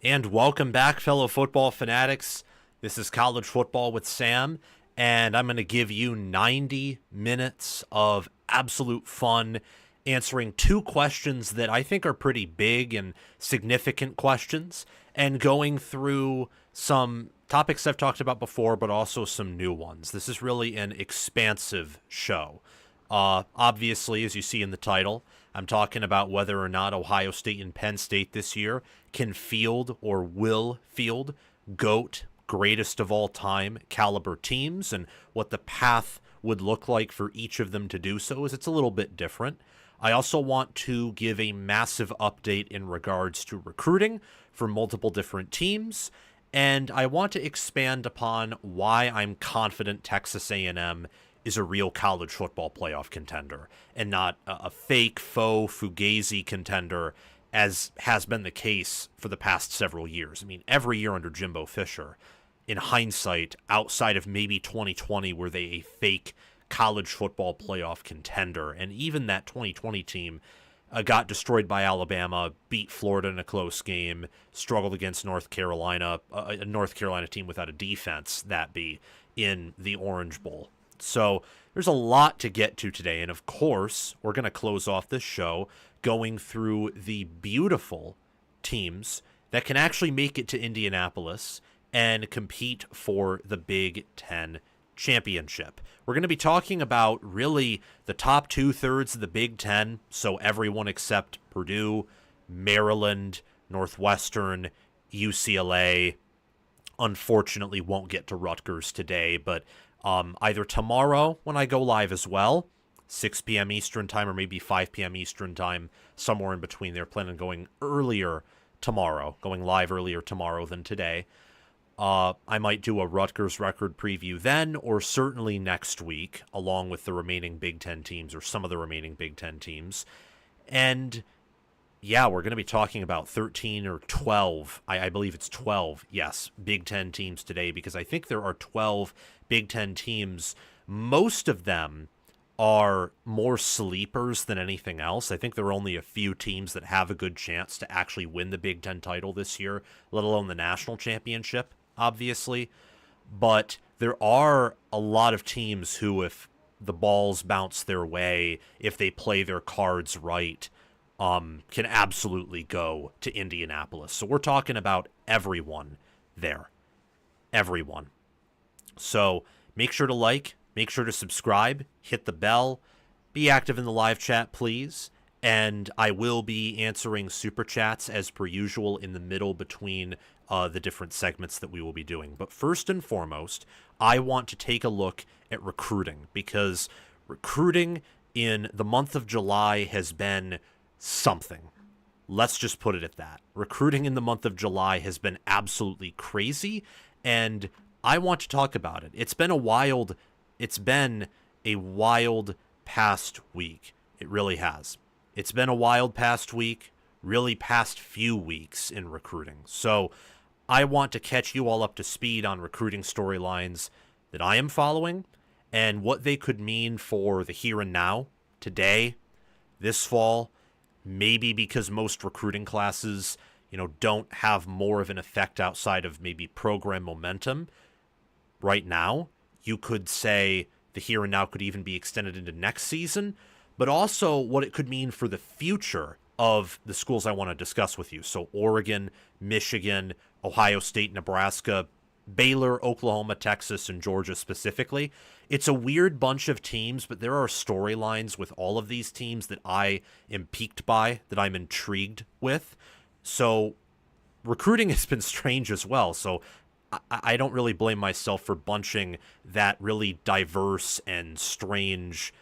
And welcome back, fellow football fanatics. This is College Football with Sam, and I'm going to give you 90 minutes of absolute fun answering two questions that I think are pretty big and significant questions, and going through some topics I've talked about before, but also some new ones. This is really an expansive show. Obviously, as you see in the title, I'm talking about whether or not Ohio State and Penn State this year can field or will field GOAT, greatest of all time caliber teams, and what the path would look like for each of them to do so, is it's a little bit different. I also want to give a massive update in regards to recruiting for multiple different teams, and I want to expand upon why I'm confident Texas A&M is a real college football playoff contender and not a fake, faux, fugazi contender, as has been the case for the past several years. I mean, every year under Jimbo Fisher, in hindsight, outside of maybe 2020, were they a fake college football playoff contender. And even that 2020 team got destroyed by Alabama, beat Florida in a close game, struggled against North Carolina, a North Carolina team without a defense, that be, in the Orange Bowl. So there's a lot to get to today. And of course, we're going to close off this show going through the beautiful teams that can actually make it to Indianapolis and compete for the Big Ten championship. We're going to be talking about really the top 2/3 of the Big Ten. So everyone except Purdue, Maryland, Northwestern, UCLA. Unfortunately, won't get to Rutgers today, but either tomorrow when I go live as well, 6 p.m. Eastern time, or maybe 5 p.m. Eastern time, somewhere in between. They're planning on going earlier tomorrow, going live earlier tomorrow than today. I might do a Rutgers record preview then, or certainly next week, along with the remaining Big Ten teams, or some of the remaining Big Ten teams. And yeah, we're going to be talking about 13 or 12, I believe it's 12, yes, Big Ten teams today, because I think there are 12 Big Ten teams. Most of them are more sleepers than anything else. I think there are only a few teams that have a good chance to actually win the Big Ten title this year, let alone the national championship, obviously. But there are a lot of teams who, if the balls bounce their way, if they play their cards right, can absolutely go to Indianapolis. So we're talking about everyone there. Everyone. So make sure to like, make sure to subscribe, hit the bell, be active in the live chat, please. And I will be answering super chats as per usual in the middle between the different segments that we will be doing. But first and foremost, I want to take a look at recruiting, because recruiting in the month of July has been something. Let's just put it at that. Recruiting in the month of July has been absolutely crazy, and I want to talk about it. It's been a wild past week. It really has. It's been a wild past week, really past few weeks in recruiting. So I want to catch you all up to speed on recruiting storylines that I am following and what they could mean for the here and now, today, this fall. Maybe because most recruiting classes, don't have more of an effect outside of maybe program momentum right now. You could say the here and now could even be extended into next season, but also what it could mean for the future of the schools I want to discuss with you. So Oregon, Michigan, Ohio State, Nebraska, Baylor, Oklahoma, Texas, and Georgia specifically. It's a weird bunch of teams, but there are storylines with all of these teams that I am piqued by, that I'm intrigued with. So recruiting has been strange as well. So I don't really blame myself for bunching that really diverse and strange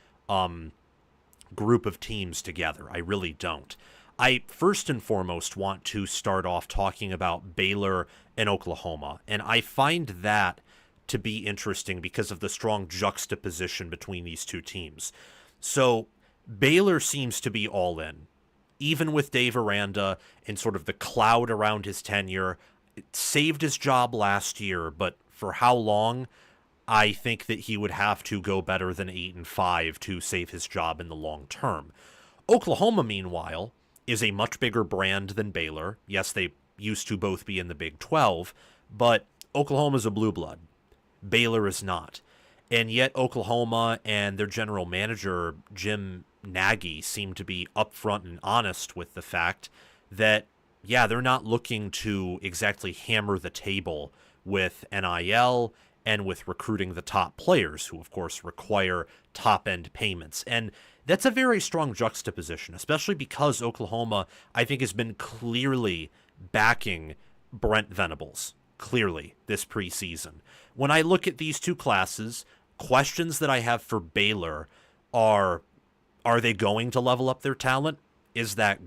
group of teams together. I really don't. I first and foremost want to start off talking about Baylor and Oklahoma, and I find that to be interesting because of the strong juxtaposition between these two teams. So Baylor seems to be all in, even with Dave Aranda and sort of the cloud around his tenure. It saved his job last year, but for how long? I think that he would have to go better than 8-5 to save his job in the long term. Oklahoma, meanwhile, is a much bigger brand than Baylor. Yes, they used to both be in the Big 12, but Oklahoma's a blue blood. Baylor is not. And yet Oklahoma and their general manager, Jim Nagy, seem to be upfront and honest with the fact that, yeah, they're not looking to exactly hammer the table with NIL and with recruiting the top players, who, of course, require top-end payments. And that's a very strong juxtaposition, especially because Oklahoma, I think, has been clearly backing Brent Venables, clearly, this preseason. When I look at these two classes, questions that I have for Baylor are they going to level up their talent? Is that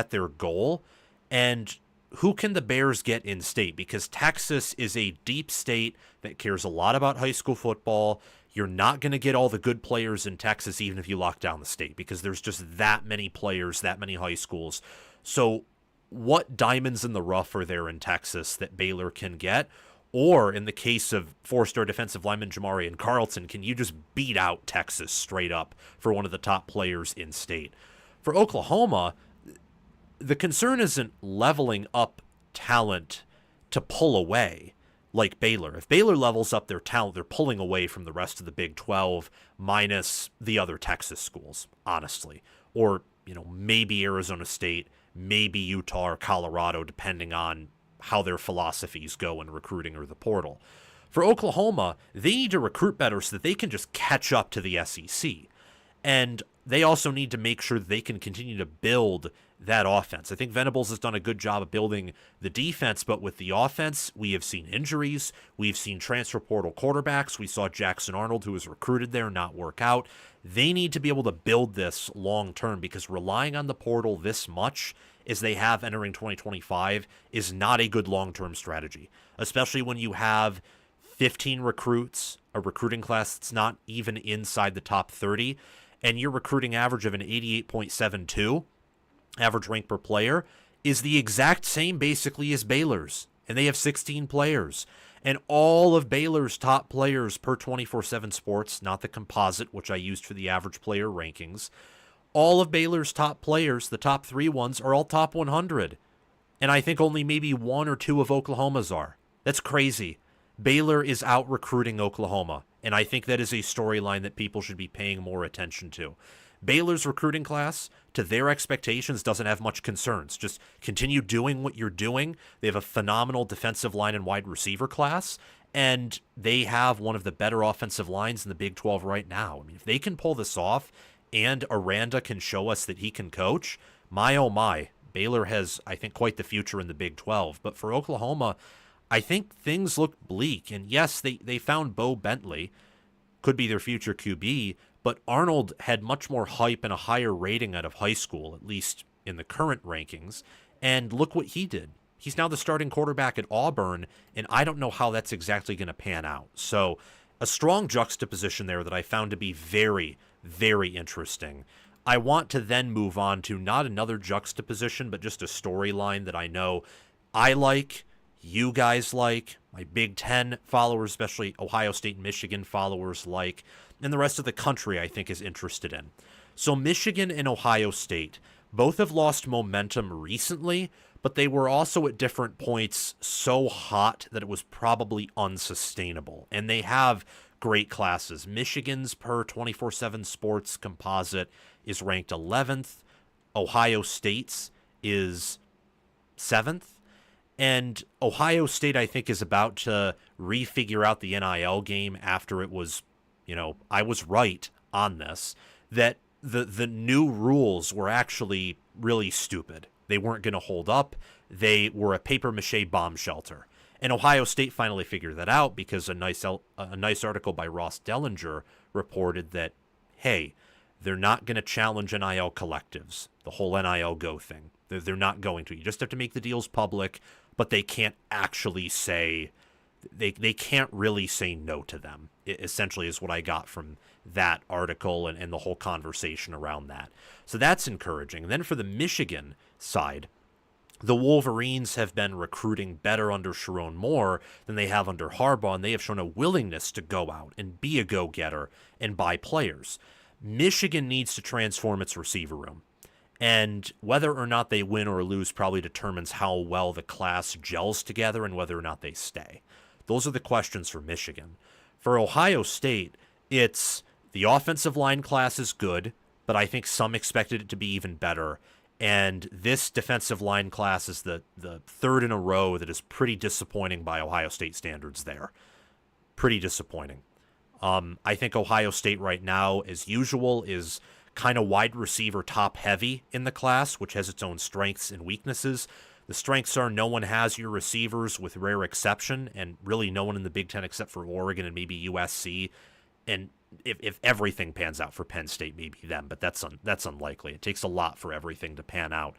their goal? And who can the Bears get in state? Because Texas is a deep state that cares a lot about high school football. You're not going to get all the good players in Texas, even if you lock down the state, because there's just that many players, that many high schools. So what diamonds in the rough are there in Texas that Baylor can get? Or in the case of four-star defensive lineman Jamarian Carlton, can you just beat out Texas straight up for one of the top players in state? For Oklahoma, the concern isn't leveling up talent to pull away like Baylor. If Baylor levels up their talent, they're pulling away from the rest of the Big 12 minus the other Texas schools, honestly. Or, maybe Arizona State, maybe Utah or Colorado, depending on how their philosophies go in recruiting or the portal. For Oklahoma, they need to recruit better so that they can just catch up to the SEC. And they also need to make sure that they can continue to build that offense. I think Venables has done a good job of building the defense, but with the offense, we have seen injuries. We've seen transfer portal quarterbacks. We saw Jackson Arnold, who was recruited there, not work out. They need to be able to build this long term, because relying on the portal this much as they have entering 2025 is not a good long-term strategy, especially when you have 15 recruits, a recruiting class that's not even inside the top 30, and your recruiting average of an 88.72 average rank per player is the exact same basically as Baylor's, and they have 16 players. And all of Baylor's top players per 24/7 Sports, not the composite, which I used for the average player rankings, all of Baylor's top players, the top 3 ones, are all top 100. And I think only maybe 1 or 2 of Oklahoma's are. That's crazy. Baylor is out recruiting Oklahoma, and I think that is a storyline that people should be paying more attention to. Baylor's recruiting class, to their expectations, doesn't have much concerns. Just continue doing what you're doing. They have a phenomenal defensive line and wide receiver class, and they have one of the better offensive lines in the Big 12 right now. I mean, if they can pull this off and Aranda can show us that he can coach, my oh my, Baylor has, I think, quite the future in the Big 12. But for Oklahoma, I think things look bleak. And yes, they found Bo Bentley, could be their future QB, but Arnold had much more hype and a higher rating out of high school, at least in the current rankings. And look what he did. He's now the starting quarterback at Auburn, and I don't know how that's exactly going to pan out. So a strong juxtaposition there that I found to be very, very interesting. I want to then move on to not another juxtaposition, but just a storyline that I know I like, you guys like, my Big Ten followers, especially Ohio State and Michigan followers like, and the rest of the country I think is interested in. So Michigan and Ohio State both have lost momentum recently, but they were also at different points so hot that it was probably unsustainable. And they have great classes. Michigan's per 24/7 Sports composite is ranked 11th. Ohio State's is 7th. And Ohio State, I think, is about to refigure out the NIL game after it was, I was right on this, that the new rules were actually really stupid. They weren't going to hold up. They were a papier-mâché bomb shelter. And Ohio State finally figured that out because a nice article by Ross Dellinger reported that, hey, they're not going to challenge NIL collectives, the whole NIL Go thing. They're not going to. You just have to make the deals public, but they can't actually say, they can't really say no to them, essentially is what I got from that article and the whole conversation around that. So that's encouraging. And then for the Michigan side, the Wolverines have been recruiting better under Sharon Moore than they have under Harbaugh, and they have shown a willingness to go out and be a go-getter and buy players. Michigan needs to transform its receiver room. And whether or not they win or lose probably determines how well the class gels together and whether or not they stay. Those are the questions for Michigan. For Ohio State, it's the offensive line class is good, but I think some expected it to be even better. And this defensive line class is the third in a row that is pretty disappointing by Ohio State standards there. Pretty disappointing. I think Ohio State right now, as usual, is kind of wide receiver top heavy in the class, which has its own strengths and weaknesses. The strengths are no one has your receivers with rare exception, and really no one in the Big Ten except for Oregon and maybe USC. And if everything pans out for Penn State, maybe them, but that's unlikely. It takes a lot for everything to pan out.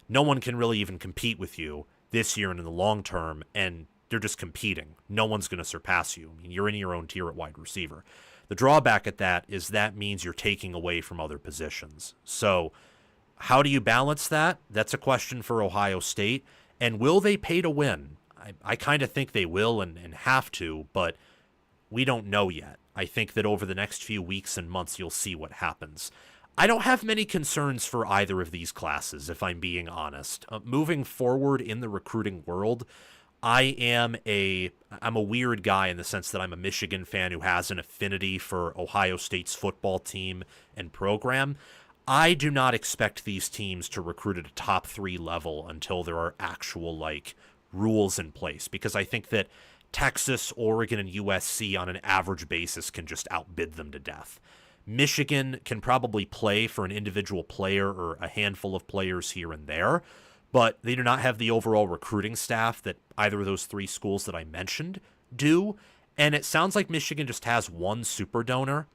No one can really even compete with you this year and in the long term, and they're just competing. No one's going to surpass you. I mean, you're in your own tier at wide receiver. The drawback at that is that means you're taking away from other positions. So how do you balance that? That's a question for Ohio State. And will they pay to win? I kind of think they will and have to, but we don't know yet. I think that over the next few weeks and months, you'll see what happens. I don't have many concerns for either of these classes, if I'm being honest. Moving forward in the recruiting world, I'm a weird guy in the sense that I'm a Michigan fan who has an affinity for Ohio State's football team and program. I do not expect these teams to recruit at a top 3 level until there are actual rules in place, because I think that Texas, Oregon, and USC on an average basis can just outbid them to death. Michigan can probably play for an individual player or a handful of players here and there, but they do not have the overall recruiting staff that either of those 3 schools that I mentioned do. And it sounds like Michigan just has one super donor,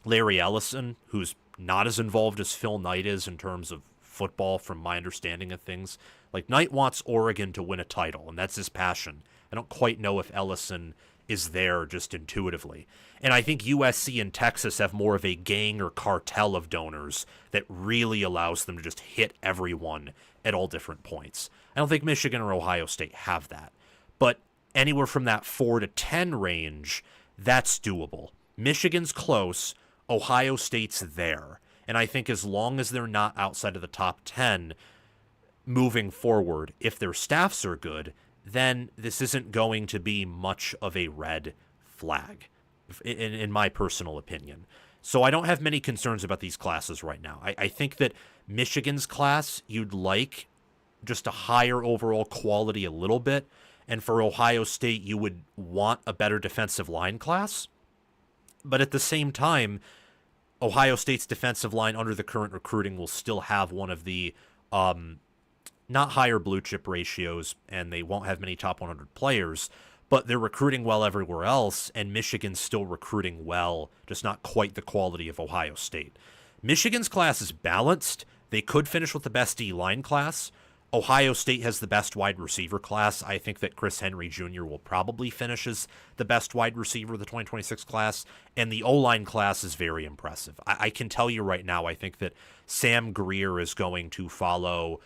Larry Ellison, who's not as involved as Phil Knight is in terms of football, from my understanding of things. Knight wants Oregon to win a title, and that's his passion. I don't quite know if Ellison is there just intuitively. And I think USC and Texas have more of a gang or cartel of donors that really allows them to just hit everyone at all different points. I don't think Michigan or Ohio State have that. But anywhere from that 4 to 10 range, that's doable. Michigan's close. Ohio State's there. And I think as long as they're not outside of the top 10 moving forward, if their staffs are good, then this isn't going to be much of a red flag, in my personal opinion. So I don't have many concerns about these classes right now. I think that Michigan's class, you'd like just a higher overall quality a little bit. And for Ohio State, you would want a better defensive line class. But at the same time, Ohio State's defensive line under the current recruiting will still have one of the not higher blue chip ratios, and they won't have many top 100 players, but they're recruiting well everywhere else, and Michigan's still recruiting well, just not quite the quality of Ohio State. Michigan's class is balanced. They could finish with the best D-line class. Ohio State has the best wide receiver class. I think that Chris Henry Jr. will probably finish as the best wide receiver of the 2026 class, and the O-line class is very impressive. I can tell you right now, I think that Sam Greer is going to follow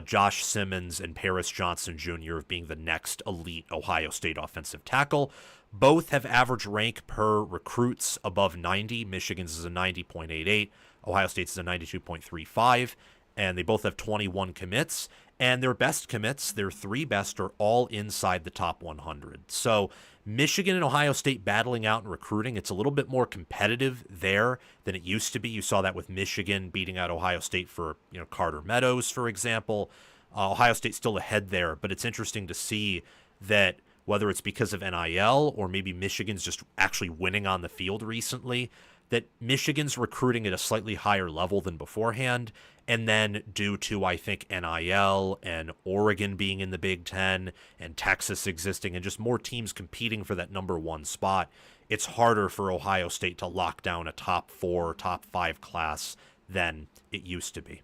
Josh Simmons and Paris Johnson Jr. of being the next elite Ohio State offensive tackle. Both have average rank per recruits above 90. Michigan's is a 90.88. Ohio State's is a 92.35. And they both have 21 commits. And their best commits, their 3 best, are all inside the top 100. So Michigan and Ohio State battling out in recruiting. It's a little bit more competitive there than it used to be. You saw that with Michigan beating out Ohio State for, Carter Meadows, for example. Ohio State's still ahead there, but it's interesting to see that whether it's because of NIL or maybe Michigan's just actually winning on the field recently, that Michigan's recruiting at a slightly higher level than beforehand. And then due to, I think, NIL and Oregon being in the Big Ten and Texas existing and just more teams competing for that number 1 spot, it's harder for Ohio State to lock down a top 4, top 5 class than it used to be.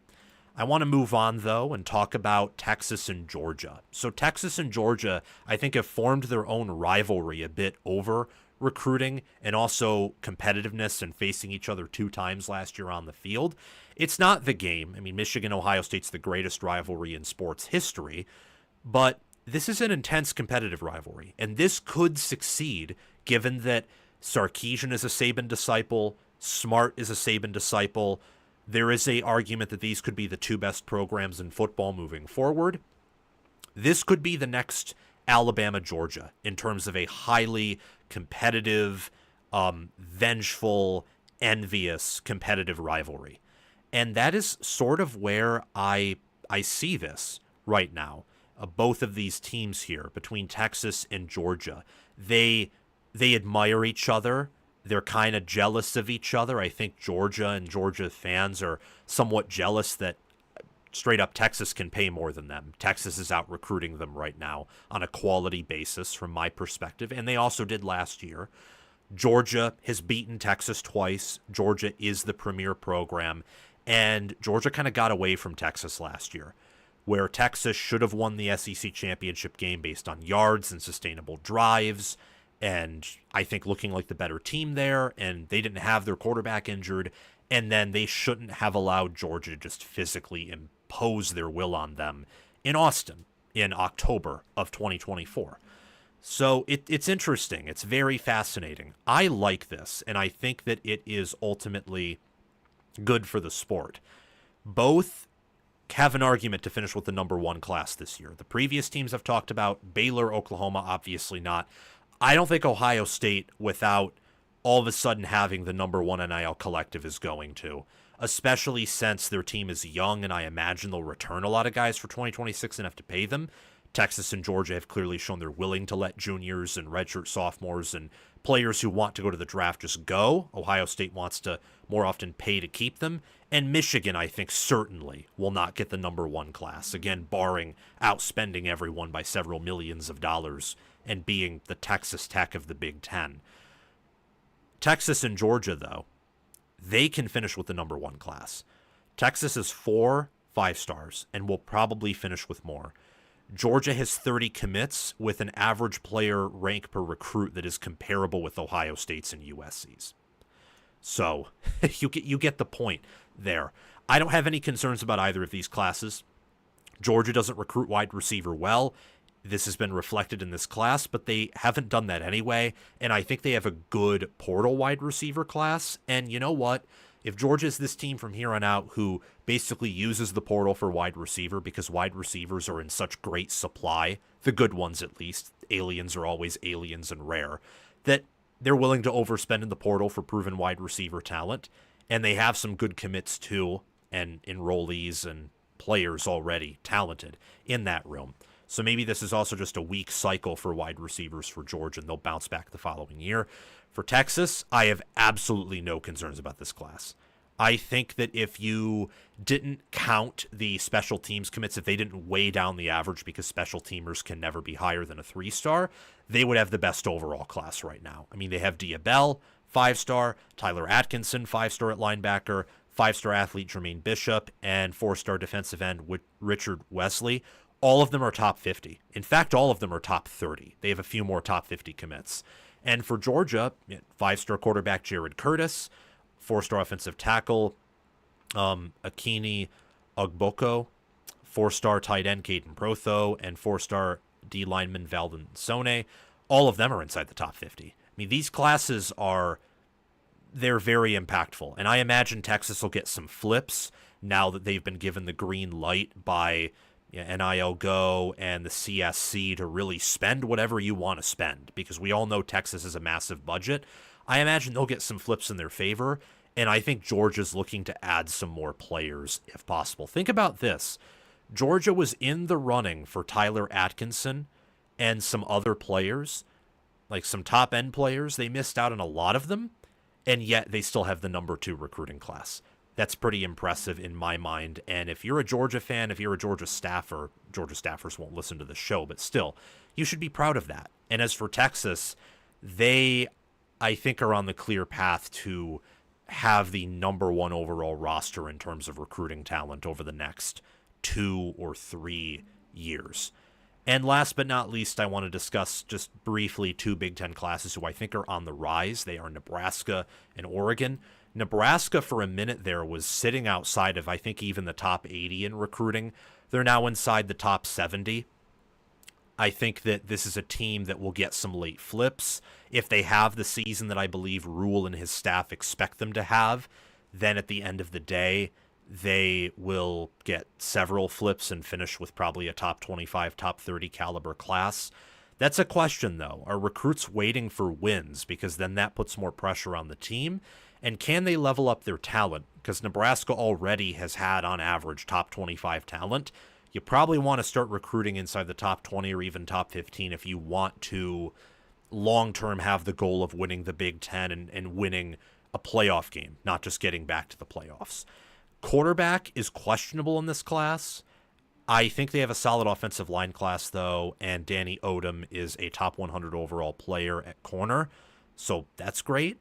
I want to move on, though, and talk about Texas and Georgia. So Texas and Georgia, I think, have formed their own rivalry a bit over recruiting and also competitiveness and facing each other 2 times last year on the field. It's not the game. I mean, Michigan-Ohio State's the greatest rivalry in sports history, but this is an intense competitive rivalry, and this could succeed given that Sarkisian is a Saban disciple, Smart is a Saban disciple, there is a argument that these could be the two best programs in football moving forward. This could be the next Alabama, Georgia in terms of a highly competitive, vengeful, envious, competitive rivalry. And that is sort of where I see this right now. Both of these teams here, between Texas and Georgia, they admire each other. They're kind of jealous of each other. I think Georgia and Georgia fans are somewhat jealous that straight up Texas can pay more than them. Texas is out recruiting them right now on a quality basis from my perspective, and they also did last year. Georgia has beaten Texas twice. Georgia is the premier program, and Georgia kind of got away from Texas last year, where Texas should have won the SEC championship game based on yards and sustainable drives, and I think looking like the better team there, and they didn't have their quarterback injured, and then they shouldn't have allowed Georgia to just physically impose their will on them in Austin in October of 2024. So it's interesting. It's very fascinating. I like this, and I think that it is ultimately good for the sport. Both have an argument to finish with the number one class this year. The previous teams I've talked about, Baylor, Oklahoma, obviously not. I don't think Ohio State, without all of a sudden having the number one NIL collective, is going to, especially since their team is young, and I imagine they'll return a lot of guys for 2026 and have to pay them. Texas and Georgia have clearly shown they're willing to let juniors and redshirt sophomores and players who want to go to the draft just go. Ohio State wants to more often pay to keep them. And Michigan, I think, certainly will not get the number one class. Again, barring outspending everyone by several millions of dollars and being the Texas Tech of the Big Ten. Texas and Georgia, though, they can finish with the number one class. Texas is 4 5-stars and will probably finish with more. Georgia has 30 commits with an average player rank per recruit that is comparable with Ohio State's and USC's. So you get the point there. I don't have any concerns about either of these classes. Georgia doesn't recruit wide receiver well. This has been reflected in this class, but they haven't done that anyway, and I think they have a good portal wide receiver class. And you know what? If Georgia is this team from here on out who basically uses the portal for wide receiver because wide receivers are in such great supply, the good ones at least, aliens are always aliens and rare, that they're willing to overspend in the portal for proven wide receiver talent, and they have some good commits too, and enrollees and players already talented in that room. So maybe this is also just a weak cycle for wide receivers for Georgia, and they'll bounce back the following year. For Texas, I have absolutely no concerns about this class. I think that if you didn't count the special teams commits, if they didn't weigh down the average because special teamers can never be higher than a 3-star, they would have the best overall class right now. I mean, they have Diabell, 5-star, Tyler Atkinson, 5-star at linebacker, 5-star athlete Jermaine Bishop, and 4-star defensive end Richard Wesley. All of them are top 50. In fact, all of them are top 30. They have a few more top 50 commits. And for Georgia, 5-star quarterback Jared Curtis, 4-star offensive tackle Akini Ogboko, 4-star tight end Caden Protho, and 4-star D lineman Valdon Sone. All of them are inside the top 50. I mean, these classes they're very impactful. And I imagine Texas will get some flips now that they've been given the green light by NIL Go and the CSC to really spend whatever you want to spend, because we all know Texas has a massive budget. I imagine they'll get some flips in their favor, and I think Georgia's looking to add some more players if possible. Think about this. Georgia was in the running for Tyler Atkinson and some other players, like some top-end players. They missed out on a lot of them, and yet they still have the number 2 recruiting class. That's pretty impressive in my mind. And if you're a Georgia fan, if you're a Georgia staffer, Georgia staffers won't listen to the show, but still, you should be proud of that. And as for Texas, they, I think, are on the clear path to have the number 1 overall roster in terms of recruiting talent over the next 2 or 3 years. And last but not least, I want to discuss just briefly 2 Big Ten classes who I think are on the rise. They are Nebraska and Oregon. Nebraska, for a minute there, was sitting outside of, I think, even the top 80 in recruiting. They're now inside the top 70. I think that this is a team that will get some late flips. If they have the season that I believe Rule and his staff expect them to have, then at the end of the day, they will get several flips and finish with probably a top 25, top 30 caliber class. That's a question, though. Are recruits waiting for wins? Because then that puts more pressure on the team. And can they level up their talent? Because Nebraska already has had, on average, top 25 talent. You probably want to start recruiting inside the top 20 or even top 15 if you want to long-term have the goal of winning the Big Ten and winning a playoff game, not just getting back to the playoffs. Quarterback is questionable in this class. I think they have a solid offensive line class, though, and Danny Odom is a top 100 overall player at corner, so that's great.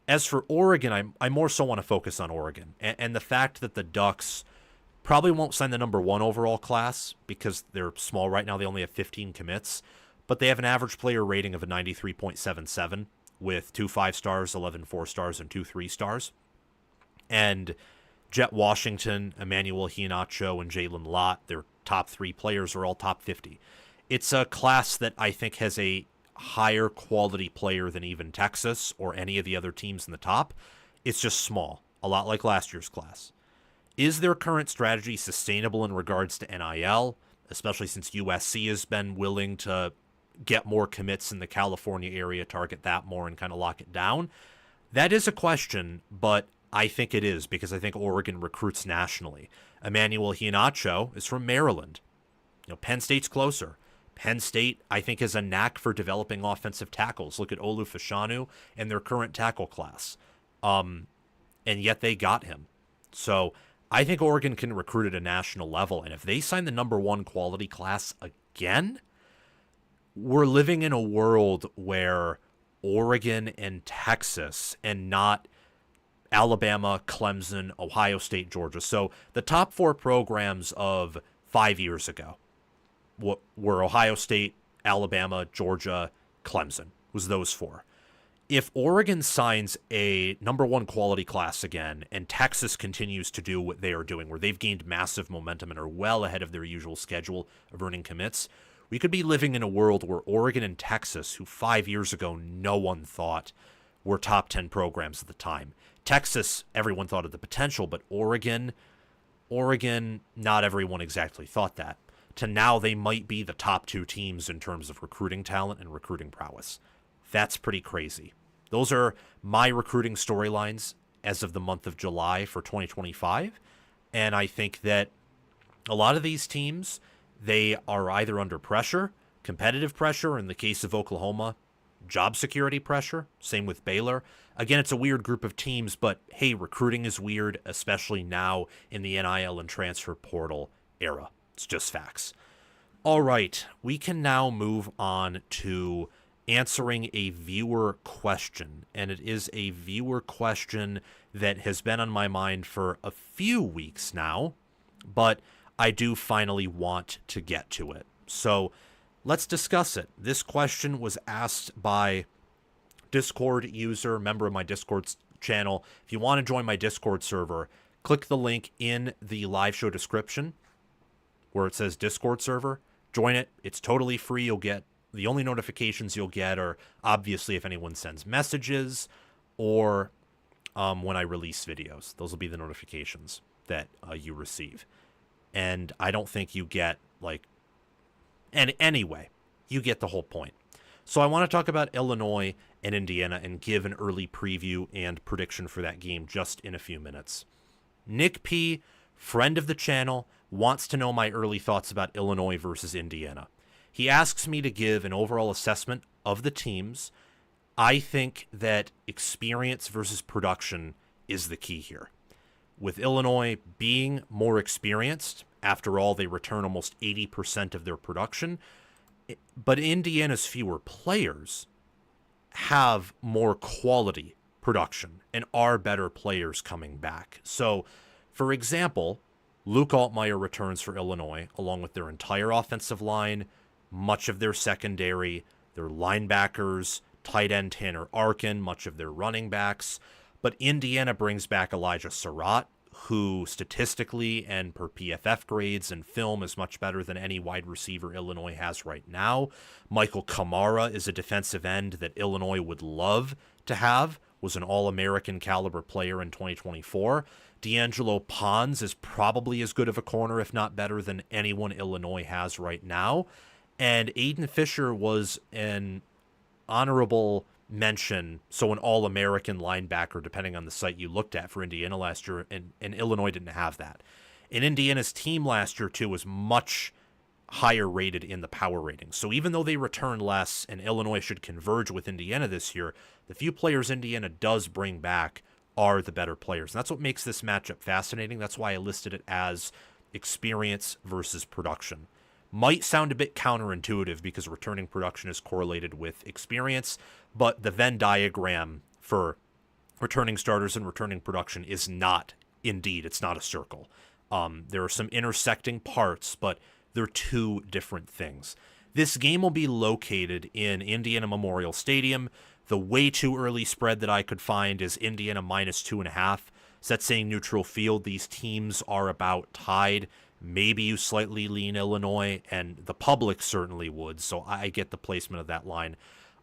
As for Oregon, I more so want to focus on Oregon, and the fact that the Ducks probably won't sign the number 1 overall class because they're small right now. They only have 15 commits, but they have an average player rating of a 93.77 with 2 5-stars, 11 4-stars, and 2 3-stars. And Jet Washington, Emmanuel Iheanacho, and Jalen Lott, their top 3 players, are all top 50. It's a class that I think has a higher quality player than even Texas or any of the other teams in the top. It's just small, a lot like last year's class. Is their current strategy sustainable in regards to NIL, especially since USC has been willing to get more commits in the California area, target that more, and kind of lock it down? That is a question, but I think it is, because I think Oregon recruits nationally. Emmanuel Iheanacho is from Maryland. Penn State's closer. Penn State, I think, has a knack for developing offensive tackles. Look at Olu Fashanu and their current tackle class. And yet they got him. So I think Oregon can recruit at a national level. And if they sign the number 1 quality class again, we're living in a world where Oregon and Texas, and not Alabama, Clemson, Ohio State, Georgia. So the top 4 programs of 5 years ago were Ohio State, Alabama, Georgia, Clemson. Was those 4. If Oregon signs a number 1 quality class again, and Texas continues to do what they are doing, where they've gained massive momentum and are well ahead of their usual schedule of earning commits, we could be living in a world where Oregon and Texas, who 5 years ago no one thought were top 10 programs at the time. Texas, everyone thought of the potential, but Oregon, not everyone exactly thought that. To now, they might be the top 2 teams in terms of recruiting talent and recruiting prowess. That's pretty crazy. Those are my recruiting storylines as of the month of July for 2025. And I think that a lot of these teams, they are either under pressure, competitive pressure, in the case of Oklahoma, job security pressure, same with Baylor. Again, it's a weird group of teams, but hey, recruiting is weird, especially now in the NIL and transfer portal era. It's just facts. All right, we can now move on to answering a viewer question, and it is a viewer question that has been on my mind for a few weeks now, but I do finally want to get to it. So let's discuss it. This question was asked by Discord user, member of my Discord channel. If you want to join my Discord server, click the link in the live show description where it says Discord server. Join it. It's totally free. You'll get the only notifications you'll get are obviously if anyone sends messages or when I release videos. Those will be the notifications that you receive. And I don't think you get and anyway, you get the whole point. So I want to talk about Illinois and Indiana and give an early preview and prediction for that game just in a few minutes. Nick P., friend of the channel, wants to know my early thoughts about Illinois versus Indiana. He asks me to give an overall assessment of the teams. I think that experience versus production is the key here. With Illinois being more experienced, after all, they return almost 80% of their production, but Indiana's fewer players have more quality production and are better players coming back. So, for example, Luke Altmaier returns for Illinois, along with their entire offensive line, much of their secondary, their linebackers, tight end Tanner Arkin, much of their running backs. But Indiana brings back Elijah Surratt, who statistically and per PFF grades and film is much better than any wide receiver Illinois has right now. Michael Kamara is a defensive end that Illinois would love to have was an All-American caliber player in 2024. D'Angelo Pons is probably as good of a corner, if not better, than anyone Illinois has right now. And Aiden Fisher was an honorable mention, so an All-American linebacker, depending on the site you looked at, for Indiana last year, and Illinois didn't have that. And Indiana's team last year, too, was much higher rated in the power ratings. So even though they return less and Illinois should converge with Indiana this year, the few players Indiana does bring back are the better players. And that's what makes this matchup fascinating. That's why I listed it as experience versus production. Might sound a bit counterintuitive because returning production is correlated with experience, but the Venn diagram for returning starters and returning production is not, indeed, it's not a circle. There are some intersecting parts, but they're two different things. This game will be located in Indiana Memorial Stadium. The way too early spread that I could find is Indiana -2.5. So that's saying neutral field. These teams are about tied. Maybe you slightly lean Illinois, and the public certainly would, so I get the placement of that line.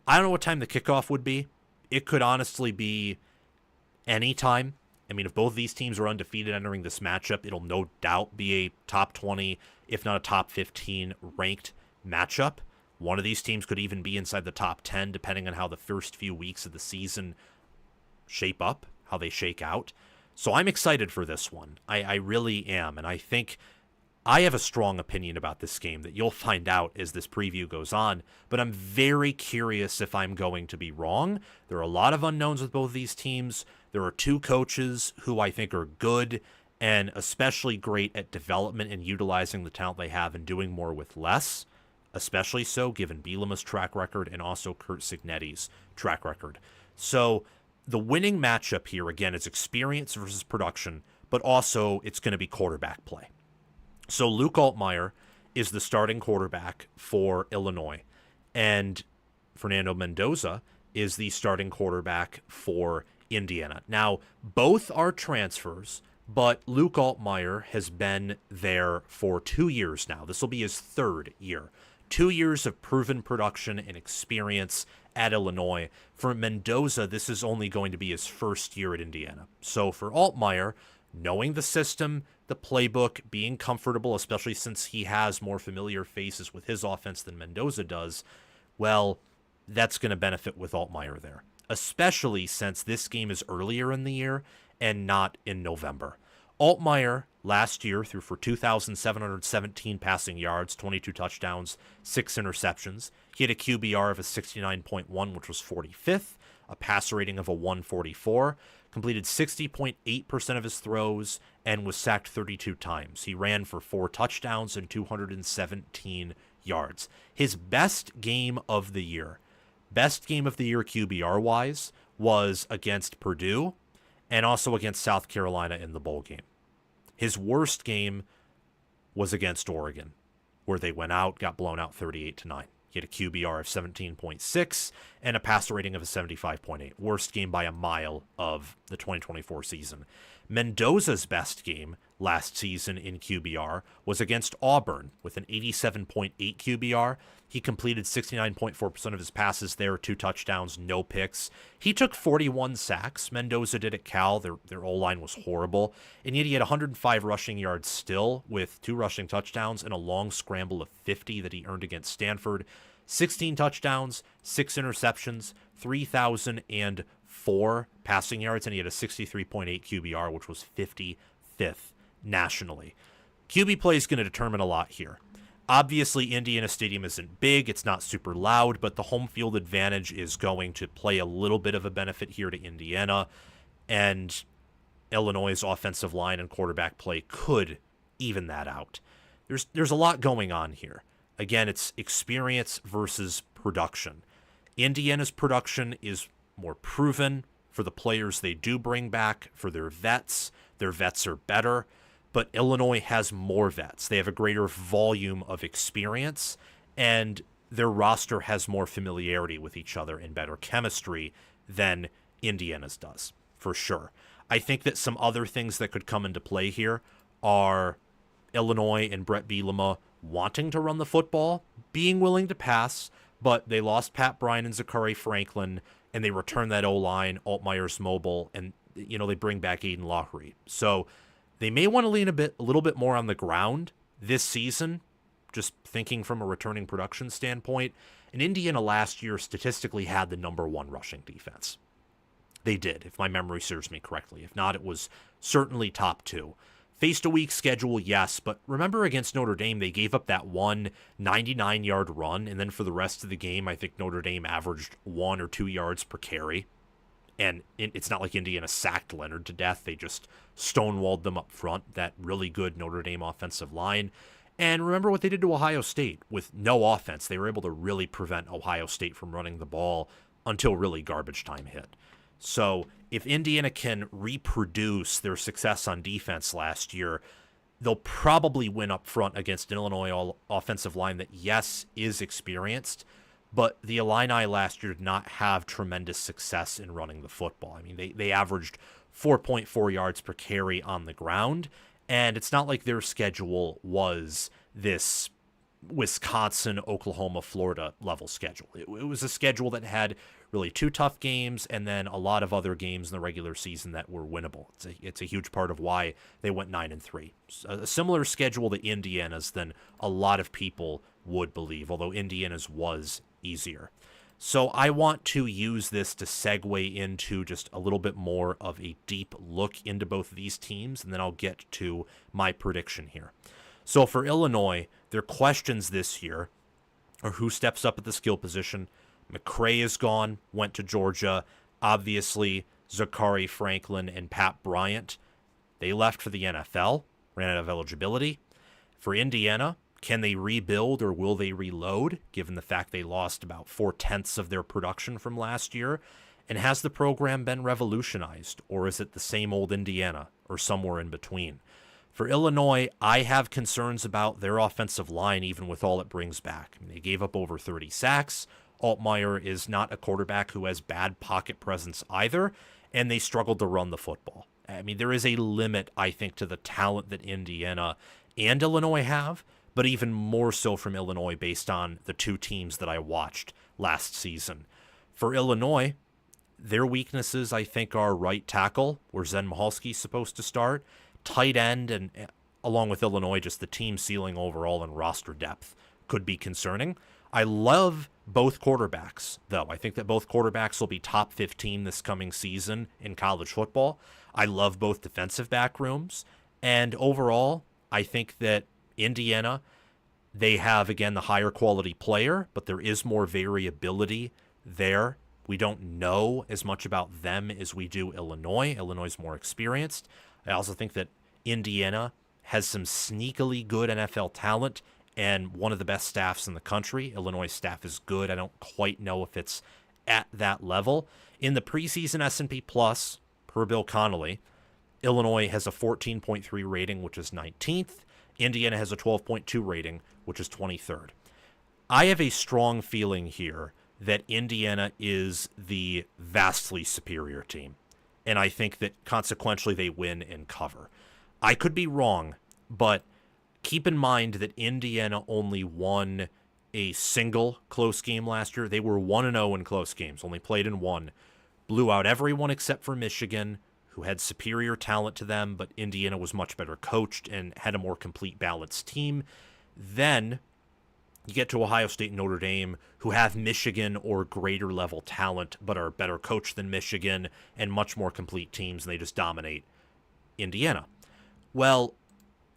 I don't know what time the kickoff would be. It could honestly be any time. I mean, if both of these teams are undefeated entering this matchup, it'll no doubt be a top 20, if not a top 15 ranked matchup. One of these teams could even be inside the top 10, depending on how the first few weeks of the season shape up, how they shake out. So I'm excited for this one. I really am, and I think I have a strong opinion about this game that you'll find out as this preview goes on, but I'm very curious if I'm going to be wrong. There are a lot of unknowns with both these teams. There are two coaches who I think are good and especially great at development and utilizing the talent they have and doing more with less, especially so given Bielema's track record and also Curt Cignetti's track record. So the winning matchup here, again, is experience versus production, but also it's going to be quarterback play. So Luke Altmaier is the starting quarterback for Illinois, and Fernando Mendoza is the starting quarterback for Indiana. Now, both are transfers, but Luke Altmaier has been there for 2 years now. This will be his third year. 2 years of proven production and experience at Illinois. For Mendoza, this is only going to be his first year at Indiana. So for Altmaier, knowing the system, the playbook, being comfortable, especially since he has more familiar faces with his offense than Mendoza does, well, that's going to benefit with Altmaier there, especially since this game is earlier in the year and not in November. Altmaier last year threw for 2,717 passing yards, 22 touchdowns, 6 interceptions. He had a QBR of a 69.1, which was 45th, a passer rating of a 144, completed 60.8% of his throws, and was sacked 32 times. He ran for 4 touchdowns and 217 yards. His best game of the year QBR-wise, was against Purdue and also against South Carolina in the bowl game. His worst game was against Oregon, where they went out, got blown out 38-9. He had a QBR of 17.6 and a passer rating of a 75.8. Worst game by a mile of the 2024 season. Mendoza's best game last season in QBR was against Auburn with an 87.8 QBR. He completed 69.4% of his passes there, 2 touchdowns, no picks. He took 41 sacks. Mendoza did at Cal. Their O-line was horrible. And yet he had 105 rushing yards still with 2 rushing touchdowns and a long scramble of 50 that he earned against Stanford. 16 touchdowns, 6 interceptions, 3,004 passing yards, and he had a 63.8 QBR, which was 55th nationally. QB play is going to determine a lot here. Obviously, Indiana Stadium isn't big. It's not super loud, but the home field advantage is going to play a little bit of a benefit here to Indiana, and Illinois' offensive line and quarterback play could even that out. There's a lot going on here. Again, it's experience versus production. Indiana's production is more proven for the players they do bring back, for their vets. Their vets are better. But Illinois has more vets. They have a greater volume of experience, and their roster has more familiarity with each other and better chemistry than Indiana's does, for sure. I think that some other things that could come into play here are Illinois and Brett Bielema wanting to run the football, being willing to pass, but they lost Pat Bryant and Zachary Franklin, and they return that O-line, Altmaier's mobile, and they bring back Aiden Lahiri. So they may want to lean a little bit more on the ground this season, just thinking from a returning production standpoint. And Indiana last year statistically had the number 1 rushing defense. They did, if my memory serves me correctly. If not, it was certainly top 2. Faced a weak schedule, yes, but remember against Notre Dame, they gave up that one 99-yard run, and then for the rest of the game, I think Notre Dame averaged 1 or 2 yards per carry. And it's not like Indiana sacked Leonard to death. They just stonewalled them up front, that really good Notre Dame offensive line. And remember what they did to Ohio State with no offense. They were able to really prevent Ohio State from running the ball until really garbage time hit. So if Indiana can reproduce their success on defense last year, they'll probably win up front against an Illinois offensive line that, yes, is experienced, but the Illini last year did not have tremendous success in running the football. I mean, they averaged 4.4 yards per carry on the ground, and it's not like their schedule was this Wisconsin, Oklahoma, Florida level schedule. It was a schedule that had really 2 tough games and then a lot of other games in the regular season that were winnable. It's a huge part of why they went 9-3. A similar schedule to Indiana's than a lot of people would believe, although Indiana's was easier. So I want to use this to segue into just a little bit more of a deep look into both of these teams, and then I'll get to my prediction here. So for Illinois, their questions this year are who steps up at the skill position. McCray is gone, went to Georgia. Obviously, Zachary Franklin and Pat Bryant, they left for the NFL, ran out of eligibility. For Indiana, can they rebuild or will they reload, given the fact they lost about 4/10 of their production from last year? And has the program been revolutionized, or is it the same old Indiana, or somewhere in between? For Illinois, I have concerns about their offensive line, even with all it brings back. I mean, they gave up over 30 sacks. Altmaier is not a quarterback who has bad pocket presence either, and they struggled to run the football. I mean, there is a limit, I think, to the talent that Indiana and Illinois have, but even more so from Illinois based on the 2 teams that I watched last season. For Illinois, their weaknesses, I think, are right tackle, where Zen Michalski's supposed to start, tight end, and along with Illinois, just the team ceiling overall and roster depth could be concerning. I love both quarterbacks, though. I think that both quarterbacks will be top 15 this coming season in college football. I love both defensive back rooms. And overall, I think that Indiana, they have, again, the higher quality player, but there is more variability there. We don't know as much about them as we do Illinois. Illinois is more experienced. I also think that Indiana has some sneakily good NFL talent and one of the best staffs in the country. Illinois' staff is good. I don't quite know if it's at that level. In the preseason S&P Plus, per Bill Connolly, Illinois has a 14.3 rating, which is 19th. Indiana has a 12.2 rating, which is 23rd. I have a strong feeling here that Indiana is the vastly superior team, and I think that consequentially they win and cover. I could be wrong, but keep in mind that Indiana only won a single close game last year. They were 1-0 in close games, only played in one. Blew out everyone except for Michigan, who had superior talent to them, but Indiana was much better coached and had a more complete, balanced team. Then you get to Ohio State and Notre Dame, who have Michigan or greater level talent, but are better coached than Michigan and much more complete teams, and they just dominate Indiana. Well,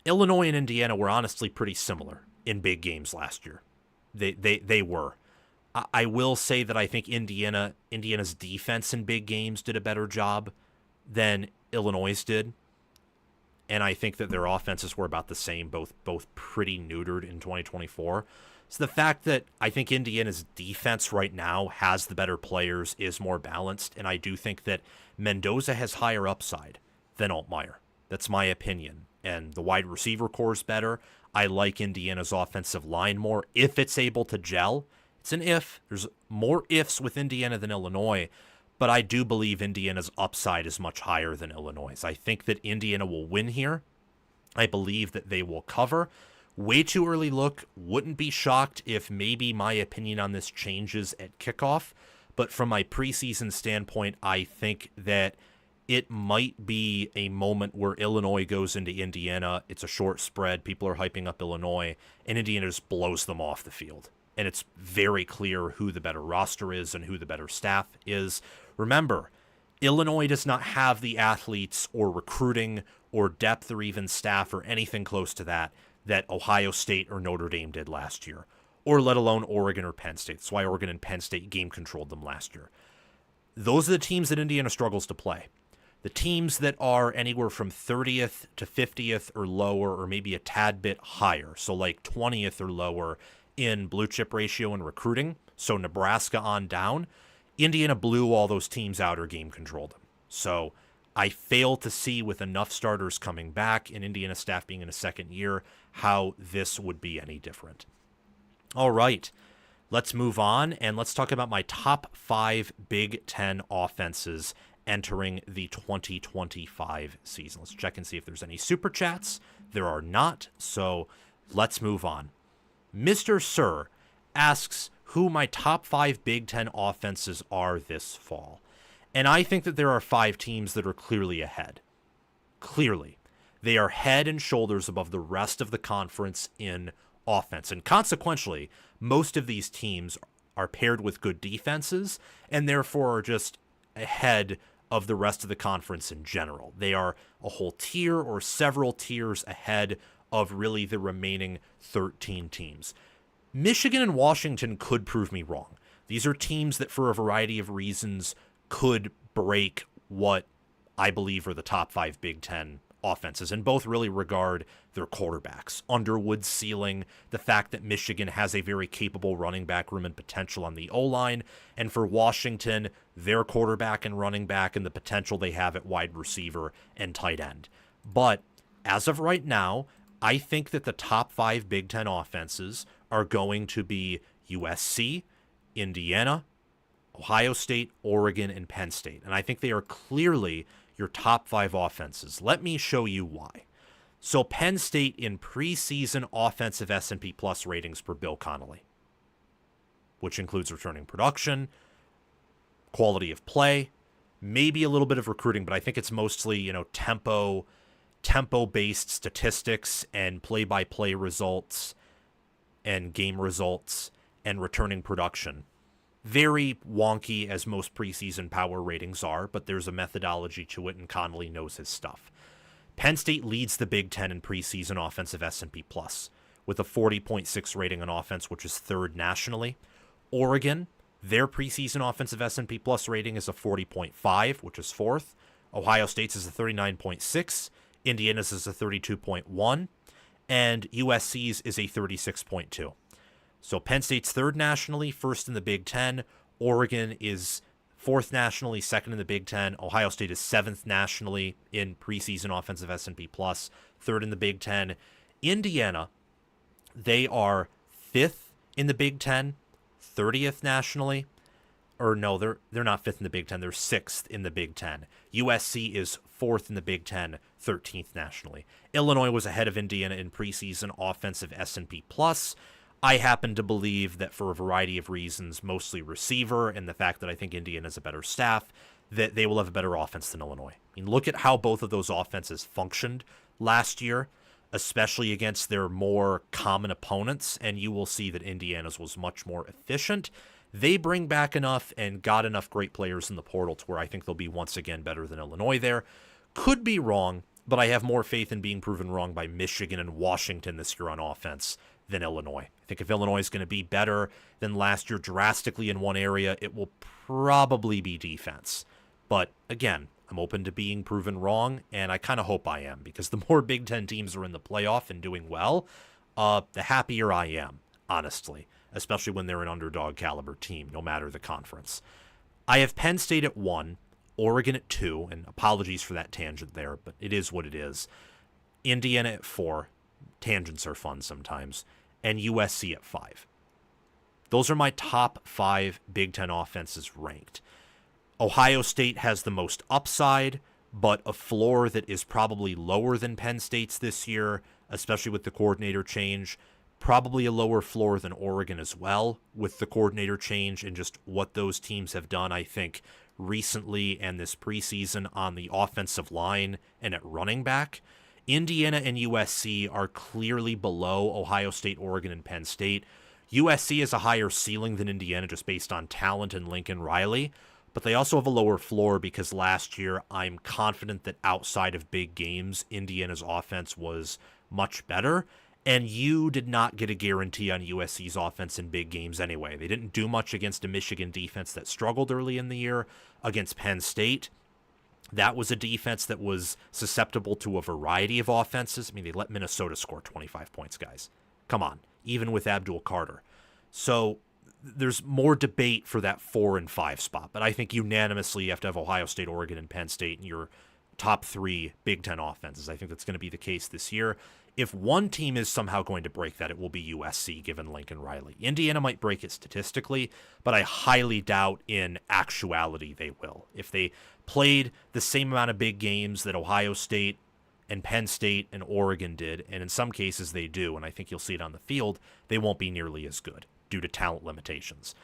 Illinois and Indiana were honestly pretty similar in big games last year. They were. I will say that I think Indiana's defense in big games did a better job than Illinois' did. And I think that their offenses were about the same, both pretty neutered in 2024. So the fact that I think Indiana's defense right now has the better players, is more balanced, and I do think that Mendoza has higher upside than Altmaier. That's my opinion. And the wide receiver core is better. I like Indiana's offensive line more if it's able to gel. It's an if. There's more ifs with Indiana than Illinois, but I do believe Indiana's upside is much higher than Illinois'. I think that Indiana will win here. I believe that they will cover. Way too early look. Wouldn't be shocked if maybe my opinion on this changes at kickoff, But from my preseason standpoint, I think that it might be a moment where Illinois goes into Indiana. It's a short spread. People are hyping up Illinois, and Indiana just blows them off the field. And it's very clear who the better roster is and who the better staff is. Remember, Illinois does not have the athletes or recruiting or depth or even staff or anything close to that Ohio State or Notre Dame did last year, or let alone Oregon or Penn State. That's why Oregon and Penn State game controlled them last year. Those are the teams that Indiana struggles to play. The teams that are anywhere from 30th to 50th or lower, or maybe a tad bit higher, so like 20th or lower in blue chip ratio and recruiting, so Nebraska on down, Indiana blew all those teams out or game controlled them. So I fail to see, with enough starters coming back and Indiana staff being in a second year, how this would be any different. All right, let's move on and let's talk about my top 5 Big Ten offenses entering the 2025 season. Let's check and see if there's any super chats. There are not, so let's move on. Mr. Sir asks who my top 5 Big Ten offenses are this fall. And I think that there are 5 teams that are clearly ahead. Clearly. They are head and shoulders above the rest of the conference in offense. And consequently, most of these teams are paired with good defenses and therefore are just ahead of the rest of the conference in general. They are a whole tier or several tiers ahead of really the remaining 13 teams. Michigan and Washington could prove me wrong. These are teams that, for a variety of reasons, could break what I believe are the top 5 Big Ten offenses, and both really regard their quarterbacks. Underwood's ceiling, the fact that Michigan has a very capable running back room and potential on the O-line, and for Washington, their quarterback and running back and the potential they have at wide receiver and tight end. But as of right now, I think that the top 5 Big Ten offenses are going to be USC, Indiana, Ohio State, Oregon, and Penn State. And I think they are clearly your top 5 offenses. Let me show you why. So Penn State in preseason offensive S&P Plus ratings per Bill Connolly, which includes returning production, quality of play, maybe a little bit of recruiting, but I think it's mostly, tempo-based statistics and play-by-play results and game results and returning production. Very wonky, as most preseason power ratings are, but there's a methodology to it, and Connolly knows his stuff. Penn State leads the Big Ten in preseason offensive S&P Plus with a 40.6 rating on offense, which is 3rd nationally. Oregon, their preseason offensive S&P Plus rating is a 40.5, which is 4th. Ohio State's is a 39.6. Indiana's is a 32.1. And USC's is a 36.2. So Penn State's 3rd nationally, 1st in the Big Ten. Oregon is 4th nationally, 2nd in the Big Ten. Ohio State is 7th nationally in preseason offensive S&P Plus, 3rd in the Big Ten. Indiana, they are 5th in the Big Ten, 30th nationally. Or no, they're not 5th in the Big Ten. They're 6th in the Big Ten. USC is 4th in the Big Ten, 13th nationally. Illinois was ahead of Indiana in preseason offensive S&P Plus. I happen to believe that for a variety of reasons, mostly receiver and the fact that I think Indiana's a better staff, that they will have a better offense than Illinois. I mean, look at how both of those offenses functioned last year, especially against their more common opponents, and you will see that Indiana's was much more efficient. They bring back enough and got enough great players in the portal to where I think they'll be once again better than Illinois there. Could be wrong, but I have more faith in being proven wrong by Michigan and Washington this year on offense than Illinois. I think if Illinois is going to be better than last year drastically in one area, it will probably be defense. But again, I'm open to being proven wrong, and I kind of hope I am, because the more Big Ten teams are in the playoff and doing well, the happier I am, honestly, especially when they're an underdog caliber team, no matter the conference. I have Penn State at 1, Oregon at 2, and apologies for that tangent there, but it is what it is. Indiana at 4, tangents are fun sometimes, and USC at 5. Those are my top 5 Big Ten offenses ranked. Ohio State has the most upside, but a floor that is probably lower than Penn State's this year, especially with the coordinator change. Probably a lower floor than Oregon as well, with the coordinator change and just what those teams have done, I think, recently and this preseason on the offensive line and at running back. Indiana and USC are clearly below Ohio State, Oregon, and Penn State. USC has a higher ceiling than Indiana just based on talent and Lincoln Riley, but they also have a lower floor because last year I'm confident that outside of big games, Indiana's offense was much better. And you did not get a guarantee on USC's offense in big games anyway. They didn't do much against a Michigan defense that struggled early in the year. Against Penn State, that was a defense that was susceptible to a variety of offenses. I mean, they let Minnesota score 25 points, guys. Come on, even with Abdul Carter. So there's more debate for that 4 and 5 spot. But I think unanimously you have to have Ohio State, Oregon, and Penn State in your top 3 Big Ten offenses. I think that's going to be the case this year. If one team is somehow going to break that, it will be USC, given Lincoln Riley. Indiana might break it statistically, but I highly doubt in actuality they will. If they played the same amount of big games that Ohio State and Penn State and Oregon did, and in some cases they do, and I think you'll see it on the field, they won't be nearly as good due to talent limitations.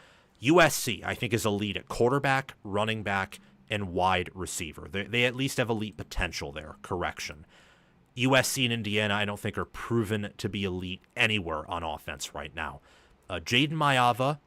USC, I think, is elite at quarterback, running back, and wide receiver. They at least have elite potential there. Correction. USC and Indiana, I don't think, are proven to be elite anywhere on offense right now. Jaden Mayava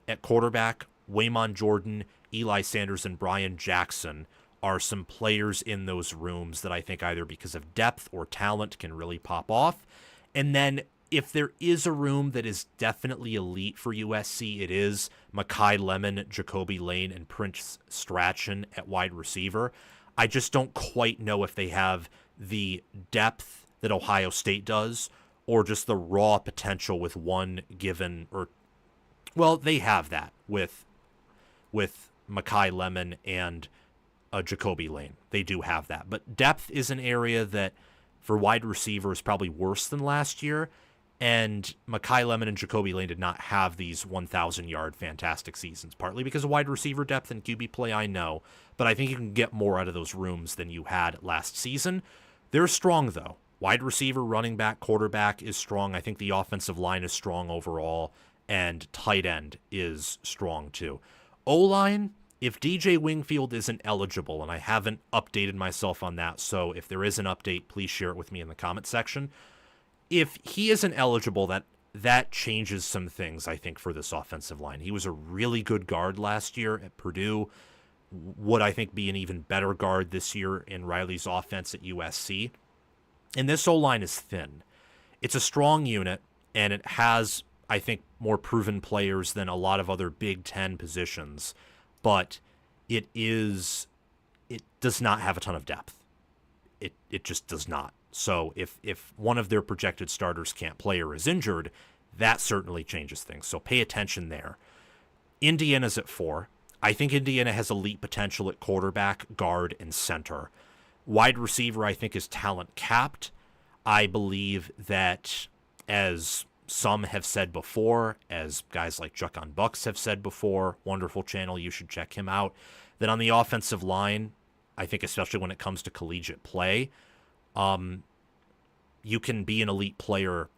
at quarterback, Waymon Jordan, Eli Sanders, and Brian Jackson are some players in those rooms that I think either because of depth or talent can really pop off. And then if there is a room that is definitely elite for USC, it is Mekhi Lemon, Jacoby Lane, and Prince Strachan at wide receiver. I just don't quite know if they have the depth that Ohio State does, or just the raw potential with one given, or, well, they have that with Mekhi Lemon and Jacoby Lane. They do have that. But depth is an area that, for wide receiver, is probably worse than last year, and Mekhi Lemon and Jacoby Lane did not have these 1,000-yard fantastic seasons, partly because of wide receiver depth and QB play, I know, but I think you can get more out of those rooms than you had last season. They're strong, though. Wide receiver, running back, quarterback is strong. I think the offensive line is strong overall, and tight end is strong, too. O-line, if DJ Wingfield isn't eligible, and I haven't updated myself on that, so if there is an update, please share it with me in the comment section. If he isn't eligible, that changes some things, I think, for this offensive line. He was a really good guard last year at Purdue. Would, I think, be an even better guard this year in Riley's offense at USC. And this O-line is thin. It's a strong unit, and it has, I think, more proven players than a lot of other Big Ten positions. But it does not have a ton of depth. It just does not. So if one of their projected starters can't play or is injured, that certainly changes things. So pay attention there. Indiana's at 4. I think Indiana has elite potential at quarterback, guard, and center. Wide receiver, I think, is talent capped. I believe that, as some have said before, as guys like Chuck on Bucks have said before, wonderful channel, you should check him out, that on the offensive line, I think especially when it comes to collegiate play, you can be an elite player,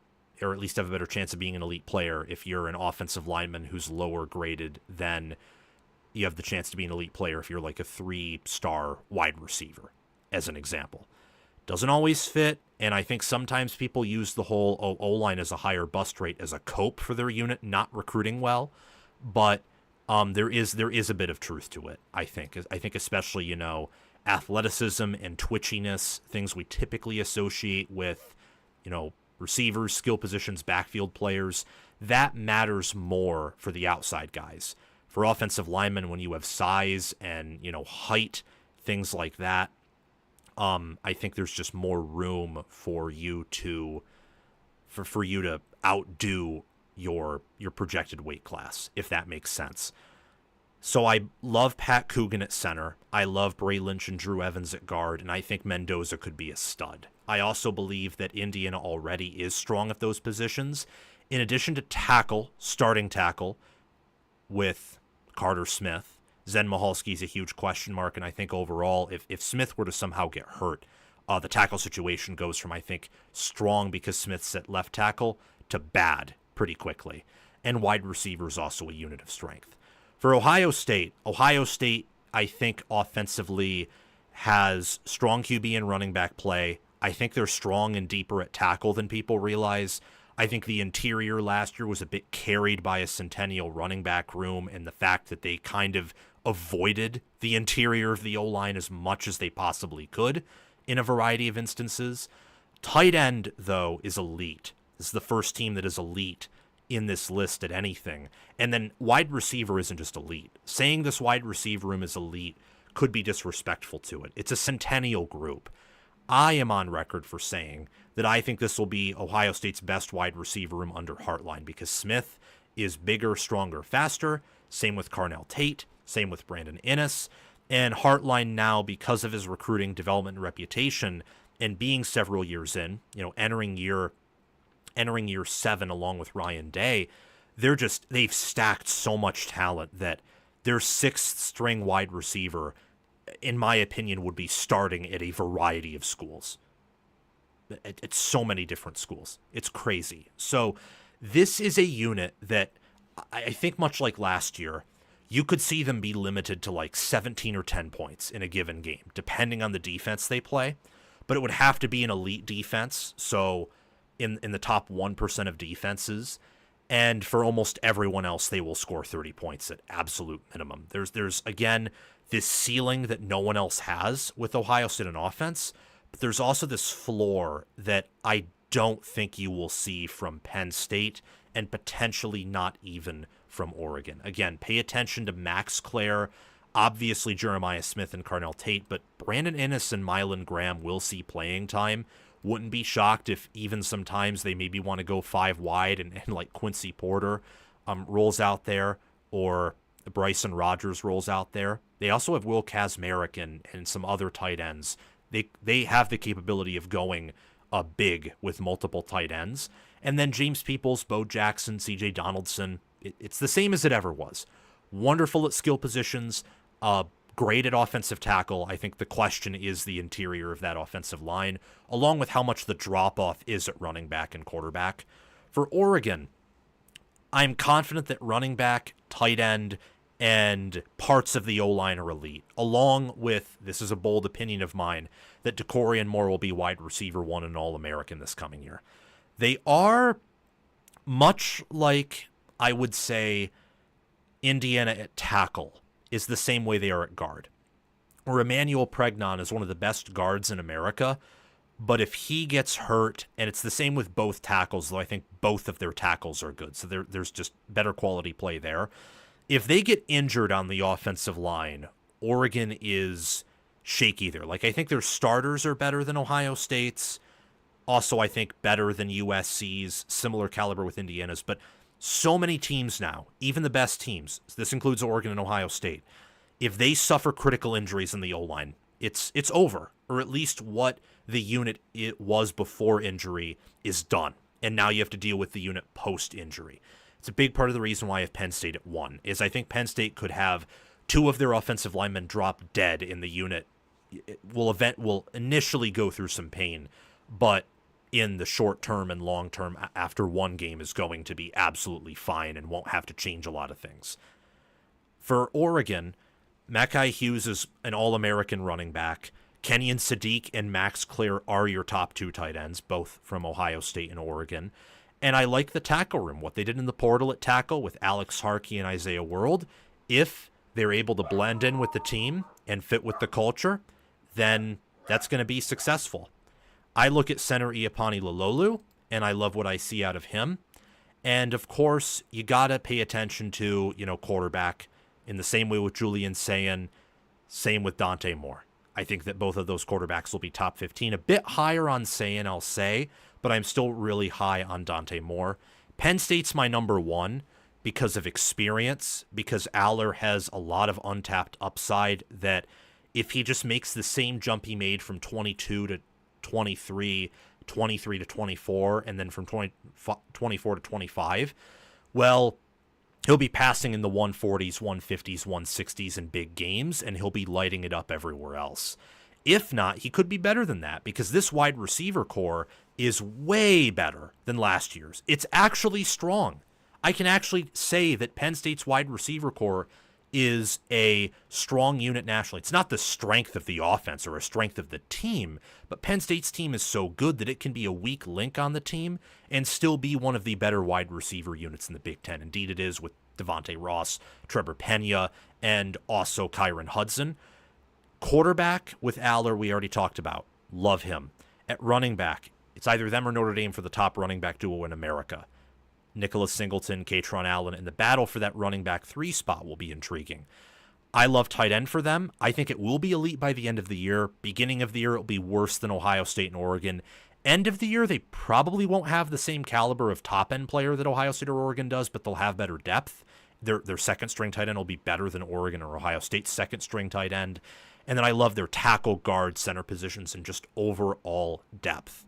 or at least have a better chance of being an elite player if you're an offensive lineman who's lower graded than you have the chance to be an elite player if you're like a 3-star wide receiver, as an example. Doesn't always fit, and I think sometimes people use the whole O-line as a higher bust rate as a cope for their unit not recruiting well, but there is a bit of truth to it, I think. I think especially, athleticism and twitchiness, things we typically associate with, receivers, skill positions, backfield players, that matters more for the outside guys. For offensive linemen, when you have size and, height, things like that, I think there's just more room for you to outdo your projected weight class, if that makes sense. So I love Pat Coogan at center. I love Bray Lynch and Drew Evans at guard, and I think Mendoza could be a stud. I also believe that Indiana already is strong at those positions. In addition to starting tackle with Carter Smith, Zen Mahalski is a huge question mark, and I think overall, if Smith were to somehow get hurt, the tackle situation goes from, I think, strong because Smith's at left tackle to bad pretty quickly. And wide receiver is also a unit of strength. For Ohio State, I think offensively has strong QB and running back play. I think they're strong and deeper at tackle than people realize. I think the interior last year was a bit carried by a centennial running back room and the fact that they kind of avoided the interior of the O-line as much as they possibly could in a variety of instances. Tight end, though, is elite. This is the first team that is elite in this list at anything. And then wide receiver isn't just elite. Saying this wide receiver room is elite could be disrespectful to it. It's a centennial group. I am on record for saying that I think this will be Ohio State's best wide receiver room under Hartline because Smith is bigger, stronger, faster. Same with Carnell Tate. Same with Brandon Inniss. And Hartline now, because of his recruiting, development, and reputation, and being several years in, entering year 7 along with Ryan Day, they've stacked so much talent that their 6th string wide receiver, in my opinion, would be starting at a variety of schools. It's so many different schools. It's crazy. So this is a unit that I think much like last year, you could see them be limited to like 17 or 10 points in a given game, depending on the defense they play. But it would have to be an elite defense, so in the top 1% of defenses. And for almost everyone else, they will score 30 points at absolute minimum. There's again, this ceiling that no one else has with Ohio State on offense. But there's also this floor that I don't think you will see from Penn State and potentially not even from Oregon. Again, pay attention to Max Clare, obviously Jeremiah Smith and Carnell Tate, but Brandon Inniss and Mylan Graham will see playing time. Wouldn't be shocked if even sometimes they maybe want to go 5 wide and like Quincy Porter rolls out there or Bryson Rogers rolls out there. They also have Will Kazmarek and some other tight ends. They have the capability of going big with multiple tight ends. And then James Peoples, Bo Jackson, CJ Donaldson, it's the same as it ever was. Wonderful at skill positions, great at offensive tackle. I think the question is the interior of that offensive line, along with how much the drop-off is at running back and quarterback. For Oregon, I'm confident that running back, tight end, and parts of the O-line are elite, along with, this is a bold opinion of mine, that Decorian Moore will be wide receiver 1 and All-American this coming year. They are much like, I would say, Indiana at tackle is the same way they are at guard. Or Emmanuel Pregnon is one of the best guards in America, but if he gets hurt, and it's the same with both tackles, though I think both of their tackles are good, so there's just better quality play there. If they get injured on the offensive line, Oregon is shaky there. Like, I think their starters are better than Ohio State's. Also, I think better than USC's, similar caliber with Indiana's. But so many teams now, even the best teams, this includes Oregon and Ohio State, if they suffer critical injuries in the O-line, it's over. Or at least what the unit it was before injury is done. And now you have to deal with the unit post-injury. It's a big part of the reason why I have Penn State at 1, is I think Penn State could have 2 of their offensive linemen drop dead in the unit. It will initially go through some pain, but in the short term and long term, after one game, is going to be absolutely fine and won't have to change a lot of things. For Oregon, Mackay Hughes is an All-American running back. Kenyon Sadiq and Max Clare are your top 2 tight ends, both from Ohio State and Oregon. And I like the tackle room, what they did in the portal at tackle with Alex Harkey and Isaiah World. If they're able to blend in with the team and fit with the culture, then that's going to be successful. I look at center Iapani Lololu, and I love what I see out of him. And, of course, you got to pay attention to, quarterback in the same way with Julian Sayin, same with Dante Moore. I think that both of those quarterbacks will be top 15. A bit higher on Sayin, I'll say, but I'm still really high on Dante Moore. Penn State's my number 1 because of experience, because Aller has a lot of untapped upside that if he just makes the same jump he made from 22 to 23, 23 to 24, and then from 24 to 25, well, he'll be passing in the 140s, 150s, 160s in big games, and he'll be lighting it up everywhere else. If not, he could be better than that because this wide receiver core is way better than last year's. It's actually strong. I can actually say that Penn State's wide receiver core is a strong unit nationally. It's not the strength of the offense or a strength of the team, but Penn State's team is so good that it can be a weak link on the team and still be one of the better wide receiver units in the Big Ten. Indeed, it is with Devontae Ross, Trevor Pena, and also Kyron Hudson. Quarterback with Aller, we already talked about. Love him. At running back, it's either them or Notre Dame for the top running back duo in America. Nicholas Singleton, Katron Allen, and the battle for that running back 3 spot will be intriguing. I love tight end for them. I think it will be elite by the end of the year. Beginning of the year, it'll be worse than Ohio State and Oregon. End of the year, they probably won't have the same caliber of top-end player that Ohio State or Oregon does, but they'll have better depth. Their second-string tight end will be better than Oregon or Ohio State's second-string tight end. And then I love their tackle, guard, center positions, and just overall depth.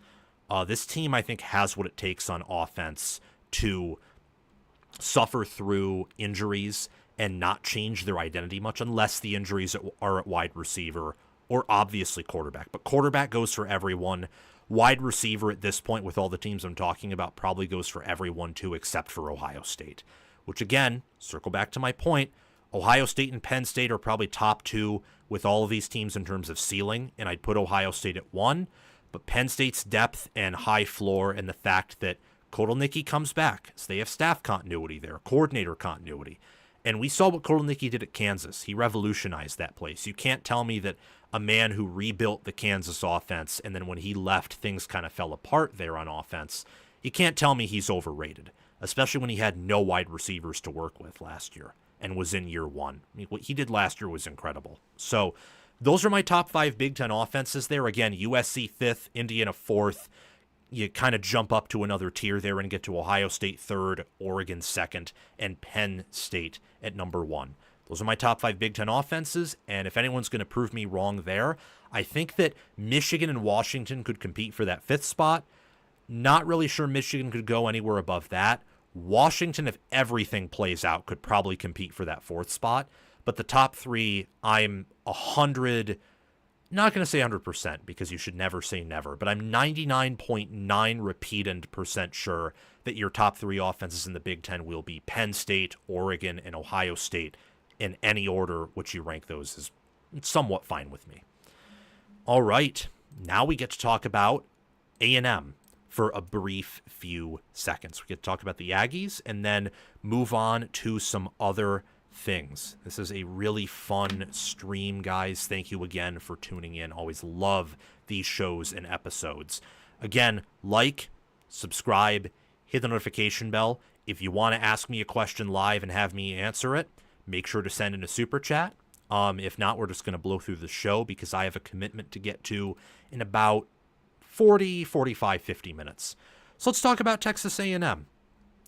This team, I think, has what it takes on offense to suffer through injuries and not change their identity much unless the injuries are at wide receiver or obviously quarterback. But quarterback goes for everyone. Wide receiver at this point with all the teams I'm talking about probably goes for everyone too except for Ohio State. Which again, circle back to my point, Ohio State and Penn State are probably top 2 with all of these teams in terms of ceiling, and I'd put Ohio State at 1. But Penn State's depth and high floor and the fact that Kotelnicki comes back, so they have staff continuity there, coordinator continuity. And we saw what Kotelnicki did at Kansas. He revolutionized that place. You can't tell me that a man who rebuilt the Kansas offense and then when he left, things kind of fell apart there on offense. You can't tell me he's overrated, especially when he had no wide receivers to work with last year and was in year 1. I mean, what he did last year was incredible. So those are my top 5 Big Ten offenses there. Again, USC 5th, Indiana 4th. You kind of jump up to another tier there and get to Ohio State 3rd, Oregon 2nd, and Penn State at number 1. Those are my top 5 Big Ten offenses, and if anyone's going to prove me wrong there, I think that Michigan and Washington could compete for that 5th spot. Not really sure Michigan could go anywhere above that. Washington, if everything plays out, could probably compete for that 4th spot. But the top 3, I'm 100... Not going to say 100% because you should never say never, but I'm 99.9 repeated percent sure that your top 3 offenses in the Big Ten will be Penn State, Oregon, and Ohio State in any order which you rank those is somewhat fine with me. All right, now we get to talk about A&M for a brief few seconds. We get to talk about the Aggies and then move on to some other things. This is a really fun stream, guys. Thank you again for tuning in. Always love these shows and episodes. Again, like, subscribe, hit the notification bell. If you want to ask me a question live and have me answer it, make sure to send in a super chat. If not, we're just going to blow through the show because I have a commitment to get to in about 40, 45, 50 minutes. So let's talk about Texas A&M.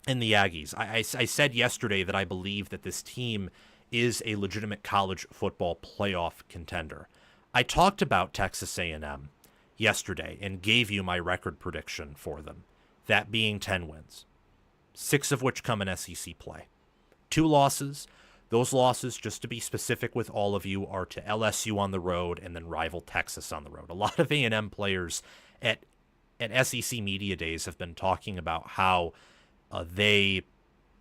And the Aggies. I said yesterday that I believe that this team is a legitimate college football playoff contender. I talked about Texas A&M yesterday and gave you my record prediction for them, that being 10 wins, 6 of which come in SEC play. 2 losses. Those losses, just to be specific with all of you, are to LSU on the road and then rival Texas on the road. A lot of A&M players at SEC Media Days have been talking about how they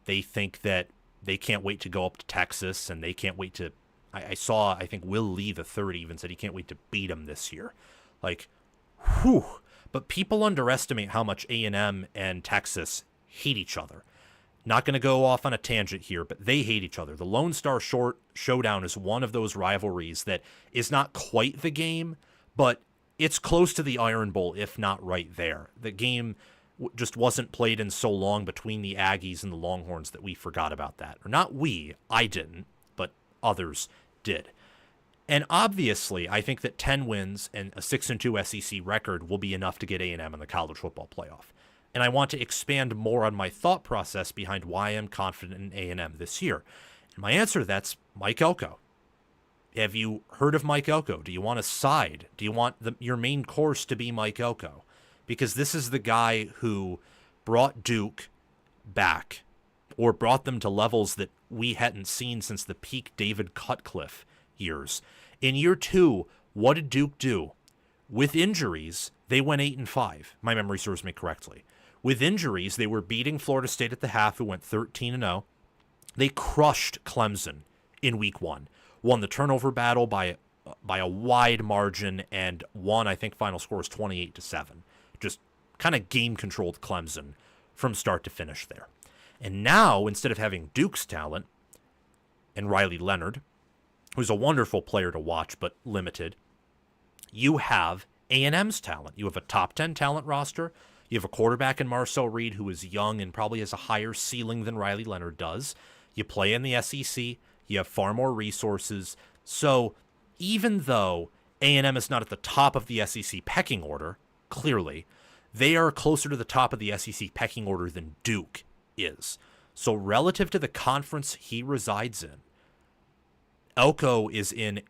think that they can't wait to go up to Texas and they can't wait to. I think Will Lee III even said he can't wait to beat them this year. Like, whew. But people underestimate how much A&M and Texas hate each other. Not going to go off on a tangent here, but they hate each other. The Lone Star Showdown is one of those rivalries that is not quite the game, but it's close to the Iron Bowl, if not right there. The game just wasn't played in so long between the Aggies and the Longhorns that we forgot about that. Or not we, I didn't, but others did. And obviously, I think that 10 wins and a 6-2 SEC record will be enough to get A&M in the college football playoff. And I want to expand more on my thought process behind why I'm confident in A&M this year. And my answer to that's Mike Elko. Have you heard of Mike Elko? Do you want a side? Do you want your main course to be Mike Elko? Because this is the guy who brought Duke back or brought them to levels that we hadn't seen since the peak David Cutcliffe years. In year 2, What did Duke do? With injuries, they went 8-5. My memory serves me correctly. With injuries, they were beating Florida State at the half, who went 13-0. They crushed Clemson in week 1, won the turnover battle by a wide margin, and won, I think final score was 28-7. Just kind of game-controlled Clemson from start to finish there. And now, instead of having Duke's talent and Riley Leonard, who's a wonderful player to watch but limited, you have A&M's talent. You have a top 10 talent roster. You have a quarterback in Marcel Reed who is young and probably has a higher ceiling than Riley Leonard does. You play in the SEC. You have far more resources. So even though A&M is not at the top of the SEC pecking order, clearly, they are closer to the top of the SEC pecking order than Duke is. So relative to the conference he resides in, Elko is in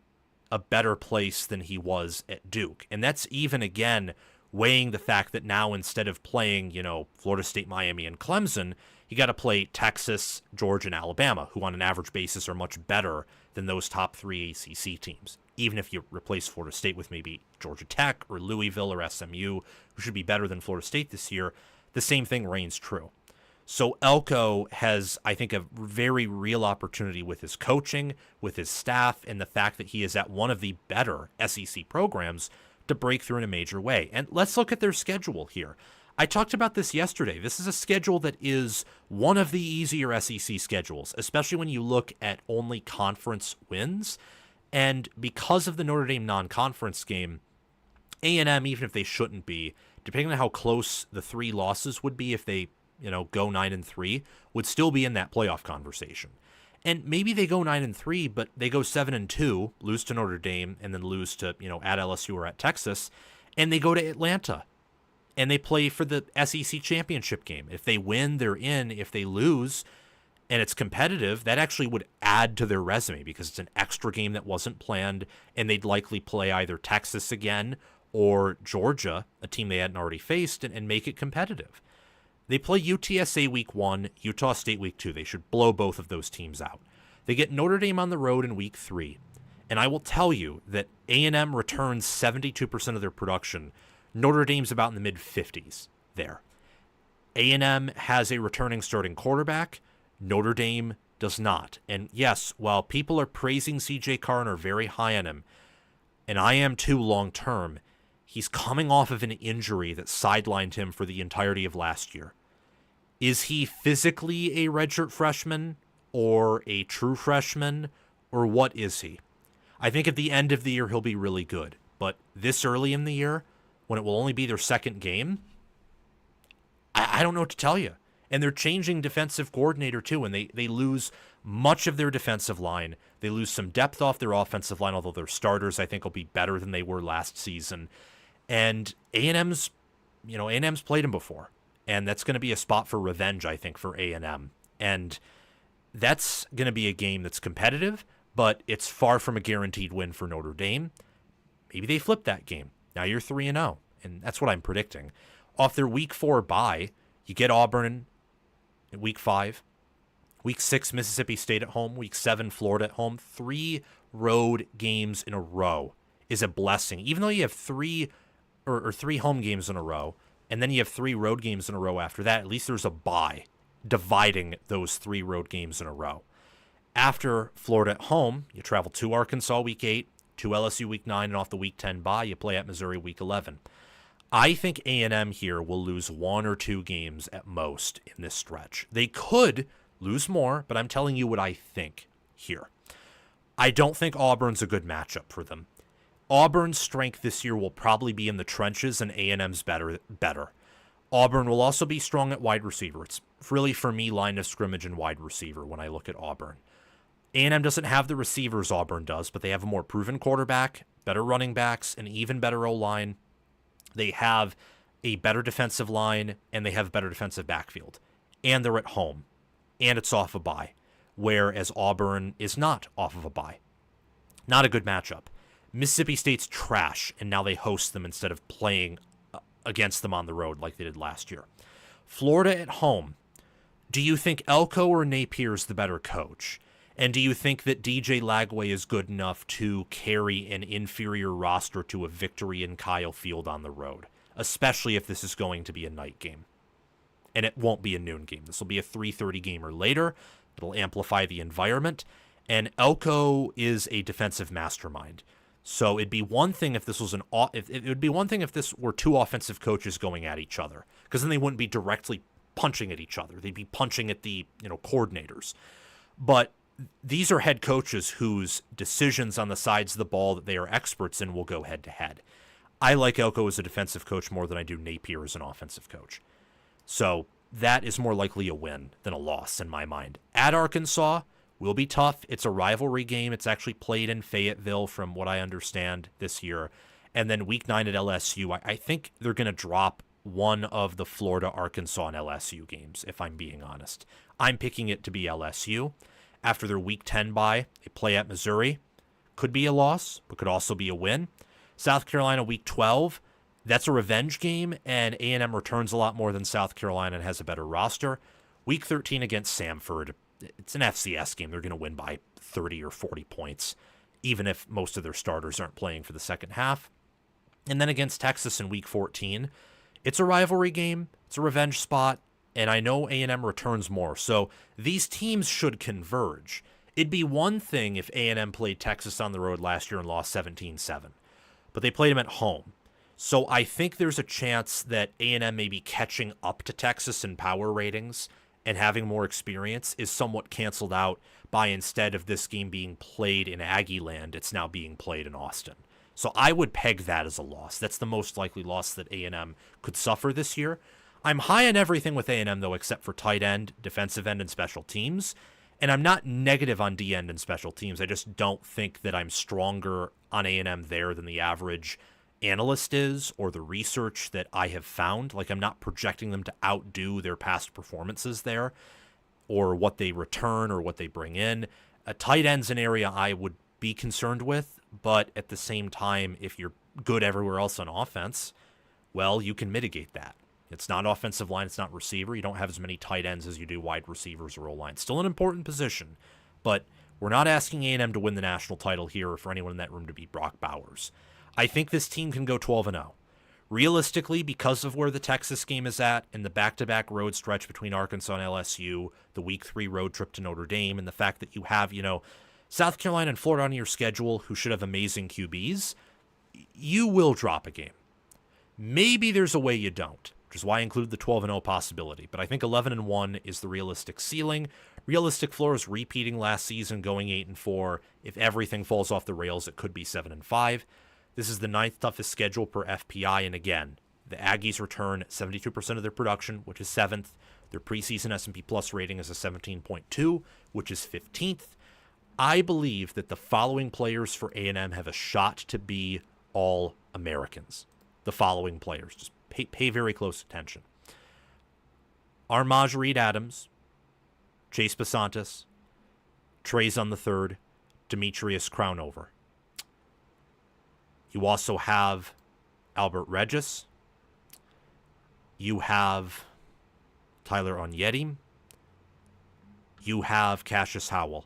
a better place than he was at Duke. And that's even, again, weighing the fact that now instead of playing, Florida State, Miami, and Clemson, you got to play Texas, Georgia, and Alabama, who on an average basis are much better than those top 3 ACC teams. Even if you replace Florida State with maybe Georgia Tech or Louisville or SMU, who should be better than Florida State this year, the same thing reigns true. So Elko has, I think, a very real opportunity with his coaching, with his staff, and the fact that he is at one of the better SEC programs to break through in a major way. And let's look at their schedule here. I talked about this yesterday. This is a schedule that is one of the easier SEC schedules, especially when you look at only conference wins. And because of the Notre Dame non-conference game, A&M, even if they shouldn't be, depending on how close the 3 losses would be if they go 9-3, would still be in that playoff conversation. And maybe they go 9-3, but they go 7-2, lose to Notre Dame, and then lose to, at LSU or at Texas, and they go to Atlanta, and they play for the SEC championship game. If they win, they're in. If they lose, and it's competitive, that actually would add to their resume because it's an extra game that wasn't planned, and they'd likely play either Texas again or Georgia, a team they hadn't already faced, and make it competitive. They play UTSA week 1, Utah State week 2. They should blow both of those teams out. They get Notre Dame on the road in week 3. And I will tell you that A&M returns 72% of their production. Notre Dame's about in the mid-50s there. A&M has a returning starting quarterback. Notre Dame does not. And yes, while people are praising C.J. Carr and are very high on him, and I am too long-term, he's coming off of an injury that sidelined him for the entirety of last year. Is he physically a redshirt freshman or a true freshman, or what is he? I think at the end of the year he'll be really good, but this early in the year, when it will only be their second game, I don't know what to tell you. And they're changing defensive coordinator too, and they lose much of their defensive line. They lose some depth off their offensive line, although their starters I think will be better than they were last season. And A&M's played him before. And that's going to be a spot for revenge, I think, for A&M. And that's going to be a game that's competitive, but it's far from a guaranteed win for Notre Dame. Maybe they flip that game. Now you're 3-0, and that's what I'm predicting. Off their week 4 bye, you get Auburn in week 5. Week 6, Mississippi State at home. Week 7, Florida at home. 3 road games in a row is a blessing. Even though you have 3 home games in a row, and then you have 3 road games in a row after that, at least there's a bye dividing those 3 road games in a row. After Florida at home, you travel to Arkansas week 8, to LSU week 9, and off the week 10 bye, you play at Missouri week 11. I think A&M here will lose 1 or 2 games at most in this stretch. They could lose more, but I'm telling you what I think here. I don't think Auburn's a good matchup for them. Auburn's strength this year will probably be in the trenches, and A&M's better. Auburn will also be strong at wide receiver. It's really, for me, line of scrimmage and wide receiver when I look at Auburn. A&M doesn't have the receivers Auburn does, but they have a more proven quarterback, better running backs, an even better O-line. They have a better defensive line, and they have a better defensive backfield. And they're at home, and it's off a bye, whereas Auburn is not off of a bye. Not a good matchup. Mississippi State's trash, and now they host them instead of playing against them on the road like they did last year. Florida at home. Do you think Elko or Napier is the better coach? And do you think that DJ Lagway is good enough to carry an inferior roster to a victory in Kyle Field on the road, especially if this is going to be a night game? And it won't be a noon game. This will be a 3:30 game or later. It'll amplify the environment. And Elko is a defensive mastermind. So it'd be one thing if this was it would be one thing if this were two offensive coaches going at each other, because then they wouldn't be directly punching at each other. They'd be punching at the coordinators. But these are head coaches whose decisions on the sides of the ball that they are experts in will go head to head. I like Elko as a defensive coach more than I do Napier as an offensive coach. So that is more likely a win than a loss in my mind. At Arkansas will be tough. It's a rivalry game. It's actually played in Fayetteville from what I understand this year. And then week 9 at LSU, I think they're going to drop one of the Florida, Arkansas, and LSU games, if I'm being honest. I'm picking it to be LSU. After their week 10 bye, they play at Missouri. Could be a loss, but could also be a win. South Carolina week 12, that's a revenge game, and A&M returns a lot more than South Carolina and has a better roster. Week 13 against Samford, it's an FCS game. They're going to win by 30 or 40 points, even if most of their starters aren't playing for the second half. And then against Texas in week 14, it's a rivalry game. It's a revenge spot, and I know A&M returns more. So these teams should converge. It'd be one thing if A&M played Texas on the road last year and lost 17-7, but they played them at home. So I think there's a chance that A&M may be catching up to Texas in power ratings, and having more experience is somewhat canceled out by, instead of this game being played in Aggie land, it's now being played in Austin. So I would peg that as a loss. That's the most likely loss that A&M could suffer this year. I'm high on everything with A&M, though, except for tight end, defensive end, and special teams. And I'm not negative on D-end and special teams. I just don't think that I'm stronger on A&M there than the average analyst is, or the research that I have found. Like, I'm not projecting them to outdo their past performances there, or what they return or what they bring in. A tight end's an area I would be concerned with, but at the same time, if you're good everywhere else on offense, well, you can mitigate that. It's not offensive line, it's not receiver. You don't have as many tight ends as you do wide receivers or O-line. Still an important position, but we're not asking A&M to win the national title here or for anyone in that room to beat Brock Bowers. I think this team can go 12-0. Realistically, because of where the Texas game is at and the back-to-back road stretch between Arkansas and LSU, the week 3 road trip to Notre Dame, and the fact that you have, South Carolina and Florida on your schedule who should have amazing QBs, you will drop a game. Maybe there's a way you don't, which is why I include the 12-0 possibility. But I think 11-1 is the realistic ceiling. Realistic floor is repeating last season, going 8-4. If everything falls off the rails, it could be 7-5. This is the 9th toughest schedule per FPI, and again, the Aggies return 72% of their production, which is 7th. Their preseason S&P Plus rating is a 17.2, which is 15th. I believe that the following players for A&M have a shot to be All-Americans. The following players. Just pay very close attention. Armaj Reed-Adams, Chase Basantis, Trezon III, Demetrius Crownover. You also have Albert Regis. You have Tyler Onyedim. You have Cassius Howell.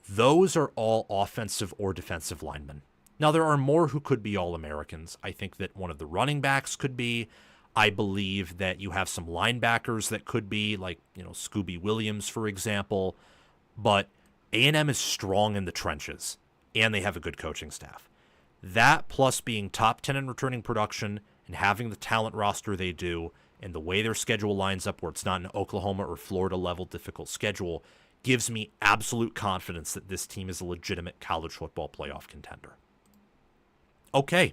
Those are all offensive or defensive linemen. Now, there are more who could be All-Americans. I think that one of the running backs could be. I believe that you have some linebackers that could be, like, Scooby Williams, for example. But A&M is strong in the trenches, and they have a good coaching staff. That, plus being top 10 in returning production and having the talent roster they do, and the way their schedule lines up where it's not an Oklahoma or Florida level difficult schedule, gives me absolute confidence that this team is a legitimate college football playoff contender. Okay,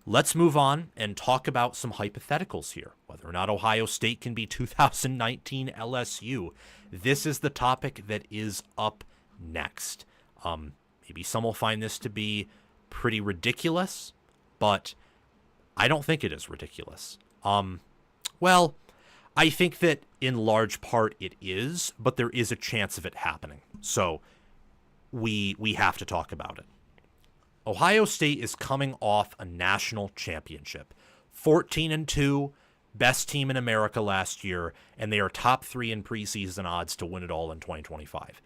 let's move on and talk about some hypotheticals here. Whether or not Ohio State can be 2019 LSU. This is the topic that is up next. Maybe some will find this to be pretty ridiculous, but I don't think it is ridiculous. Well, I think that in large part it is, but there is a chance of it happening. So we have to talk about it. Ohio State is coming off a national championship. 14-2, best team in America last year, and they are top 3 in preseason odds to win it all in 2025.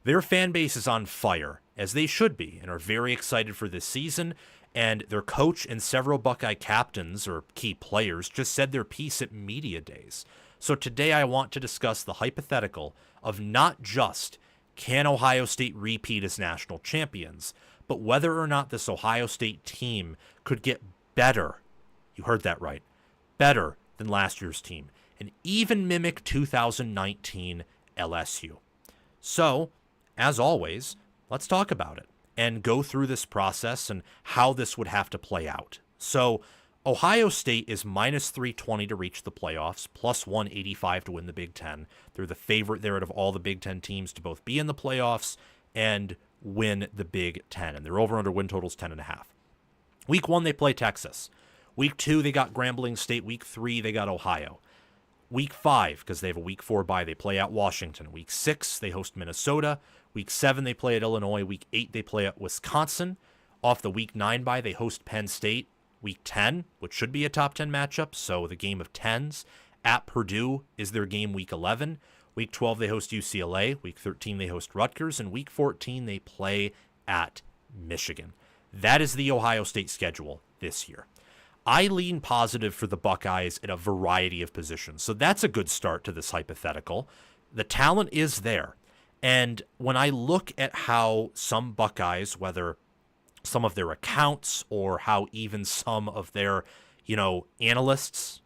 Their fan base is on fire, as they should be, and are very excited for this season, and their coach and several Buckeye captains, or key players, just said their piece at media days. So today I want to discuss the hypothetical of not just can Ohio State repeat as national champions, but whether or not this Ohio State team could get better, you heard that right, better than last year's team, and even mimic 2019 LSU. So, as always, let's talk about it and go through this process and how this would have to play out. So, Ohio State is minus 320 to reach the playoffs, plus 185 to win the Big Ten. They're the favorite there out of all the Big Ten teams to both be in the playoffs and win the Big Ten. And their over-under win total is 10.5. Week 1, they play Texas. Week 2, they got Grambling State. Week 3, they got Ohio. Week 5, because they have a Week 4 bye, they play at Washington. Week 6, they host Minnesota. Week 7, they play at Illinois. Week 8, they play at Wisconsin. Off the Week 9 bye, they host Penn State. Week 10, which should be a top 10 matchup, so the game of 10s. At Purdue is their game Week 11. Week 12, they host UCLA. Week 13, they host Rutgers. And Week 14, they play at Michigan. That is the Ohio State schedule this year. I lean positive for the Buckeyes at a variety of positions, so that's a good start to this hypothetical. The talent is there. And when I look at how some Buckeyes, whether some of their accounts or how even some of their, analysts,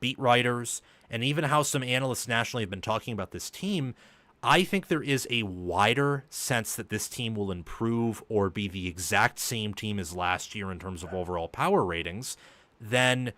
beat writers, and even how some analysts nationally have been talking about this team, I think there is a wider sense that this team will improve or be the exact same team as last year in terms of overall power ratings than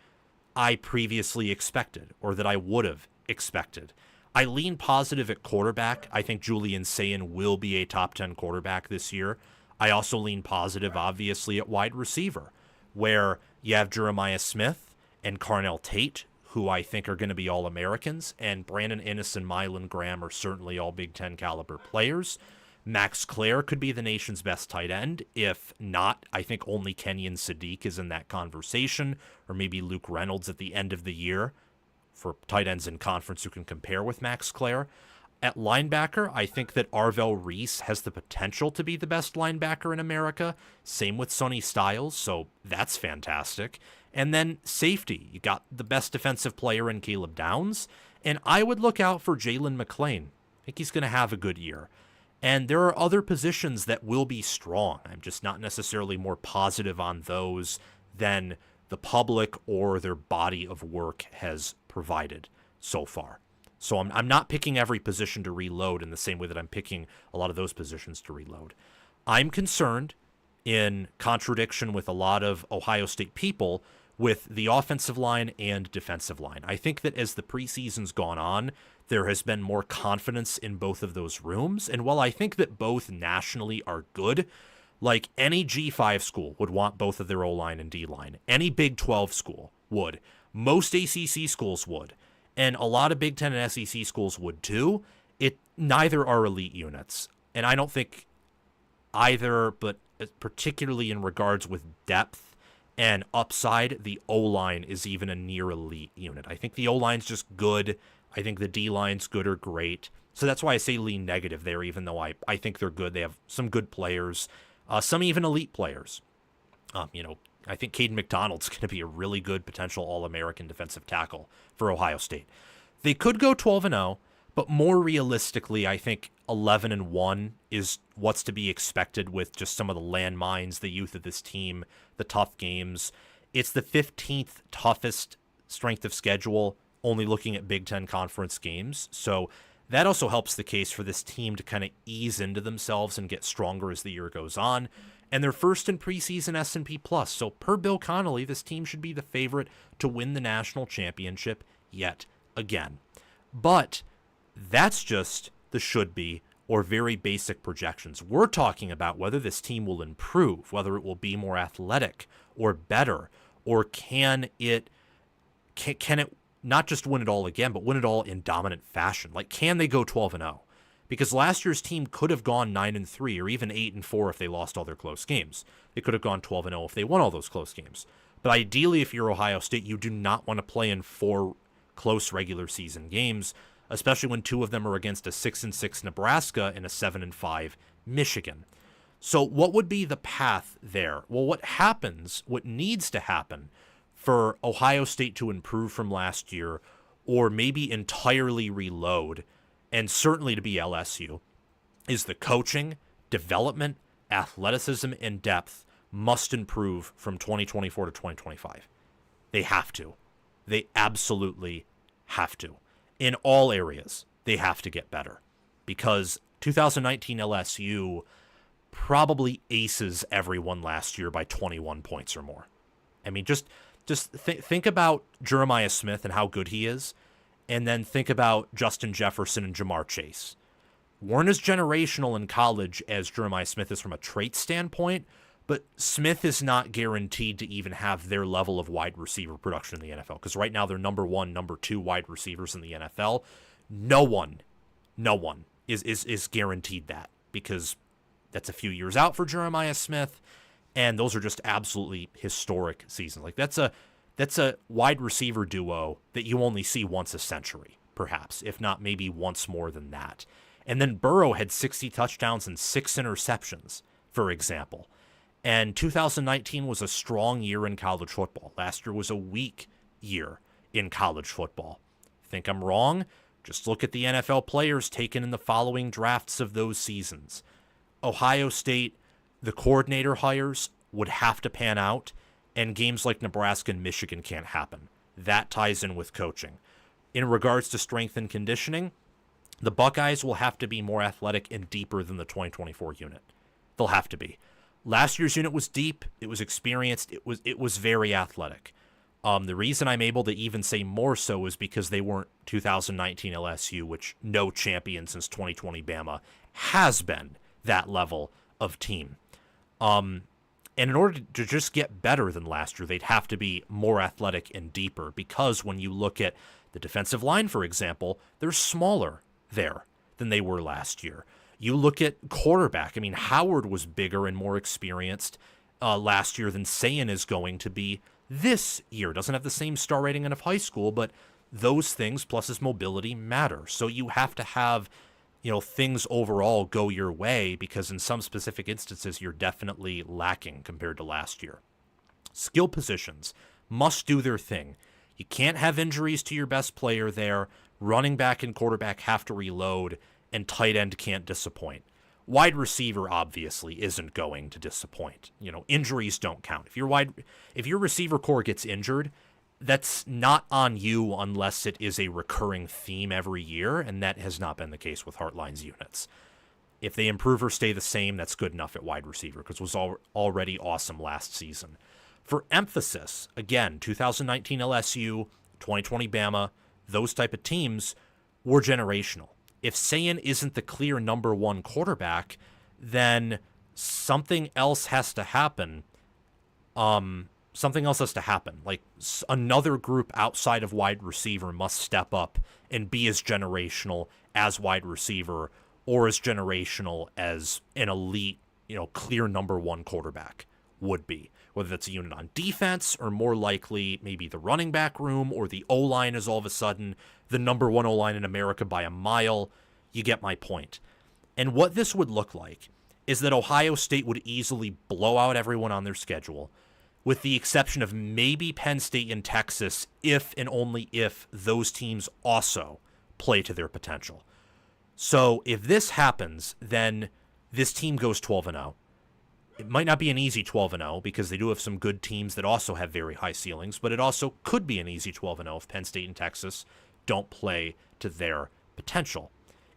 I previously expected or that I would have expected. I lean positive at quarterback. I think Julian Sayin will be a top 10 quarterback this year. I also lean positive, obviously, at wide receiver, where you have Jeremiah Smith and Carnell Tate, who I think are going to be All-Americans, and Brandon Inniss and Mylan Graham are certainly all Big Ten caliber players. Max Clare could be the nation's best tight end. If not, I think only Kenyon Sadiq is in that conversation, or maybe Luke Reynolds at the end of the year for tight ends in conference who can compare with Max Clare. At linebacker, I think that Arvell Reese has the potential to be the best linebacker in America. Same with Sonny Styles, so that's fantastic. And then safety, you got the best defensive player in Caleb Downs, and I would look out for Jalen McClain. I think he's going to have a good year. And there are other positions that will be strong. I'm just not necessarily more positive on those than the public or their body of work has provided so far. So I'm not picking every position to reload in the same way that I'm picking a lot of those positions to reload. I'm concerned, in contradiction with a lot of Ohio State people, with the offensive line and defensive line. I think that as the preseason's gone on, there has been more confidence in both of those rooms. And while I think that both nationally are good, like any G5 school would want both of their O-line and D-line. Any Big 12 school would. Most ACC schools would. And a lot of Big 10 and SEC schools would too. Neither are elite units. And I don't think either, but particularly in regards with depth and upside, the O-line is even a near elite unit. I think the O-line's just good. I think the D-line's good or great. So that's why I say lean negative there, even though I think they're good. They have some good players, some even elite players. I think Caden McDonald's going to be a really good potential All-American defensive tackle for Ohio State. They could go 12-0, but more realistically, I think 11-1 is what's to be expected with just some of the landmines, the youth of this team, the tough games. It's the 15th toughest strength of schedule, only looking at Big Ten conference games. So that also helps the case for this team to kind of ease into themselves and get stronger as the year goes on. And they're first in preseason S&P+. So per Bill Connolly, this team should be the favorite to win the national championship yet again. But that's just the should be or very basic projections. We're talking about whether this team will improve, whether it will be more athletic or better, or can it not just win it all again, but win it all in dominant fashion. Like, can they go 12-0? Because last year's team could have gone 9-3 or even 8-4 if they lost all their close games. They could have gone 12-0 if they won all those close games. But ideally, if you're Ohio State, you do not want to play in 4 close regular season games, especially when 2 of them are against a 6-6 Nebraska and a 7-5 Michigan. So what would be the path there? Well, what needs to happen for Ohio State to improve from last year, or maybe entirely reload, and certainly to be LSU, is the coaching, development, athleticism, and depth must improve from 2024 to 2025. They have to. They absolutely have to. In all areas, they have to get better, because 2019 LSU probably aces everyone last year by 21 points or more. I mean, just think about Jeremiah Smith and how good he is, and then think about Justin Jefferson and Jamar Chase. Weren't as generational in college as Jeremiah Smith is from a trait standpoint, but Smith is not guaranteed to even have their level of wide receiver production in the NFL, because right now they're number 1, number 2 wide receivers in the NFL. No one is guaranteed that, because that's a few years out for Jeremiah Smith, and those are just absolutely historic seasons. Like that's a wide receiver duo that you only see once a century, perhaps, if not maybe once more than that. And then Burrow had 60 touchdowns and 6 interceptions, for example. And 2019 was a strong year in college football. Last year was a weak year in college football. Think I'm wrong? Just look at the NFL players taken in the following drafts of those seasons. Ohio State, the coordinator hires would have to pan out, and games like Nebraska and Michigan can't happen. That ties in with coaching. In regards to strength and conditioning, the Buckeyes will have to be more athletic and deeper than the 2024 unit. They'll have to be. Last year's unit was deep, it was experienced, it was very athletic. The reason I'm able to even say more so is because they weren't 2019 LSU, which no champion since 2020 Bama has been that level of team. And in order to just get better than last year, they'd have to be more athletic and deeper, because when you look at the defensive line, for example, they're smaller there than they were last year. You look at quarterback. I mean, Howard was bigger and more experienced last year than Sayan is going to be this year. Doesn't have the same star rating out of high school, but those things plus his mobility matter. So you have to have, things overall go your way, because in some specific instances, you're definitely lacking compared to last year. Skill positions must do their thing. You can't have injuries to your best player there. Running back and quarterback have to reload, and tight end can't disappoint. Wide receiver obviously isn't going to disappoint. Injuries don't count. If your receiver core gets injured, that's not on you unless it is a recurring theme every year, and that has not been the case with Heartline's units. If they improve or stay the same, that's good enough at wide receiver, because it was already awesome last season. For emphasis, again, 2019 LSU, 2020 Bama, those type of teams were generational. If Sayan isn't the clear number 1 quarterback, then something else has to happen. Like another group outside of wide receiver must step up and be as generational as wide receiver, or as generational as an elite, clear number 1 quarterback would be. Whether that's a unit on defense, or more likely maybe the running back room, or the O-line is all of a sudden the number 1 O-line in America by a mile. You get my point. And what this would look like is that Ohio State would easily blow out everyone on their schedule, with the exception of maybe Penn State and Texas, if and only if those teams also play to their potential. So if this happens, then this team goes 12-0. It might not be an easy 12-0, because they do have some good teams that also have very high ceilings, but it also could be an easy 12-0 if Penn State and Texas don't play to their potential.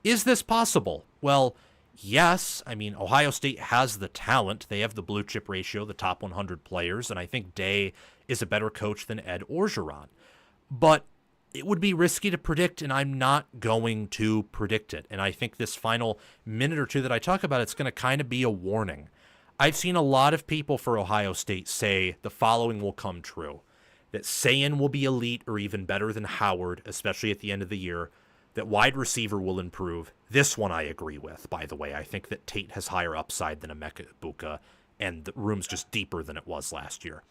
Is this possible? Well, yes. I mean, Ohio State has the talent. They have the blue chip ratio, the top 100 players, and I think Day is a better coach than Ed Orgeron. But it would be risky to predict, and I'm not going to predict it. And I think this final minute or two that I talk about, it's going to kind of be a warning. I've seen a lot of people for Ohio State say the following will come true: that Sayan will be elite or even better than Howard, especially at the end of the year, that wide receiver will improve. This one I agree with, by the way. I think that Tate has higher upside than Emeka Egbuka, and the room's just deeper than it was last year.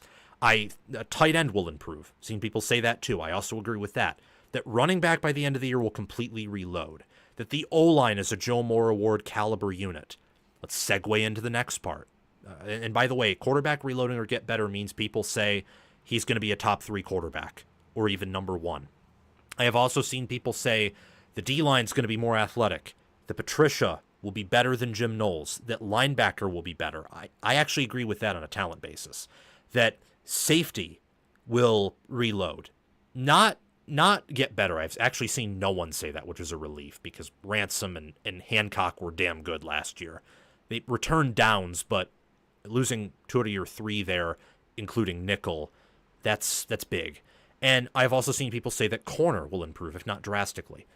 A tight end will improve. Seen people say that too. I also agree with that. That running back by the end of the year will completely reload. That the O-line is a Joe Moore Award caliber unit. Let's segue into the next part. And by the way, quarterback reloading or get better means people say he's going to be a top 3 quarterback or even number 1. I have also seen people say the D-line's going to be more athletic. The Patricia will be better than Jim Knowles. That linebacker will be better. I actually agree with that on a talent basis. That safety will reload. Not get better. I've actually seen no one say that, which is a relief because Ransom and Hancock were damn good last year. They returned downs, but losing 2 out of your 3 there, including nickel, that's big. And I've also seen people say that corner will improve, if not drastically.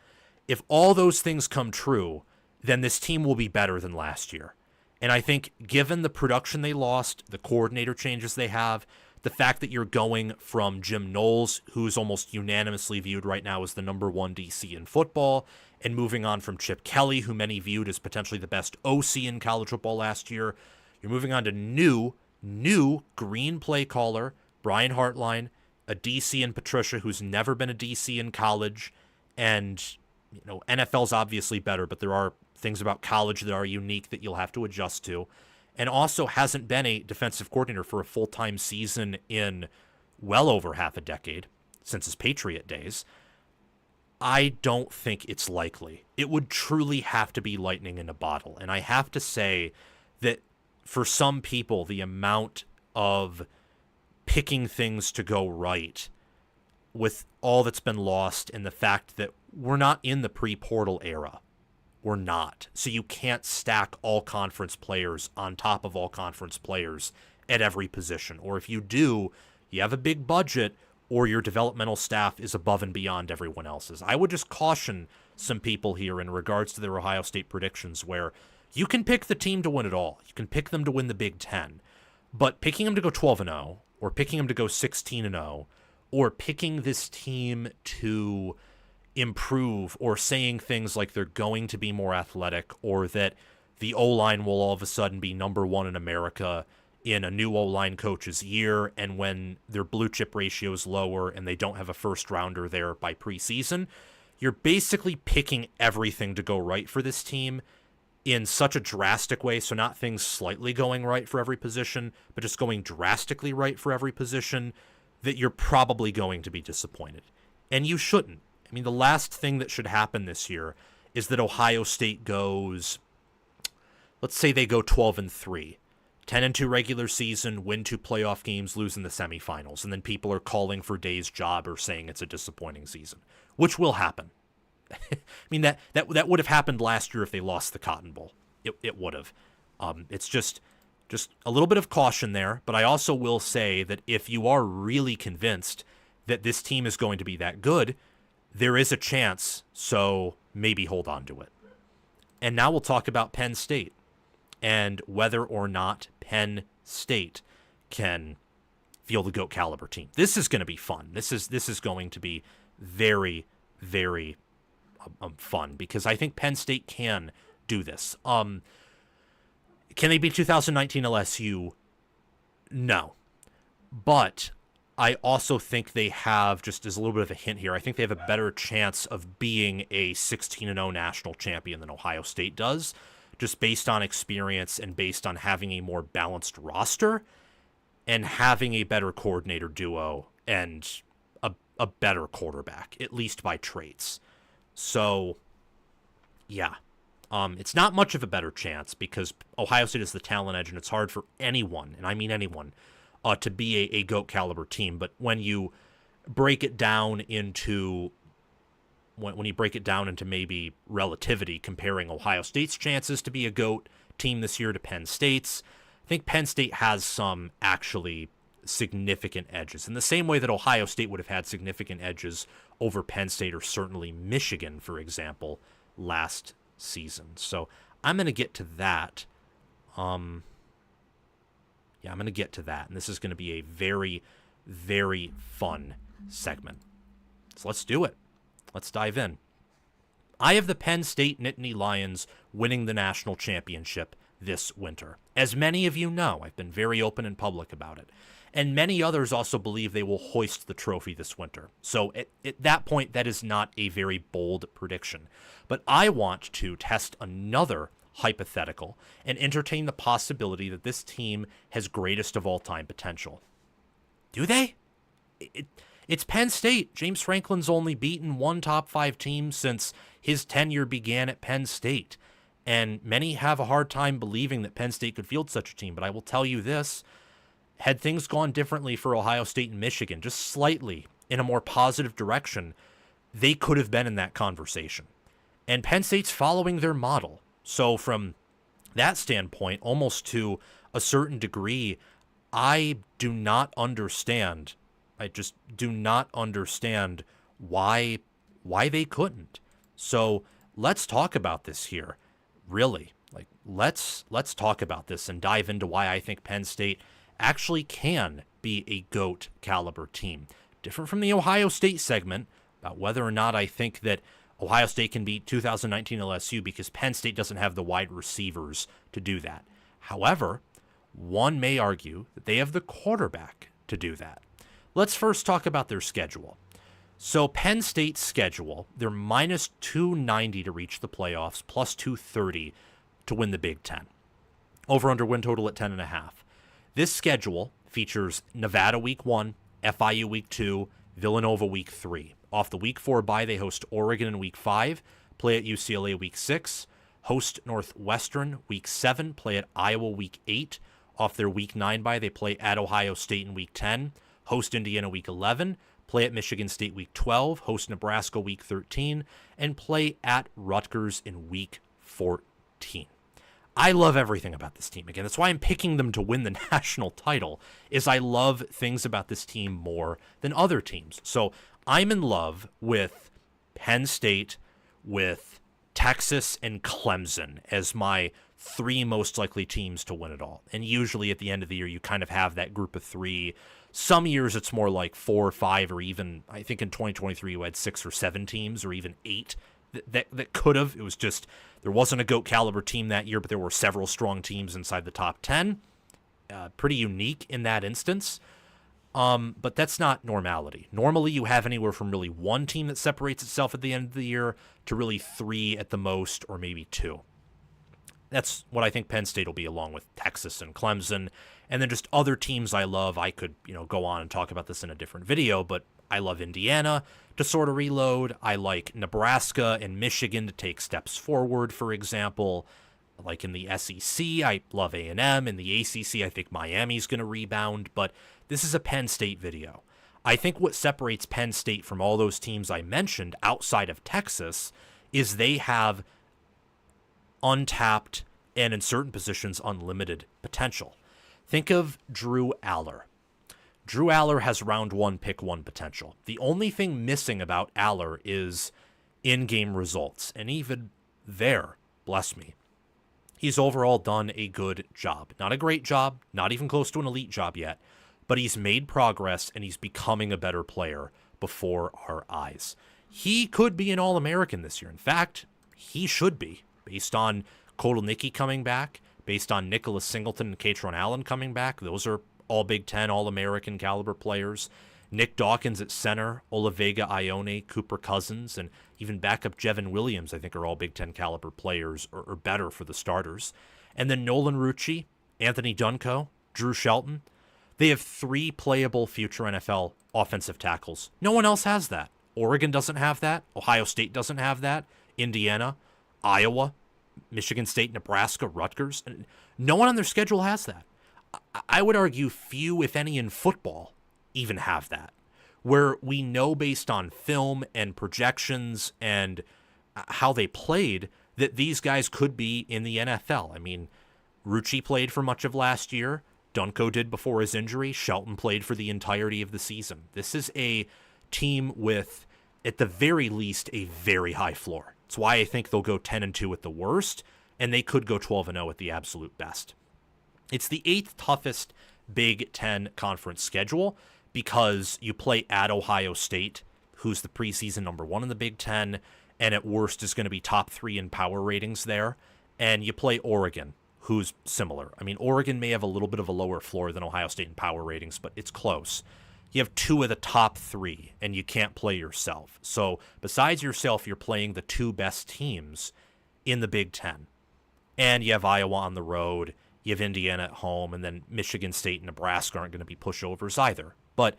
If all those things come true, then this team will be better than last year. And I think given the production they lost, the coordinator changes they have, the fact that you're going from Jim Knowles, who's almost unanimously viewed right now as the number 1 DC in football, and moving on from Chip Kelly, who many viewed as potentially the best OC in college football last year, you're moving on to new green play caller, Brian Hartline, a DC in Patricia who's never been a DC in college, and NFL's obviously better, but there are things about college that are unique that you'll have to adjust to, and also hasn't been a defensive coordinator for a full-time season in well over half a decade, since his Patriot days. I don't think it's likely. It would truly have to be lightning in a bottle, and I have to say that for some people, the amount of picking things to go right with all that's been lost and the fact that we're not in the pre-portal era. We're not. So you can't stack all conference players on top of all conference players at every position. Or if you do, you have a big budget or your developmental staff is above and beyond everyone else's. I would just caution some people here in regards to their Ohio State predictions where you can pick the team to win it all. You can pick them to win the Big Ten. But picking them to go 12-0 or picking them to go 16-0 or picking this team to improve or saying things like they're going to be more athletic or that the O-line will all of a sudden be number 1 in America in a new O-line coach's year, and when their blue chip ratio is lower and they don't have a first rounder there by preseason, you're basically picking everything to go right for this team in such a drastic way. So not things slightly going right for every position, but just going drastically right for every position, that you're probably going to be disappointed. And you shouldn't. I mean, the last thing that should happen this year is that Ohio State goes, let's say they go 12-3, 10-2 regular season, win 2 playoff games, lose in the semifinals, and then people are calling for Day's job or saying it's a disappointing season, which will happen. I mean, that would have happened last year if they lost the Cotton Bowl. It would have. It's just a little bit of caution there, but I also will say that if you are really convinced that this team is going to be that good, there is a chance, so maybe hold on to it. And now we'll talk about Penn State and whether or not Penn State can field the GOAT caliber team. This is going to be fun. This is going to be very, very fun because I think Penn State can do this. Can they beat 2019 LSU? No. But I also think they have, just as a little bit of a hint here, I think they have a better chance of being a 16-0 national champion than Ohio State does, just based on experience and based on having a more balanced roster and having a better coordinator duo and a better quarterback, at least by traits. So, yeah. It's not much of a better chance because Ohio State is the talent edge, and it's hard for anyone, and I mean anyone, to be a GOAT caliber team. But when you break it down into when you break it down into maybe relativity, comparing Ohio State's chances to be a GOAT team this year to Penn State's, I think Penn State has some actually significant edges. In the same way that Ohio State would have had significant edges over Penn State or certainly Michigan, for example, last season. So I'm going to get to that. I'm going to get to that. And this is going to be a very, very fun segment. So let's do it. Let's dive in. I have the Penn State Nittany Lions winning the national championship this winter. As many of you know, I've been very open and public about it. And many others also believe they will hoist the trophy this winter. So at that point, that is not a very bold prediction. But I want to test another hypothetical and entertain the possibility that this team has greatest of all time potential. Do they? It's Penn State. James Franklin's only beaten one top 5 team since his tenure began at Penn State. And many have a hard time believing that Penn State could field such a team. But I will tell you this, had things gone differently for Ohio State and Michigan, just slightly in a more positive direction, they could have been in that conversation. And Penn State's following their model. So from that standpoint, almost to a certain degree, I do not understand. I just do not understand why they couldn't. So let's talk about this here. Really, like let's talk about this and dive into why I think Penn State actually can be a GOAT caliber team. Different from the Ohio State segment about whether or not I think that Ohio State can beat 2019 LSU because Penn State doesn't have the wide receivers to do that. However, one may argue that they have the quarterback to do that. Let's first talk about their schedule. So Penn State's schedule, they're minus 290 to reach the playoffs, plus 230 to win the Big Ten. Over-under win total at 10.5. This schedule features Nevada Week 1, FIU Week 2, Villanova Week 3. Off the Week 4 bye, they host Oregon in Week 5, play at UCLA Week 6, host Northwestern Week 7, play at Iowa Week 8. Off their Week 9 bye, they play at Ohio State in Week 10, host Indiana Week 11, play at Michigan State Week 12, host Nebraska Week 13, and play at Rutgers in Week 14. I love everything about this team. Again, that's why I'm picking them to win the national title, is I love things about this team more than other teams. So I'm in love with Penn State, with Texas, and Clemson as my 3 most likely teams to win it all. And usually at the end of the year, you kind of have that group of 3. Some years it's more like 4 or 5, or even, I think in 2023 you had 6 or 7 teams, or even 8 that could have. It was just, there wasn't a GOAT caliber team that year, but there were several strong teams inside the top 10. Pretty unique in that instance. But that's not normality. Normally you have anywhere from really 1 team that separates itself at the end of the year to really 3 at the most, or maybe 2. That's what I think Penn State will be, along with Texas and Clemson. And then just other teams I love. I could, go on and talk about this in a different video, but I love Indiana to sort of reload. I like Nebraska and Michigan to take steps forward, for example. Like in the SEC, I love A&M. In the ACC, I think Miami's going to rebound. But this is a Penn State video. I think what separates Penn State from all those teams I mentioned outside of Texas is they have untapped and, in certain positions, unlimited potential. Think of Drew Aller. Drew Aller has round 1, pick 1 potential. The only thing missing about Aller is in-game results. And even there, bless me, he's overall done a good job. Not a great job, not even close to an elite job yet, but he's made progress and he's becoming a better player before our eyes. He could be an All-American this year. In fact, he should be, based on Kotelnicki coming back, based on Nicholas Singleton and Katron Allen coming back. Those are all Big Ten, All-American caliber players. Nick Dawkins at center, Olavega Ione, Cooper Cousins, and even backup Jevin Williams, I think, are all Big Ten caliber players, or better for the starters. And then Nolan Rucci, Anthony Dunco, Drew Shelton. They have 3 playable future NFL offensive tackles. No one else has that. Oregon doesn't have that. Ohio State doesn't have that. Indiana, Iowa, Michigan State, Nebraska, Rutgers. No one on their schedule has that. I would argue few, if any, in football even have that, where we know based on film and projections and how they played that these guys could be in the NFL. I mean, Rucci played for much of last year. Dunco did before his injury. Shelton played for the entirety of the season. This is a team with, at the very least, a very high floor. It's why I think they'll go 10-2 at the worst, and they could go 12-0 at the absolute best. It's the 8th toughest Big Ten conference schedule because you play at Ohio State, who's the preseason number 1 in the Big Ten, and at worst is going to be top 3 in power ratings there. And you play Oregon, who's similar. I mean, Oregon may have a little bit of a lower floor than Ohio State in power ratings, but it's close. You have 2 of the top 3, and you can't play yourself. So besides yourself, you're playing the 2 best teams in the Big Ten. And you have Iowa on the road, you have Indiana at home, and then Michigan State and Nebraska aren't going to be pushovers either. But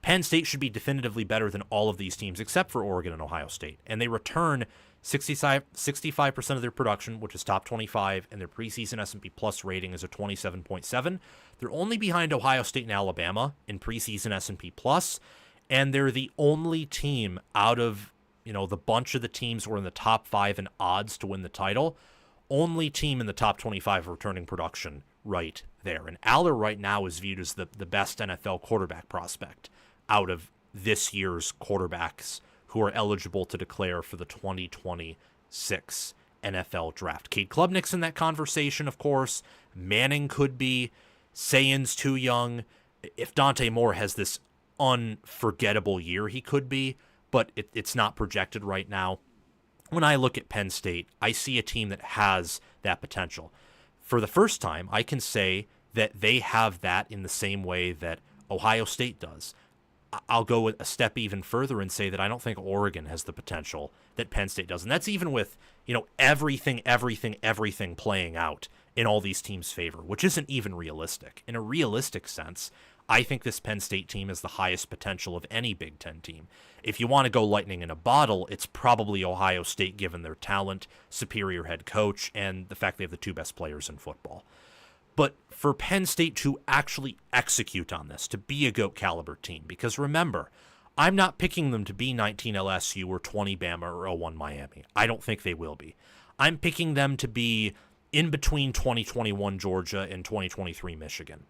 Penn State should be definitively better than all of these teams except for Oregon and Ohio State. And they return 65% of their production, which is top 25, and their preseason S&P Plus rating is a 27.7. They're only behind Ohio State and Alabama in preseason S&P Plus, and they're the only team out of, the bunch of the teams who are in the top 5 in odds to win the title, only team in the top 25 returning production right there. And Aller right now is viewed as the best NFL quarterback prospect out of this year's quarterbacks who are eligible to declare for the 2026 NFL draft. Cade Klubnik's in that conversation, of course. Manning could be. Sayan's too young. If Dante Moore has this unforgettable year, he could be, but it's not projected right now. When I look at Penn State, I see a team that has that potential. For the first time, I can say that they have that in the same way that Ohio State does. I'll go a step even further and say that I don't think Oregon has the potential that Penn State does. And that's even with, everything playing out in all these teams' favor, which isn't even realistic. In a realistic sense, I think this Penn State team has the highest potential of any Big Ten team. If you want to go lightning in a bottle, it's probably Ohio State given their talent, superior head coach, and the fact they have the 2 best players in football. But for Penn State to actually execute on this, to be a GOAT caliber team, because remember, I'm not picking them to be 19 LSU or 20 Bama or 01 Miami. I don't think they will be. I'm picking them to be in between 2021 Georgia and 2023 Michigan.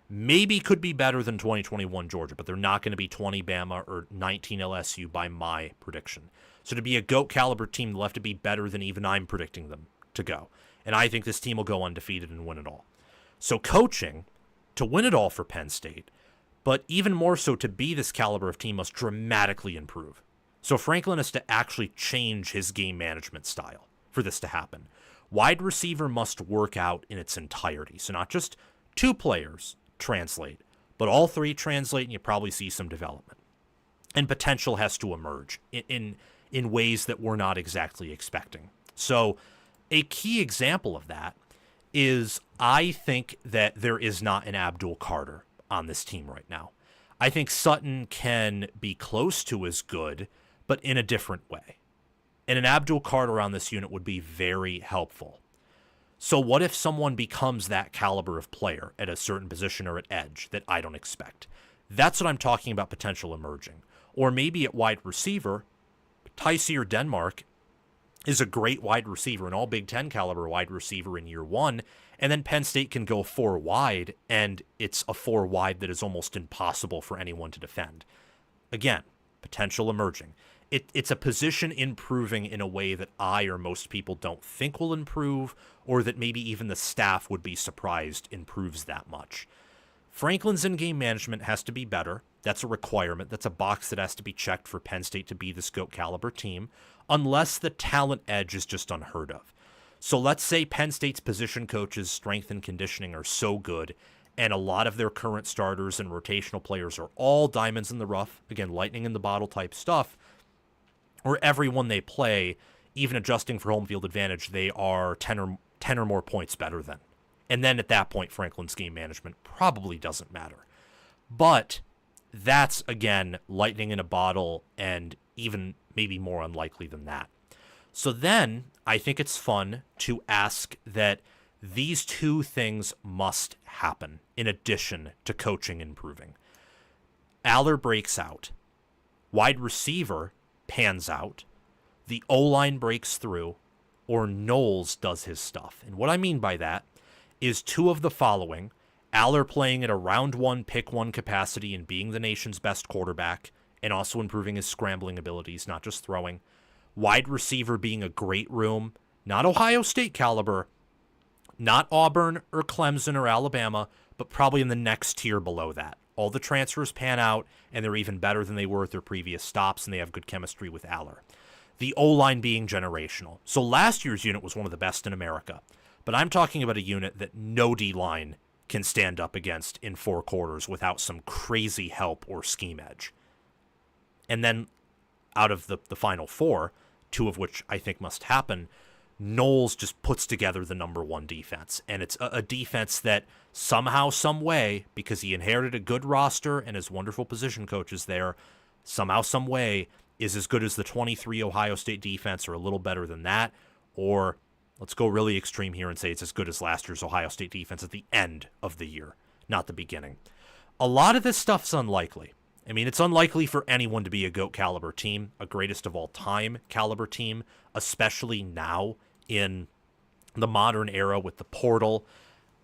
Maybe could be better than 2021 Georgia, but they're not going to be 20 Bama or 19 LSU by my prediction. So to be a GOAT caliber team, they'll have to be better than even I'm predicting them to go. And I think this team will go undefeated and win it all. So coaching, to win it all for Penn State, but even more so to be this caliber of team must dramatically improve. So Franklin has to actually change his game management style for this to happen. Wide receiver must work out in its entirety. So not just 2 players translate, but all 3 translate, and you probably see some development. And potential has to emerge in ways that we're not exactly expecting. So a key example of that is I think that there is not an Abdul Carter on this team right now. I think Sutton can be close to as good, but in a different way. And an Abdul Carter on this unit would be very helpful. So what if someone becomes that caliber of player at a certain position or at edge that I don't expect? That's what I'm talking about potential emerging. Or maybe at wide receiver, Tyseer Denmark is a great wide receiver, an all Big Ten caliber wide receiver in year 1, and then Penn State can go 4 wide, and it's a 4 wide that is almost impossible for anyone to defend. Again, potential emerging. It's a position improving in a way that I or most people don't think will improve, or that maybe even the staff would be surprised improves that much. Franklin's in-game management has to be better. That's a requirement. That's a box that has to be checked for Penn State to be this GOAT caliber team, unless the talent edge is just unheard of. So let's say Penn State's position coaches' strength and conditioning are so good, and a lot of their current starters and rotational players are all diamonds in the rough, again, lightning in the bottle type stuff, or everyone they play, even adjusting for home field advantage, they are 10 or more points better than. And then at that point, Franklin's game management probably doesn't matter. But that's, again, lightning in a bottle and even maybe more unlikely than that. So then I think it's fun to ask that these 2 things must happen in addition to coaching improving. Aller breaks out. Wide receiver pans out. The O-line breaks through, or Knowles does his stuff. And what I mean by that is 2 of the following: Aller playing at a round 1, pick 1 capacity and being the nation's best quarterback, and also improving his scrambling abilities, not just throwing. Wide receiver being a great room, not Ohio State caliber, not Auburn or Clemson or Alabama, but probably in the next tier below that. All the transfers pan out, and they're even better than they were at their previous stops, and they have good chemistry with Aller. The O-line being generational. So last year's unit was one of the best in America. but I'm talking about a unit that no D-line can stand up against in 4 quarters without some crazy help or scheme edge. And then out of the final 4, 2 of which I think must happen, Knowles just puts together the number 1 defense. And it's a defense that somehow, some way, because he inherited a good roster and his wonderful position coaches there, somehow, some way, is as good as the 23 Ohio State defense or a little better than that. Or let's go really extreme here and say it's as good as last year's Ohio State defense at the end of the year, not the beginning. A lot of this stuff's unlikely. I mean, it's unlikely for anyone to be a GOAT caliber team, a greatest of all time caliber team, especially now in the modern era with the portal.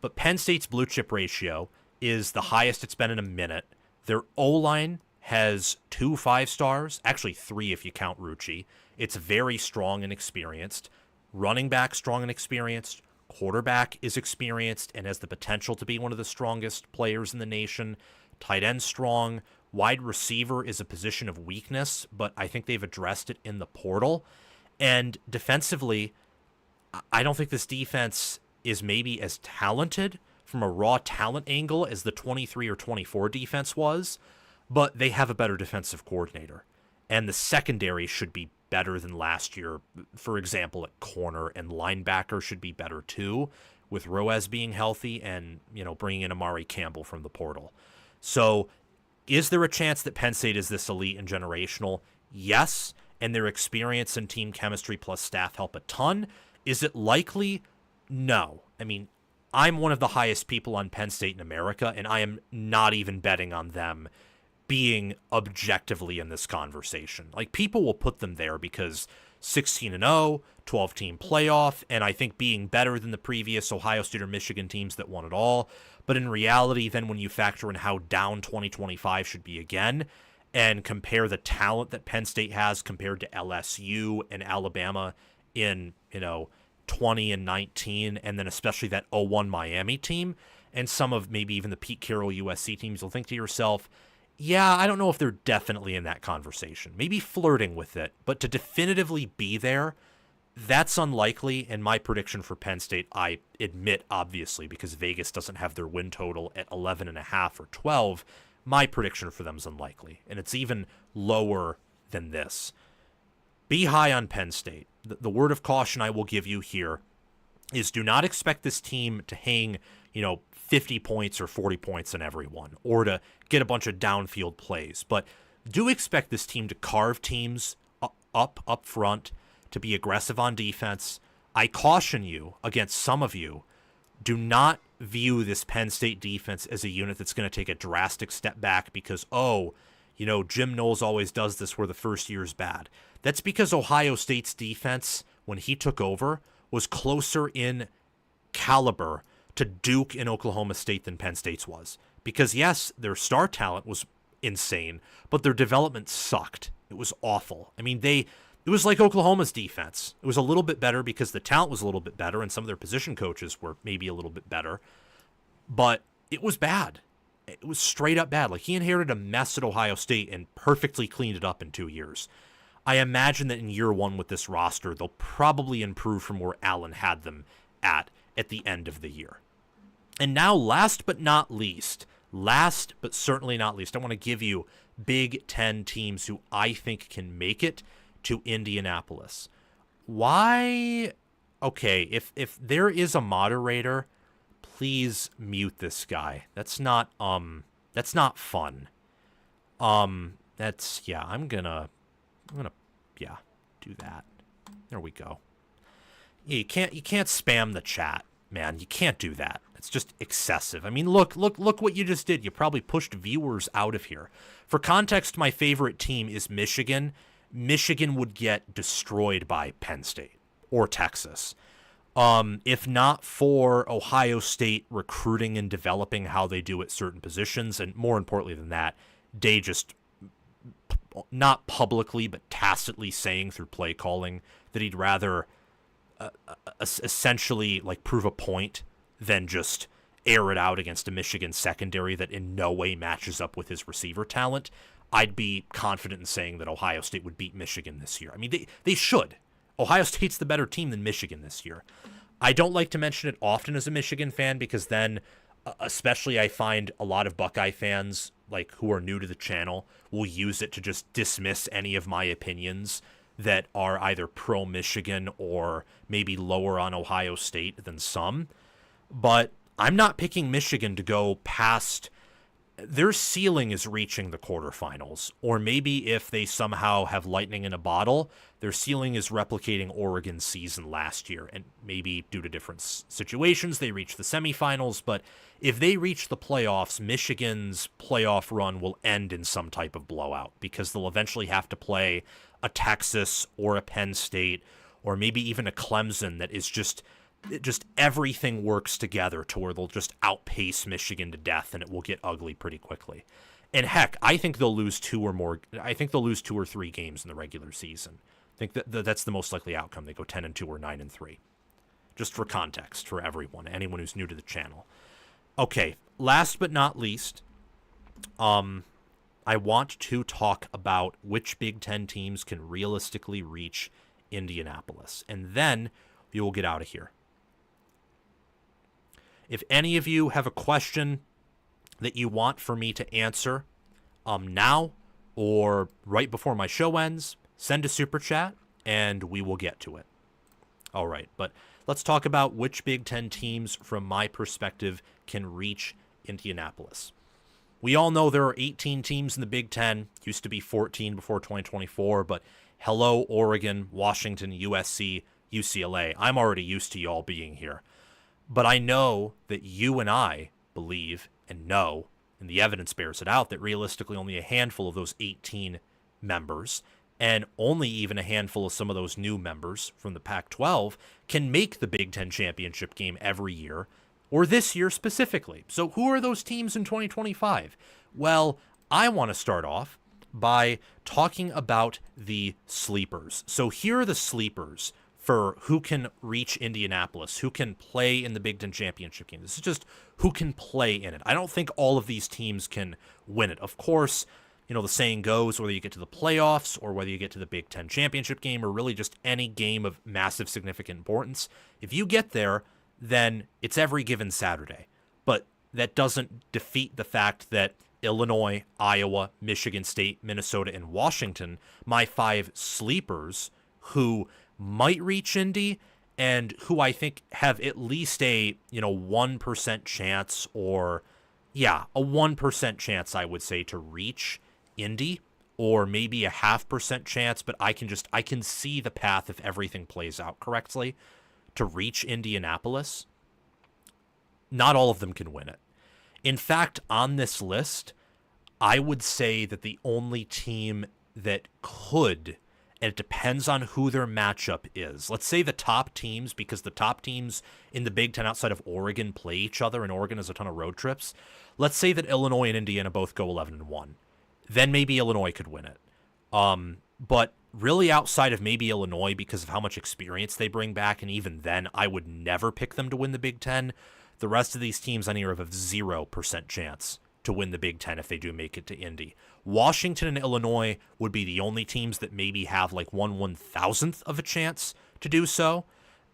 But Penn State's blue chip ratio is the highest it's been in a minute. Their O-line has 2 5-stars, actually 3 if you count Rucci. It's very strong and experienced. Running back strong and experienced. Quarterback is experienced and has the potential to be one of the strongest players in the nation. Tight end strong. Wide receiver is a position of weakness, but I think they've addressed it in the portal. And defensively, I don't think this defense is maybe as talented from a raw talent angle as the 23 or 24 defense was, but they have a better defensive coordinator. And the secondary should be better than last year. For example, at corner and linebacker should be better too, with Roez being healthy and, bringing in Amari Campbell from the portal. So is there a chance that Penn State is this elite and generational? Yes, and their experience and team chemistry plus staff help a ton. Is it likely? No. I mean, I'm one of the highest people on Penn State in America, and I am not even betting on them being objectively in this conversation. Like, people will put them there because 16-0, 12-team playoff, and I think being better than the previous Ohio State or Michigan teams that won it all. But in reality, then when you factor in how down 2025 should be again, and compare the talent that Penn State has compared to LSU and Alabama in, 20 and 19, and then especially that 0-1 Miami team, and some of maybe even the Pete Carroll USC teams, you'll think to yourself, yeah, I don't know if they're definitely in that conversation. Maybe flirting with it, but to definitively be there, that's unlikely. And my prediction for Penn State, I admit, obviously, because Vegas doesn't have their win total at 11.5 or 12, my prediction for them is unlikely. And it's even lower than this. Be high on Penn State. The word of caution I will give you here is do not expect this team to hang, 50 points or 40 points on everyone, or to get a bunch of downfield plays. But do expect this team to carve teams up front, to be aggressive on defense. I caution you against some of you, do not view this Penn State defense as a unit that's going to take a drastic step back because, Jim Knowles always does this where the first year is bad. That's because Ohio State's defense, when he took over, was closer in caliber to Duke and Oklahoma State than Penn State's was. Because, yes, their star talent was insane, but their development sucked. It was awful. I mean, it was like Oklahoma's defense. It was a little bit better because the talent was a little bit better and some of their position coaches were maybe a little bit better. But it was bad. It was straight up bad. Like, he inherited a mess at Ohio State and perfectly cleaned it up in 2 years. I imagine that in year 1 with this roster, they'll probably improve from where Allen had them at the end of the year. And now, last but certainly not least, I want to give you Big Ten teams who I think can make it to Indianapolis. Why? Okay, if there is a moderator, please mute this guy. That's not fun. I'm gonna do that. There we go. Yeah, you can't spam the chat, man. You can't do that. It's just excessive. I mean, look what you just did. You probably pushed viewers out of here. For context, my favorite team is Michigan. Michigan would get destroyed by Penn State or Texas. If not for Ohio State recruiting and developing how they do at certain positions, and more importantly than that, they just not publicly but tacitly saying through play calling that he'd rather essentially like prove a point than just air it out against a Michigan secondary that in no way matches up with his receiver talent, I'd be confident in saying that Ohio State would beat Michigan this year. I mean, they should. Ohio State's the better team than Michigan this year. I don't like to mention it often as a Michigan fan because then, especially I find a lot of Buckeye fans, like who are new to the channel, will use it to just dismiss any of my opinions that are either pro-Michigan or maybe lower on Ohio State than some. But I'm not picking Michigan to go past. Their ceiling is reaching the quarterfinals, or maybe if they somehow have lightning in a bottle, their ceiling is replicating Oregon's season last year, and maybe due to different situations, they reach the semifinals, but if they reach the playoffs, Michigan's playoff run will end in some type of blowout, because they'll eventually have to play a Texas or a Penn State, or maybe even a Clemson that is just everything works together to where they'll just outpace Michigan to death, and it will get ugly pretty quickly. And heck, I think they'll lose two or three games in the regular season. I think that's the most likely outcome. They go 10-2 or 9-3. Just for context for everyone, anyone who's new to the channel. Okay, last but not least, I want to talk about which Big Ten teams can realistically reach Indianapolis, and then we will get out of here. If any of you have a question that you want for me to answer now or right before my show ends, send a super chat and we will get to it. All right, but let's talk about which Big Ten teams, from my perspective, can reach Indianapolis. We all know there are 18 teams in the Big Ten. Used to be 14 before 2024, but hello, Oregon, Washington, USC, UCLA. I'm already used to y'all being here. But I know that you and I believe and know, and the evidence bears it out, that realistically only a handful of those 18 members, and only even a handful of some of those new members from the Pac-12, can make the Big Ten championship game every year, or this year specifically. So who are those teams in 2025? Well, I want to start off by talking about the sleepers. So here are the sleepers for who can reach Indianapolis, who can play in the Big Ten championship game. This is just who can play in it. I don't think all of these teams can win it. Of course, you know, the saying goes, whether you get to the playoffs or whether you get to the Big Ten championship game or really just any game of massive significant importance, if you get there, then it's every given Saturday. But that doesn't defeat the fact that Illinois, Iowa, Michigan State, Minnesota, and Washington, my 5 sleepers who might reach Indy and who I think have at least a 1% chance, or a 1% chance, I would say, to reach Indy, or maybe a 0.5% chance, but I can see the path if everything plays out correctly to reach Indianapolis. Not all of them can win it. In fact, on this list, I would say that the only team that could, and it depends on who their matchup is. Let's say the top teams, because the top teams in the Big Ten outside of Oregon play each other, and Oregon has a ton of road trips. Let's say that Illinois and Indiana both go 11-1. Then maybe Illinois could win it. But really outside of maybe Illinois, because of how much experience they bring back, and even then, I would never pick them to win the Big Ten. The rest of these teams I need have a 0% chance to win the Big Ten if they do make it to Indy. Washington and Illinois would be the only teams that maybe have like 1/1000th of a chance to do so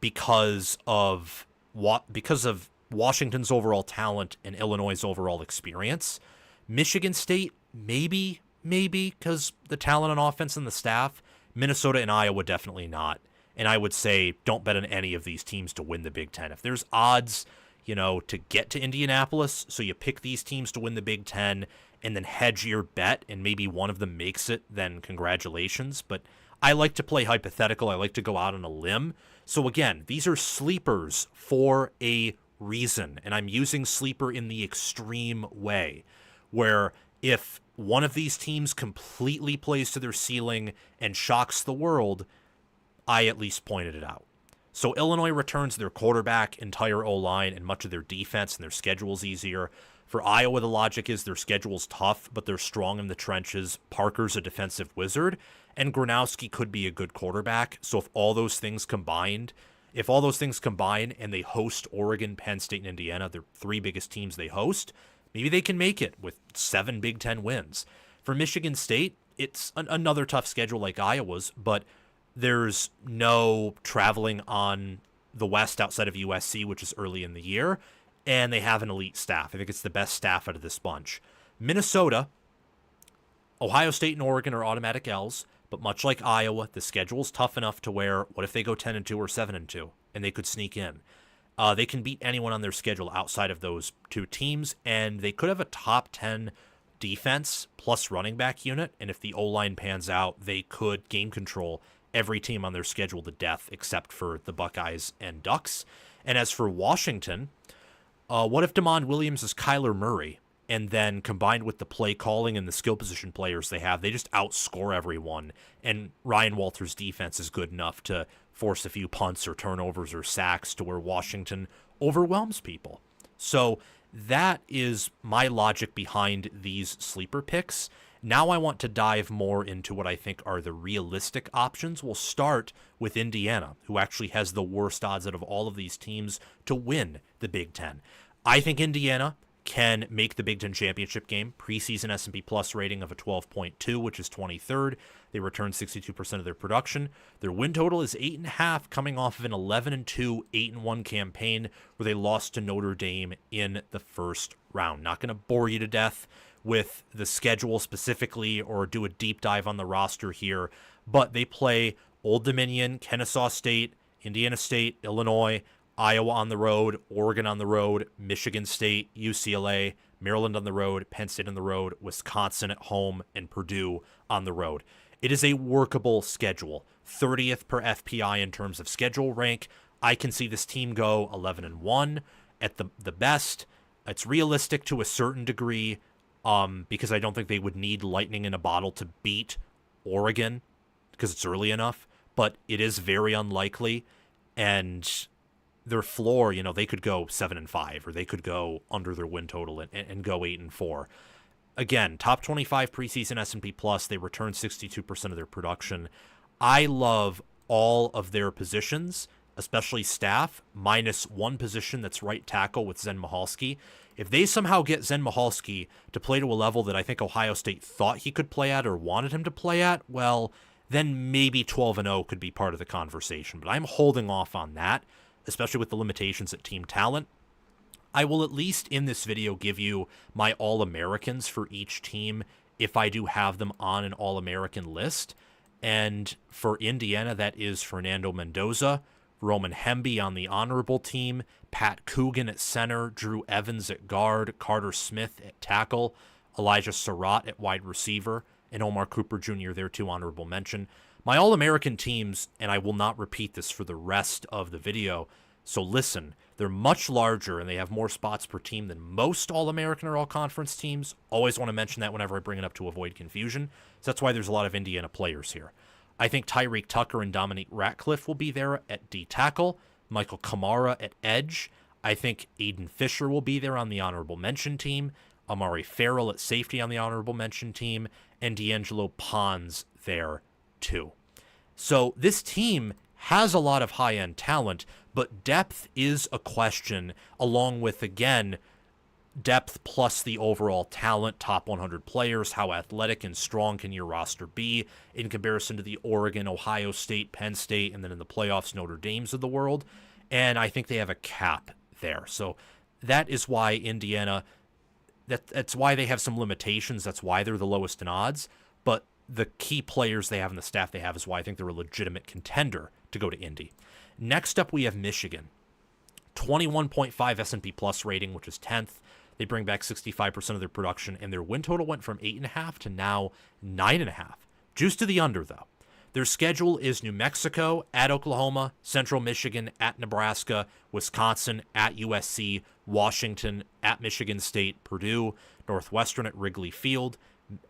because of Washington's overall talent and Illinois' overall experience. Michigan State, maybe, because the talent on offense and the staff. Minnesota and Iowa, definitely not. And I would say don't bet on any of these teams to win the Big Ten. If there's odds, to get to Indianapolis, so you pick these teams to win the Big Ten and then hedge your bet and maybe one of them makes it, then congratulations. But I like to play hypothetical. I like to go out on a limb. So again, these are sleepers for a reason, and I'm using sleeper in the extreme way, where if one of these teams completely plays to their ceiling and shocks the world, I at least pointed it out. So Illinois returns their quarterback, entire O-line, and much of their defense, and their schedule's easier. For Iowa, the logic is their schedule's tough, but they're strong in the trenches. Parker's a defensive wizard, and Gronowski could be a good quarterback. So if all those things combine and they host Oregon, Penn State, and Indiana, the 3 biggest teams they host, maybe they can make it with 7 Big Ten wins. For Michigan State, it's another tough schedule like Iowa's, but there's no traveling on the West outside of USC, which is early in the year, and they have an elite staff. I think it's the best staff out of this bunch. Minnesota, Ohio State and Oregon are automatic L's, but much like Iowa, the schedule's tough enough to where, what if they go 10-2 or 7-2, and they could sneak in? They can beat anyone on their schedule outside of those two teams, and they could have a top 10 defense plus running back unit, and if the O-line pans out, they could game control every team on their schedule to death except for the Buckeyes and Ducks. And as for Washington, what if DeMond Williams is Kyler Murray, and then combined with the play calling and the skill position players they have, they just outscore everyone, and Ryan Walters' defense is good enough to force a few punts or turnovers or sacks to where Washington overwhelms people. So that is my logic behind these sleeper picks. Now I want to dive more into what I think are the realistic options. We'll start with Indiana, who actually has the worst odds out of all of these teams to win the Big Ten. I think Indiana can make the Big Ten championship game. Preseason S&P Plus rating of a 12.2, which is 23rd. They return 62% of their production. Their win total is 8.5, coming off of an 11-2, 8-1 campaign where they lost to Notre Dame in the first round. Not going to bore you to death with the schedule specifically or do a deep dive on the roster here, but they play Old Dominion, Kennesaw State, Indiana State, Illinois, Iowa on the road, Oregon on the road, Michigan State, UCLA, Maryland on the road, Penn State on the road, Wisconsin at home, and Purdue on the road. It is a workable schedule. 30th per FPI in terms of schedule rank. I can see this team go 11-1 at the best. It's realistic to a certain degree because I don't think they would need lightning in a bottle to beat Oregon because it's early enough, but it is very unlikely. And their floor, they could go 7-5, or they could go under their win total and go 8-4. Again, top 25 preseason S&P Plus. They return 62% of their production. I love all of their positions, especially staff, minus one position that's right tackle with Zen Michalski. If they somehow get Zen Michalski to play to a level that I think Ohio State thought he could play at or wanted him to play at, well, then maybe 12-0 could be part of the conversation. But I'm holding off on that, especially with the limitations at team talent. I will at least in this video give you my All-Americans for each team if I do have them on an All-American list. And for Indiana, that is Fernando Mendoza, Roman Hemby on the honorable team, Pat Coogan at center, Drew Evans at guard, Carter Smith at tackle, Elijah Surratt at wide receiver, and Omar Cooper Jr. there too, honorable mention. My All-American teams, and I will not repeat this for the rest of the video, so listen, they're much larger and they have more spots per team than most All-American or All-Conference teams. Always want to mention that whenever I bring it up to avoid confusion. So that's why there's a lot of Indiana players here. I think Tyreek Tucker and Dominique Ratcliffe will be there at D tackle, Michael Kamara at edge. I think Aiden Fisher will be there on the honorable mention team, Amari Farrell at safety on the honorable mention team, and D'Angelo Pons there too. So this team has a lot of high-end talent, but depth is a question, along with, again, depth plus the overall talent, top 100 players. How athletic and strong can your roster be in comparison to the Oregon, Ohio State, Penn State, and then in the playoffs, Notre Dame's of the world? And I think they have a cap there. So that is why Indiana, that's why they have some limitations. That's why they're the lowest in odds. But the key players they have and the staff they have is why I think they're a legitimate contender to go to Indy. Next up, we have Michigan. 21.5 S&P Plus rating, which is 10th. They bring back 65% of their production, and their win total went from 8.5 to now 9.5. Juice to the under, though. Their schedule is New Mexico, at Oklahoma, Central Michigan, at Nebraska, Wisconsin, at USC, Washington, at Michigan State, Purdue, Northwestern at Wrigley Field,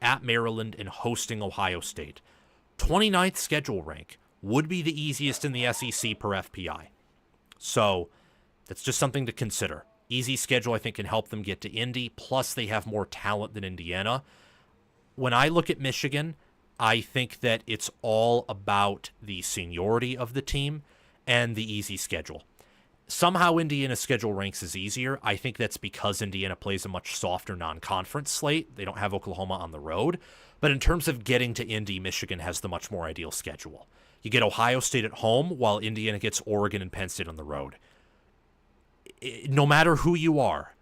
at Maryland, and hosting Ohio State. 29th schedule rank would be the easiest in the SEC per FPI. So that's just something to consider. Easy schedule, I think, can help them get to Indy, plus they have more talent than Indiana. When I look at Michigan, I think that it's all about the seniority of the team and the easy schedule. Somehow Indiana's schedule ranks as easier. I think that's because Indiana plays a much softer non-conference slate. They don't have Oklahoma on the road. But in terms of getting to Indy, Michigan has the much more ideal schedule. You get Ohio State at home while Indiana gets Oregon and Penn State on the road. No matter who you are,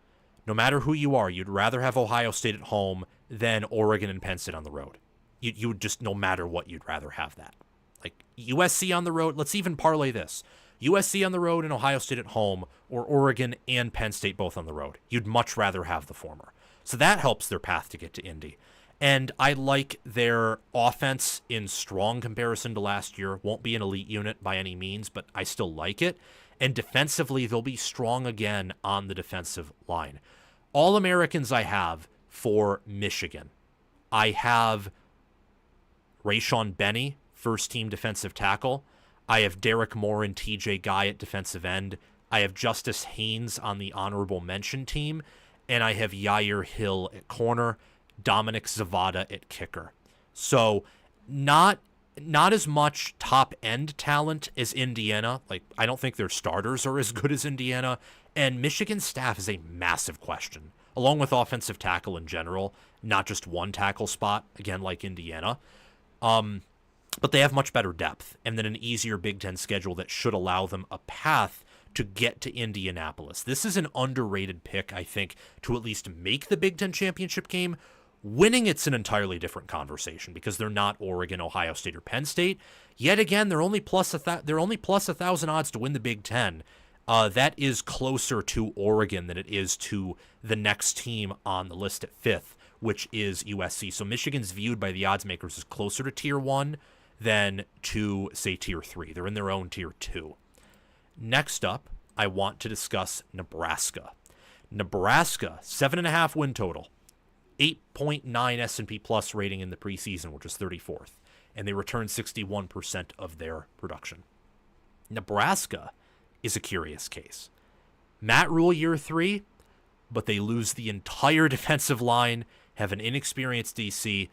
you'd rather have Ohio State at home than Oregon and Penn State on the road. You would just, no matter what, you'd rather have that. Like USC on the road, let's even parlay this. USC on the road and Ohio State at home, or Oregon and Penn State both on the road. You'd much rather have the former. So that helps their path to get to Indy. And I like their offense in strong comparison to last year. Won't be an elite unit by any means, but I still like it. And defensively, they'll be strong again on the defensive line. All Americans I have for Michigan. I have Rayshon Benny, first-team defensive tackle. I have Derek Moore and TJ Guy at defensive end. I have Justice Haynes on the honorable mention team. And I have Yair Hill at corner, Dominic Zavada at kicker. So not as much top-end talent as Indiana. Like, I don't think their starters are as good as Indiana. And Michigan's staff is a massive question, along with offensive tackle in general, not just one tackle spot, again, like Indiana. But they have much better depth, and then an easier Big Ten schedule that should allow them a path to get to Indianapolis. This is an underrated pick, I think, to at least make the Big Ten championship game. Winning, it's an entirely different conversation because they're not Oregon, Ohio State, or Penn State. Yet again, they're only plus 1,000 odds to win the Big Ten. That is closer to Oregon than it is to the next team on the list at 5th, which is USC. So Michigan's viewed by the odds makers as closer to Tier 1 than to, say, Tier 3. They're in their own Tier 2. Next up, I want to discuss Nebraska. Nebraska, 7.5 win total, 8.9 S&P Plus rating in the preseason, which is 34th, and they returned 61% of their production. Nebraska is a curious case. Matt Rule year 3, but they lose the entire defensive line, have an inexperienced DC,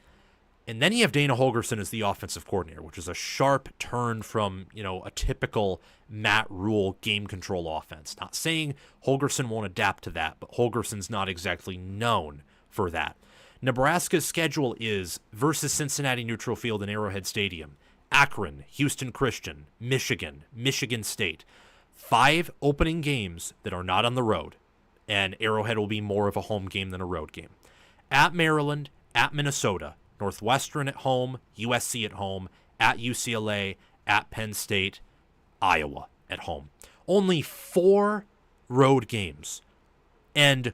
and then you have Dana Holgorsen as the offensive coordinator, which is a sharp turn from, a typical Matt Rule game control offense. Not saying Holgorsen won't adapt to that, but Holgorsen's not exactly known for that. Nebraska's schedule is versus Cincinnati Neutral Field and Arrowhead Stadium, Akron, Houston Christian, Michigan, Michigan State. 5 opening games that are not on the road, and Arrowhead will be more of a home game than a road game. At Maryland, at Minnesota, Northwestern at home, USC at home, at UCLA, at Penn State, Iowa at home. Only 4 road games, and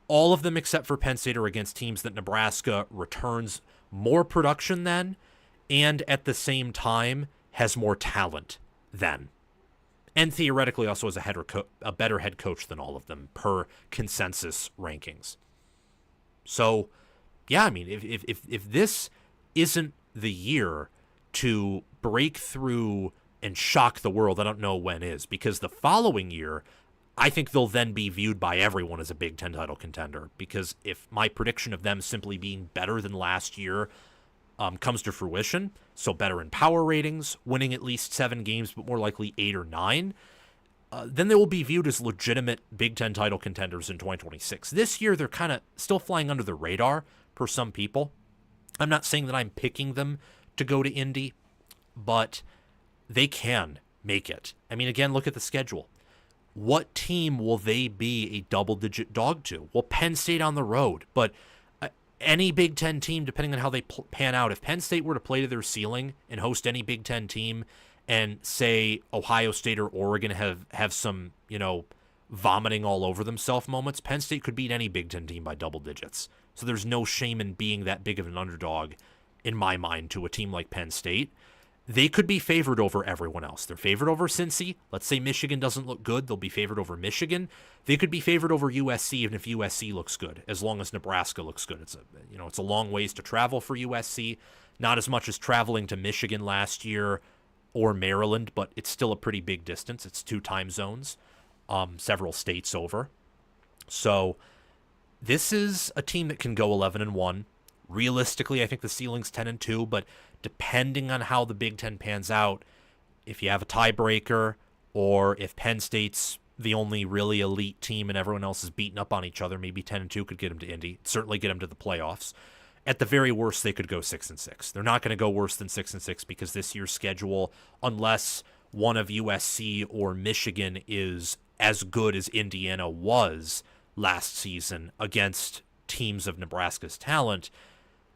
all of them except for Penn State are against teams that Nebraska returns more production than, and at the same time has more talent than. And theoretically also has a better head coach than all of them per consensus rankings. So, yeah, I mean, if this isn't the year to break through and shock the world, I don't know when is. Because the following year, I think they'll then be viewed by everyone as a Big Ten title contender. Because if my prediction of them simply being better than last year comes to fruition, so better in power ratings, winning at least 7 games, but more likely 8 or 9, then they will be viewed as legitimate Big Ten title contenders in 2026. This year, they're kind of still flying under the radar for some people. I'm not saying that I'm picking them to go to Indy, but they can make it. I mean, again, look at the schedule. What team will they be a double-digit dog to? Well, Penn State on the road, but any Big Ten team, depending on how they pan out, if Penn State were to play to their ceiling and host any Big Ten team, and say Ohio State or Oregon have some, vomiting all over themselves moments, Penn State could beat any Big Ten team by double digits. So there's no shame in being that big of an underdog, in my mind, to a team like Penn State. They could be favored over everyone else. They're favored over Cincy. Let's say Michigan doesn't look good. They'll be favored over Michigan. They could be favored over USC even if USC looks good, as long as Nebraska looks good. It's a long ways to travel for USC. Not as much as traveling to Michigan last year or Maryland, but it's still a pretty big distance. It's 2 time zones, several states over. So this is a team that can go 11-1. Realistically, I think the ceiling's 10-2, but depending on how the Big Ten pans out, if you have a tiebreaker or if Penn State's the only really elite team and everyone else is beating up on each other, maybe 10-2 could get them to Indy. Certainly get them to the playoffs. At the very worst, they could go 6-6. They're not going to go worse than 6-6 because this year's schedule, unless one of USC or Michigan is as good as Indiana was last season against teams of Nebraska's talent,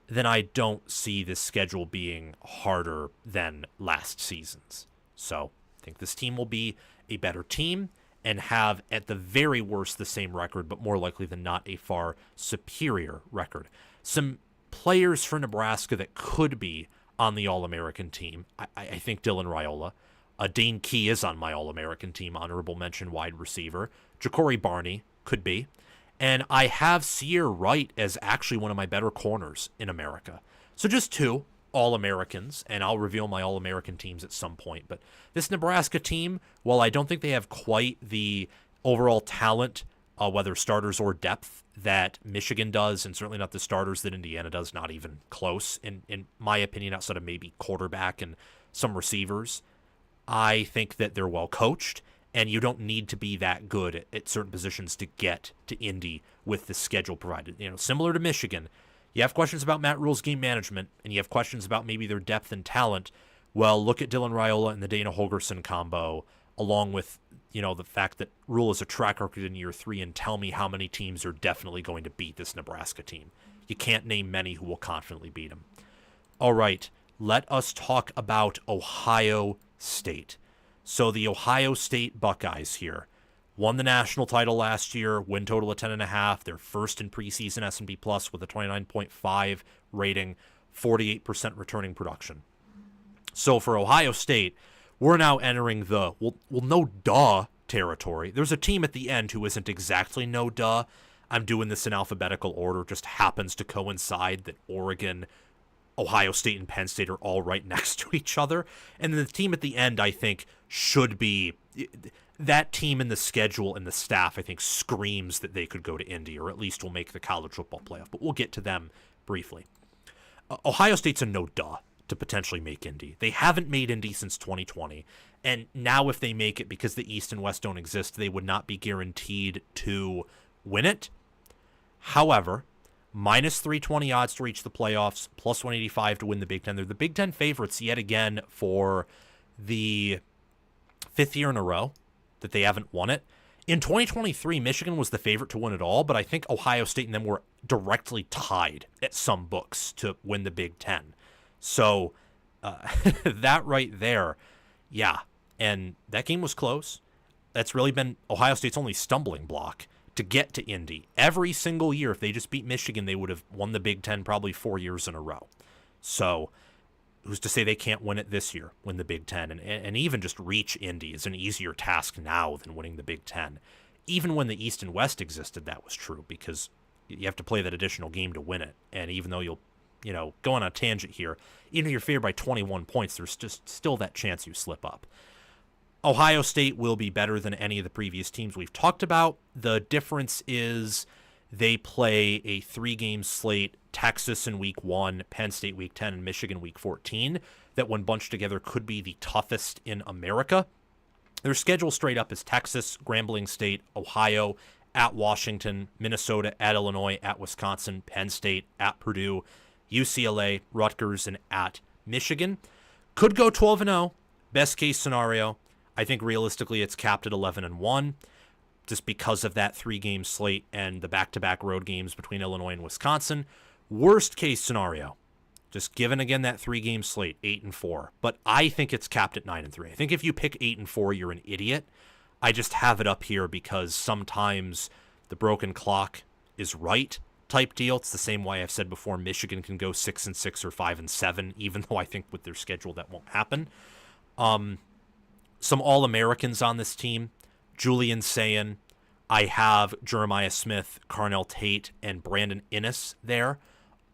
then I don't see this schedule being harder than last season's. So I think this team will be a better team and have, at the very worst, the same record, but more likely than not, a far superior record. Some players for Nebraska that could be on the All-American team. I think Dylan Raiola. Dane Key is on my All-American team, honorable mention wide receiver. Ja'Cory Barney could be. And I have Sear Wright as actually one of my better corners in America. So just two All-Americans, and I'll reveal my All-American teams at some point. But this Nebraska team, while I don't think they have quite the overall talent, whether starters or depth, that Michigan does, and certainly not the starters that Indiana does, not even close, in my opinion, outside of maybe quarterback and some receivers, I think that they're well coached, and you don't need to be that good at certain positions to get to Indy with the schedule provided. You know, similar to Michigan, you have questions about Matt Rule's game management, and you have questions about maybe their depth and talent. Well, look at Dylan Raiola and the Dana Holgorsen combo, along with, you know, the fact that Rule is a track record in year 3, and tell me how many teams are definitely going to beat this Nebraska team. You can't name many who will confidently beat them. All right, let us talk about Ohio State. So the Ohio State Buckeyes here won the national title last year, win total of 10.5. They're first in preseason S&P Plus with a 29.5 rating, 48% returning production. So for Ohio State, we're now entering the, well, no duh territory. There's a team at the end who isn't exactly no duh. I'm doing this in alphabetical order. It just happens to coincide that Oregon, Ohio State, and Penn State are all right next to each other. And then the team at the end, I think, should be, that team in the schedule and the staff, I think, screams that they could go to Indy, or at least will make the college football playoff. But we'll get to them briefly. Ohio State's a no duh to potentially make Indy. They haven't made Indy since 2020. And now if they make it, because the East and West don't exist, they would not be guaranteed to win it. However, minus 320 odds to reach the playoffs, plus 185 to win the Big Ten. They're the Big Ten favorites yet again for the 5th year in a row that they haven't won it. In 2023, Michigan was the favorite to win it all, but I think Ohio State and them were directly tied at some books to win the Big Ten. So that right there, yeah. And that game was close. That's really been Ohio State's only stumbling block to get to Indy. Every single year, if they just beat Michigan, they would have won the Big Ten probably 4 years in a row. So who's to say they can't win it this year, win the Big Ten? And even just reach Indy is an easier task now than winning the Big Ten. Even when the East and West existed, that was true, because you have to play that additional game to win it. And even though you'll, go on a tangent here, even if you're favored by 21 points, there's just still that chance you slip up. Ohio State will be better than any of the previous teams we've talked about. The difference is they play a 3-game slate, Texas in week 1, Penn State week 10, and Michigan week 14, that when bunched together could be the toughest in America. Their schedule straight up is Texas, Grambling State, Ohio, at Washington, Minnesota, at Illinois, at Wisconsin, Penn State, at Purdue, UCLA, Rutgers, and at Michigan. Could go 12-0, best case scenario. I think realistically it's capped at 11-1, just because of that 3-game slate and the back-to-back road games between Illinois and Wisconsin. Worst case scenario, just given again that 3-game slate, 8-4. But I think it's capped at 9-3. I think if you pick 8-4, you're an idiot. I just have it up here because sometimes the broken clock is right type deal. It's the same way I've said before, Michigan can go 6-6 or 5-7, even though I think with their schedule that won't happen. Some All-Americans on this team, Julian Sayin. I have Jeremiah Smith, Carnell Tate, and Brandon Innes there.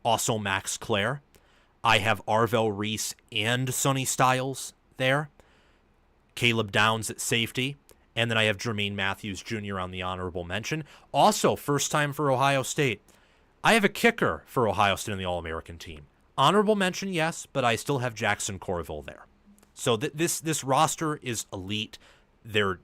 Also Max Clare. I have Arvell Reese and Sonny Styles there. Caleb Downs at safety. And then I have Jermaine Matthews Jr. on the honorable mention. Also, first time for Ohio State. I have a kicker for Ohio State in the All-American team. Honorable mention, yes, but I still have Jackson Corville there. So this roster is elite. They're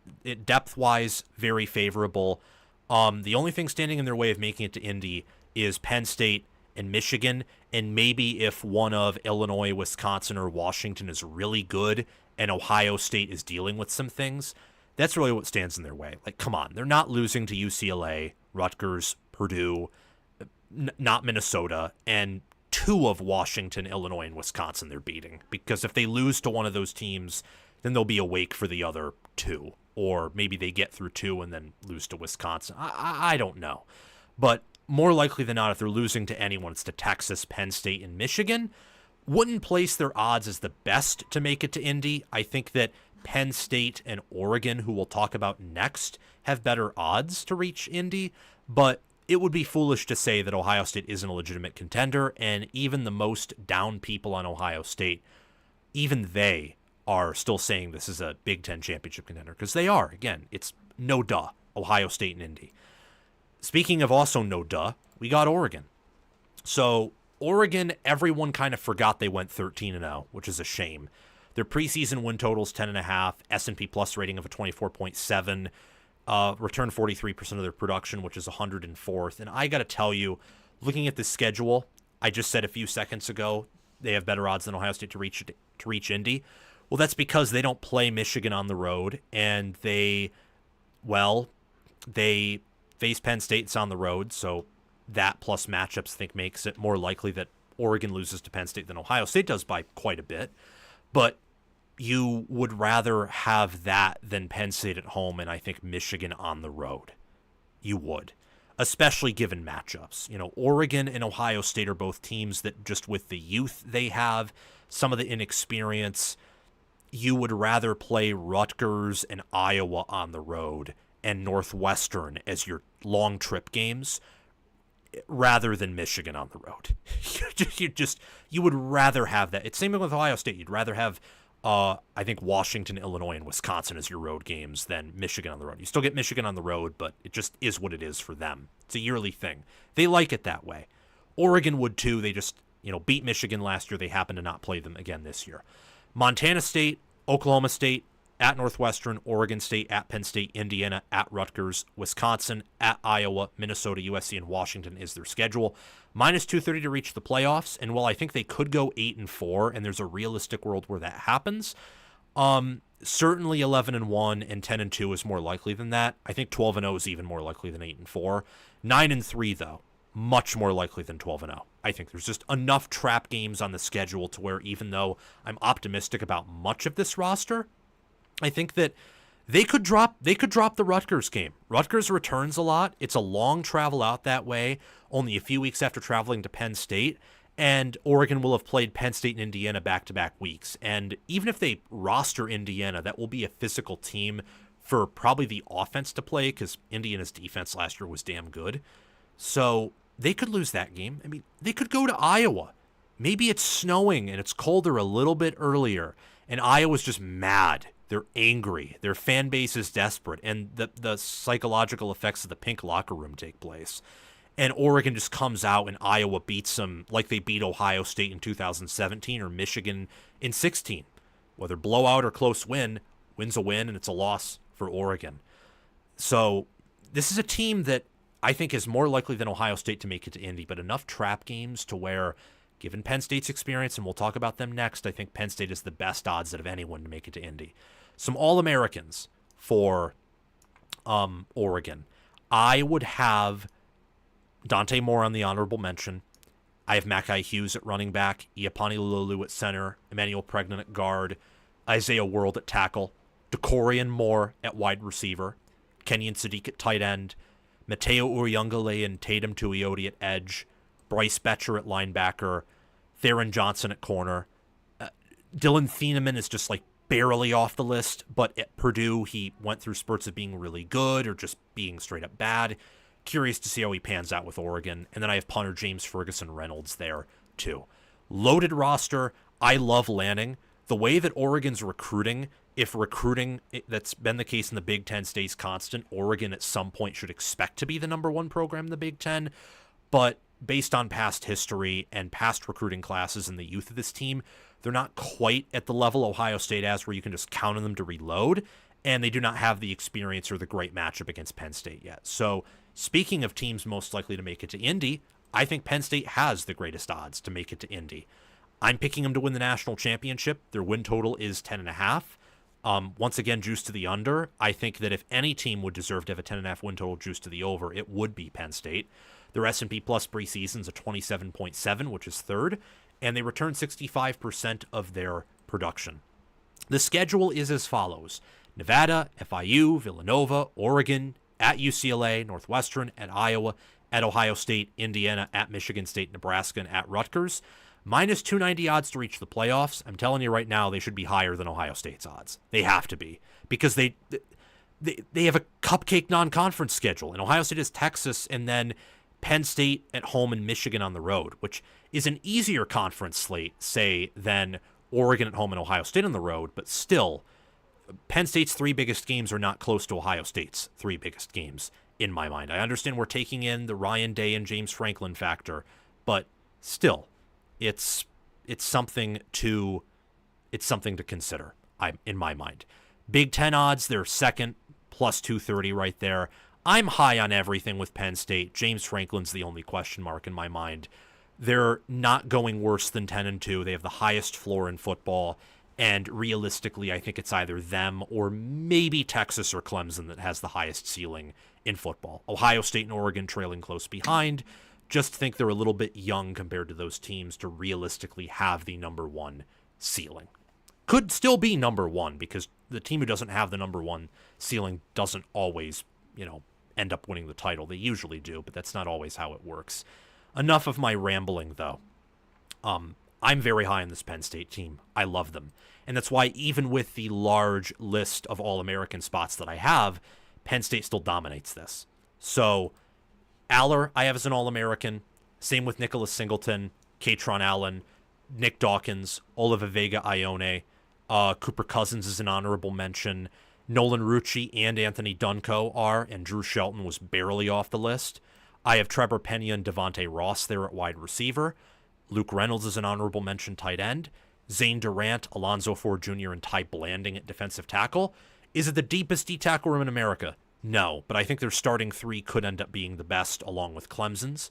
depth-wise very favorable. The only thing standing in their way of making it to Indy is Penn State and Michigan, and maybe if one of Illinois, Wisconsin, or Washington is really good and Ohio State is dealing with some things, that's really what stands in their way. Like, come on, they're not losing to UCLA, Rutgers, Purdue, not Minnesota, and two of Washington, Illinois, and Wisconsin they're beating. Because if they lose to one of those teams, then they'll be awake for the other two. Or maybe they get through two and then lose to Wisconsin. I don't know. But more likely than not, if they're losing to anyone, it's to Texas, Penn State, and Michigan. Wouldn't place their odds as the best to make it to Indy. I think that Penn State and Oregon, who we'll talk about next, have better odds to reach Indy. But it would be foolish to say that Ohio State isn't a legitimate contender, and even the most down people on Ohio State, even they are still saying this is a Big Ten championship contender, because they are. Again, it's no duh, Ohio State and Indy. Speaking of also no duh, we got Oregon. So Oregon, everyone kind of forgot they went 13-0, which is a shame. Their preseason win total is 10.5, S&P Plus rating of a 24.7, return 43% of their production, which is 104th. And I got to tell you, looking at the schedule, I just said a few seconds ago they have better odds than Ohio State to reach Indy. Well, that's because they don't play Michigan on the road, and they face Penn State's on the road, so that plus matchups I think makes it more likely that Oregon loses to Penn State than Ohio State does by quite a bit. But you would rather have that than Penn State at home and I think Michigan on the road. You would, especially given matchups. You know, Oregon and Ohio State are both teams that just with the youth they have, some of the inexperience, you would rather play Rutgers and Iowa on the road and Northwestern as your long trip games rather than Michigan on the road. You would rather have that. It's same with Ohio State. You'd rather have I think Washington, Illinois, and Wisconsin as your road games than Michigan on the road. You still get Michigan on the road, but it just is what it is for them. It's a yearly thing. They like it that way. Oregon would too. They just, beat Michigan last year. They happen to not play them again this year. Montana State, Oklahoma State, at Northwestern, Oregon State, at Penn State, Indiana, at Rutgers, Wisconsin, at Iowa, Minnesota, USC, and Washington is their schedule. Minus 230 to reach the playoffs, and while I think they could go 8-4, and there's a realistic world where that happens, certainly 11-1 and 10-2 is more likely than that. I think 12-0 is even more likely than 8-4. 9-3 though, much more likely than 12-0. I think there's just enough trap games on the schedule to where even though I'm optimistic about much of this roster, I think that they could drop the Rutgers game. Rutgers returns a lot. It's a long travel out that way, only a few weeks after traveling to Penn State, and Oregon will have played Penn State and Indiana back-to-back weeks. And even if they roster Indiana, that will be a physical team for probably the offense to play because Indiana's defense last year was damn good. So they could lose that game. I mean, they could go to Iowa. Maybe it's snowing and it's colder a little bit earlier, and Iowa's just mad. They're angry. Their fan base is desperate, and the psychological effects of the pink locker room take place. And Oregon just comes out and Iowa beats them like they beat Ohio State in 2017 or Michigan in 16. Whether blowout or close win's a win, and it's a loss for Oregon. So this is a team that I think is more likely than Ohio State to make it to Indy, but enough trap games to where, given Penn State's experience, and we'll talk about them next, I think Penn State is the best odds out of anyone to make it to Indy. Some All-Americans for Oregon. I would have Dante Moore on the honorable mention. I have Mackay Hughes at running back, Iapani Lulu at center, Emmanuel Pregnan at guard, Isaiah World at tackle, Decorian Moore at wide receiver, Kenyon Sadiq at tight end, Mateo Uriungale and Tatum Tuioti at edge, Bryce Betcher at linebacker, Theron Johnson at corner. Dylan Thieneman is just like barely off the list, but at Purdue, he went through spurts of being really good or just being straight up bad. Curious to see how he pans out with Oregon. And then I have punter James Ferguson Reynolds there too. Loaded roster. I love Lanning. The way that Oregon's recruiting, if recruiting that's been the case in the Big Ten stays constant, Oregon at some point should expect to be the number one program in the Big Ten. But based on past history and past recruiting classes and the youth of this team, they're not quite at the level Ohio State has where you can just count on them to reload, and they do not have the experience or the great matchup against Penn State yet. So speaking of teams most likely to make it to Indy, I think Penn State has the greatest odds to make it to Indy. I'm picking them to win the national championship. Their win total is 10.5. Once again, juice to the under. I think that if any team would deserve to have a 10.5 win total juice to the over, it would be Penn State. Their S&P Plus preseason is a 27.7, which is third, and they return 65% of their production. The schedule is as follows: Nevada, FIU, Villanova, Oregon, at UCLA, Northwestern, at Iowa, at Ohio State, Indiana, at Michigan State, Nebraska, and at Rutgers. Minus 290 odds to reach the playoffs. I'm telling you right now, they should be higher than Ohio State's odds. They have to be, because they have a cupcake non-conference schedule, and Ohio State is Texas, and then Penn State at home and Michigan on the road, which is an easier conference slate, say, than Oregon at home and Ohio State on the road, but still, Penn State's 3 biggest games are not close to Ohio State's 3 biggest games, in my mind. I understand we're taking in the Ryan Day and James Franklin factor, but still, it's something to consider, in my mind. Big Ten odds, they're second, plus 230 right there. I'm high on everything with Penn State. James Franklin's the only question mark in my mind. They're not going worse than 10-2. They have the highest floor in football, and realistically, I think it's either them or maybe Texas or Clemson that has the highest ceiling in football. Ohio State and Oregon trailing close behind. Just think they're a little bit young compared to those teams to realistically have the number 1 ceiling. Could still be number 1, because the team who doesn't have the number 1 ceiling doesn't always, end up winning the title. They usually do, but that's not always how it works. Enough of my rambling, though. I'm very high on this Penn State team. I love them. And that's why even with the large list of All-American spots that I have, Penn State still dominates this. So Aller, I have as an All-American. Same with Nicholas Singleton, Katron Allen, Nick Dawkins, Oliva Vega-Ione. Cooper Cousins is an honorable mention. Nolan Rucci and Anthony Dunco are, and Drew Shelton was barely off the list. I have Trevor Pena and Devontae Ross there at wide receiver. Luke Reynolds is an honorable mention tight end. Zane Durant, Alonzo Ford Jr., and Ty Blanding at defensive tackle. Is it the deepest D-tackle room in America? No, but I think their starting 3 could end up being the best, along with Clemson's.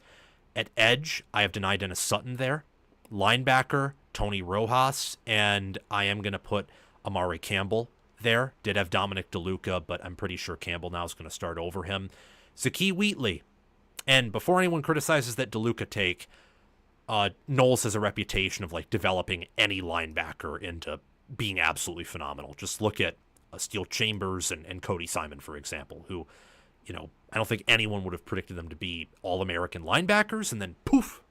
At edge, I have denied Dennis Sutton there. Linebacker, Tony Rojas, and I am going to put Amari Campbell there. Did have Dominic DeLuca, but I'm pretty sure Campbell now is going to start over him. Zakee Wheatley. And before anyone criticizes that DeLuca take, Knowles has a reputation of developing any linebacker into being absolutely phenomenal. Just look at Steele Chambers and Cody Simon, for example, who, I don't think anyone would have predicted them to be All-American linebackers, and then poof,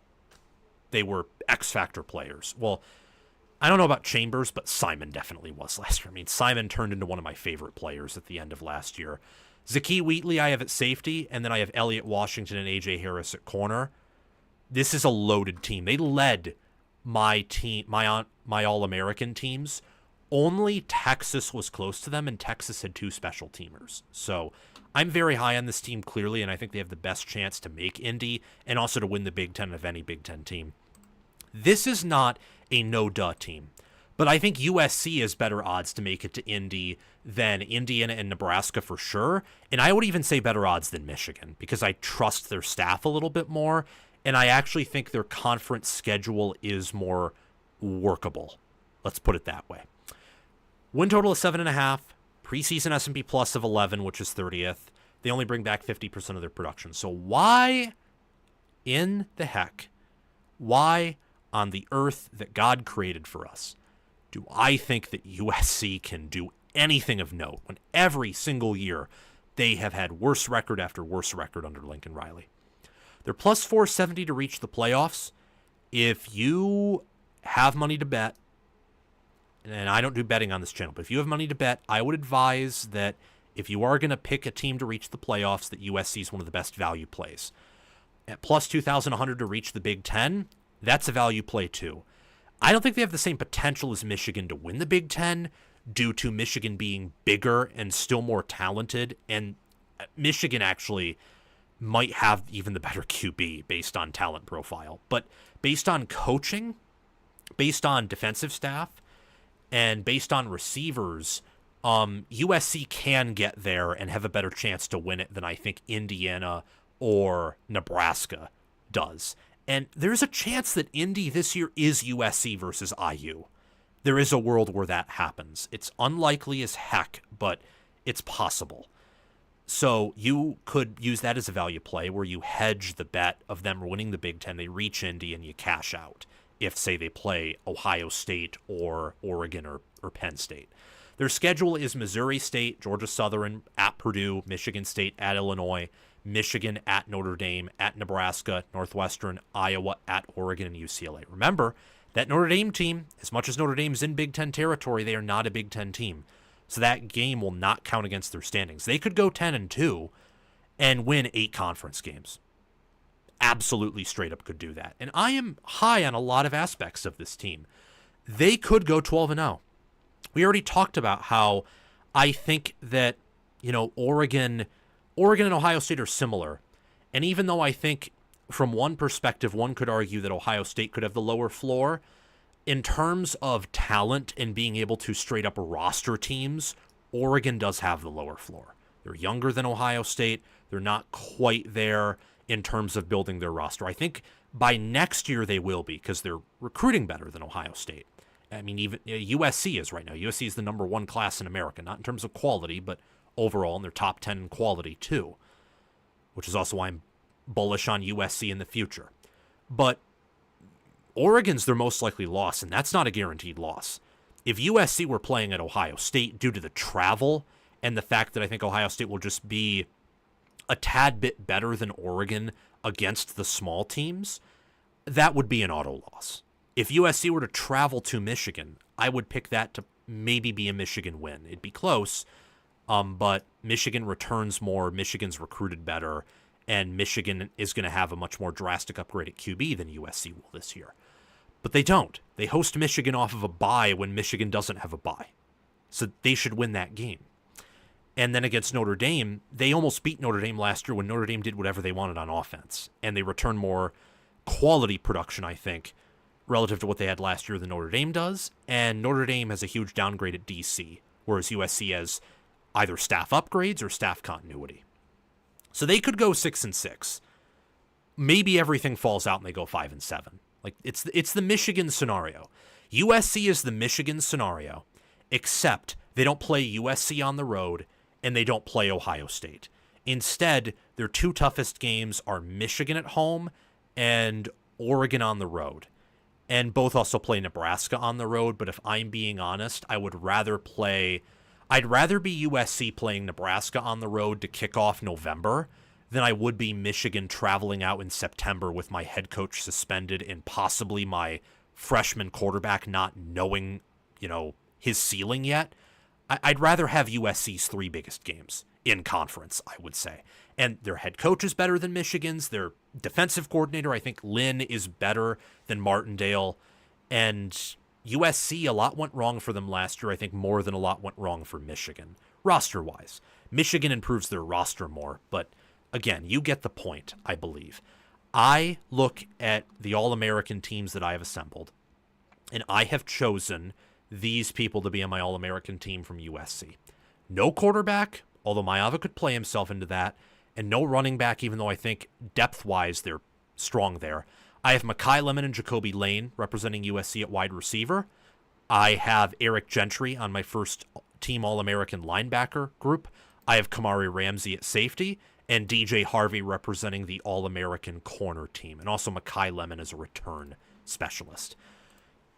they were X-Factor players. Well, I don't know about Chambers, but Simon definitely was last year. I mean, Simon turned into one of my favorite players at the end of last year. Zakee Wheatley I have at safety, and then I have Elliott Washington and A.J. Harris at corner. This is a loaded team. They led my team, my All-American teams. Only Texas was close to them, and Texas had 2 special teamers. So I'm very high on this team, clearly, and I think they have the best chance to make Indy and also to win the Big Ten of any Big Ten team. This is not a no-duh team, but I think USC has better odds to make it to Indy than Indiana and Nebraska for sure, and I would even say better odds than Michigan, because I trust their staff a little bit more, and I actually think their conference schedule is more workable. Let's put it that way. Win total of 7.5, preseason S&P Plus of 11, which is 30th. They only bring back 50% of their production. So why in the heck, why on the earth that God created for us, do I think that USC can do anything of note when every single year they have had worse record after worse record under Lincoln Riley? They're plus 470 to reach the playoffs. If you have money to bet, and I don't do betting on this channel, but if you have money to bet, I would advise that if you are going to pick a team to reach the playoffs, that USC is one of the best value plays. At plus 2,100 to reach the Big Ten, that's a value play too. I don't think they have the same potential as Michigan to win the Big Ten due to Michigan being bigger and still more talented, and Michigan actually might have even the better QB based on talent profile. But based on coaching, based on defensive staff, and based on receivers, USC can get there and have a better chance to win it than I think Indiana or Nebraska does. And there's a chance that Indy this year is USC versus IU. There is a world where that happens. It's unlikely as heck, but it's possible. So you could use that as a value play where you hedge the bet of them winning the Big Ten. They reach Indy and you cash out if, say, they play Ohio State or Oregon or Penn State. Their schedule is Missouri State, Georgia Southern, at Purdue, Michigan State, at Illinois, Michigan, at Notre Dame, at Nebraska, Northwestern, Iowa, at Oregon, and UCLA. Remember, that Notre Dame team, as much as Notre Dame's in Big Ten territory, they are not a Big Ten team. So that game will not count against their standings. They could go 10-2 and win 8 conference games. Absolutely straight up could do that. And I am high on a lot of aspects of this team. They could go 12-0. We already talked about how I think that, Oregon and Ohio State are similar. And even though I think from one perspective, one could argue that Ohio State could have the lower floor, in terms of talent and being able to straight up roster teams, Oregon does have the lower floor. They're younger than Ohio State. They're not quite there in terms of building their roster. I think by next year they will be because they're recruiting better than Ohio State. I mean, even USC is right now. USC is the number 1 class in America, not in terms of quality, but overall, and they're top 10 in quality too, which is also why I'm bullish on USC in the future. But Oregon's their most likely loss, and that's not a guaranteed loss. If USC were playing at Ohio State due to the travel and the fact that I think Ohio State will just be a tad bit better than Oregon against the small teams, that would be an auto loss. If USC were to travel to Michigan, I would pick that to maybe be a Michigan win. It'd be close, but Michigan returns more, Michigan's recruited better, and Michigan is going to have a much more drastic upgrade at QB than USC will this year. But they don't. They host Michigan off of a bye when Michigan doesn't have a bye. So they should win that game. And then against Notre Dame, they almost beat Notre Dame last year when Notre Dame did whatever they wanted on offense. And they return more quality production, I think, relative to what they had last year than Notre Dame does. And Notre Dame has a huge downgrade at DC, whereas USC has either staff upgrades or staff continuity. So they could go 6-6. Maybe everything falls out and they go 5-7. Like it's the Michigan scenario. USC is the Michigan scenario, except they don't play USC on the road and they don't play Ohio State. Instead, their 2 toughest games are Michigan at home and Oregon on the road. And both also play Nebraska on the road, but if I'm being honest, I'd rather be USC playing Nebraska on the road to kick off November than I would be Michigan traveling out in September with my head coach suspended and possibly my freshman quarterback not knowing, his ceiling yet. I'd rather have USC's 3 biggest games in conference, I would say. And their head coach is better than Michigan's. Their defensive coordinator, I think Lynn, is better than Martindale. And USC, a lot went wrong for them last year. I think more than a lot went wrong for Michigan, roster-wise. Michigan improves their roster more, but again, you get the point, I believe. I look at the All-American teams that I have assembled, and I have chosen these people to be on my All-American team from USC. No quarterback, although Maeva could play himself into that, and no running back, even though I think depth-wise they're strong there. I have Mekhi Lemon and Jacoby Lane representing USC at wide receiver. I have Eric Gentry on my first team All-American linebacker group. I have Kamari Ramsey at safety, and DJ Harvey representing the All-American corner team, and also Mekhi Lemon as a return specialist.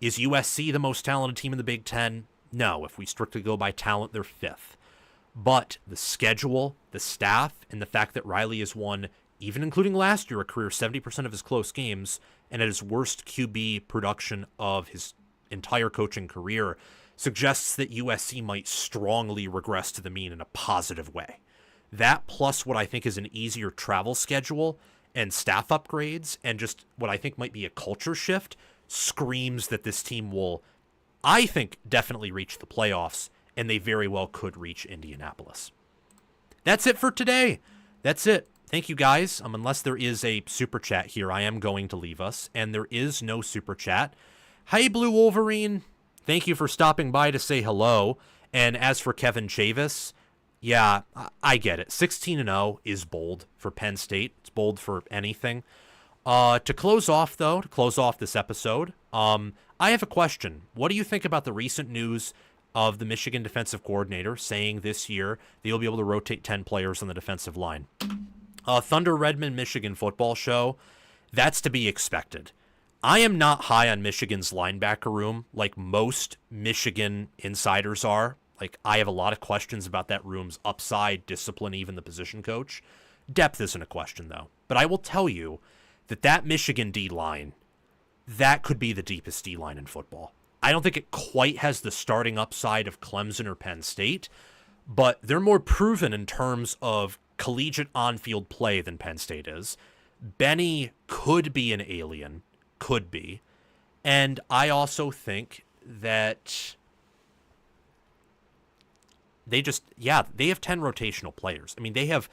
Is USC the most talented team in the Big Ten? No. If we strictly go by talent, they're 5th. But the schedule, the staff, and the fact that Riley has won, even including last year, a career 70% of his close games, and at his worst QB production of his entire coaching career, suggests that USC might strongly regress to the mean in a positive way. That plus what I think is an easier travel schedule and staff upgrades and just what I think might be a culture shift screams that this team will, I think, definitely reach the playoffs, and they very well could reach Indianapolis. That's it for today. That's it. Thank you, guys. Unless there is a super chat here, I am going to leave us, and there is no super chat. Hey, Blue Wolverine. Thank you for stopping by to say hello. And as for Kevin Chavis, yeah, I get it. 16-0 is bold for Penn State. It's bold for anything. To close off this episode, I have a question. What do you think about the recent news of the Michigan defensive coordinator saying this year they'll be able to rotate 10 players on the defensive line? Thunder Redmond Michigan football show, that's to be expected. I am not high on Michigan's linebacker room like most Michigan insiders are. Like, I have a lot of questions about that room's upside, discipline, even the position coach. Depth isn't a question, though. But I will tell you that Michigan D-line, that could be the deepest D-line in football. I don't think it quite has the starting upside of Clemson or Penn State, but they're more proven in terms of collegiate on-field play than Penn State is. Benny could be an alien. Could be. And I also think that they have 10 rotational players. I mean, they have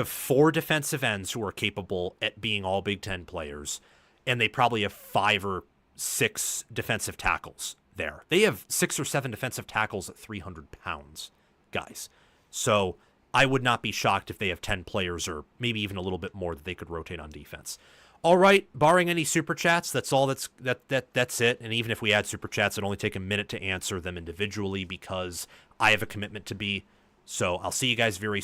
4 defensive ends who are capable at being all Big Ten players, and they probably have 5 or 6 defensive tackles there. They have 6 or 7 defensive tackles at 300 pounds, guys. So I would not be shocked if they have 10 players or maybe even a little bit more that they could rotate on defense. All right, barring any super chats, that's all. That's it. And even if we add super chats, it'd only take a minute to answer them individually because I have a commitment to be. So I'll see you guys very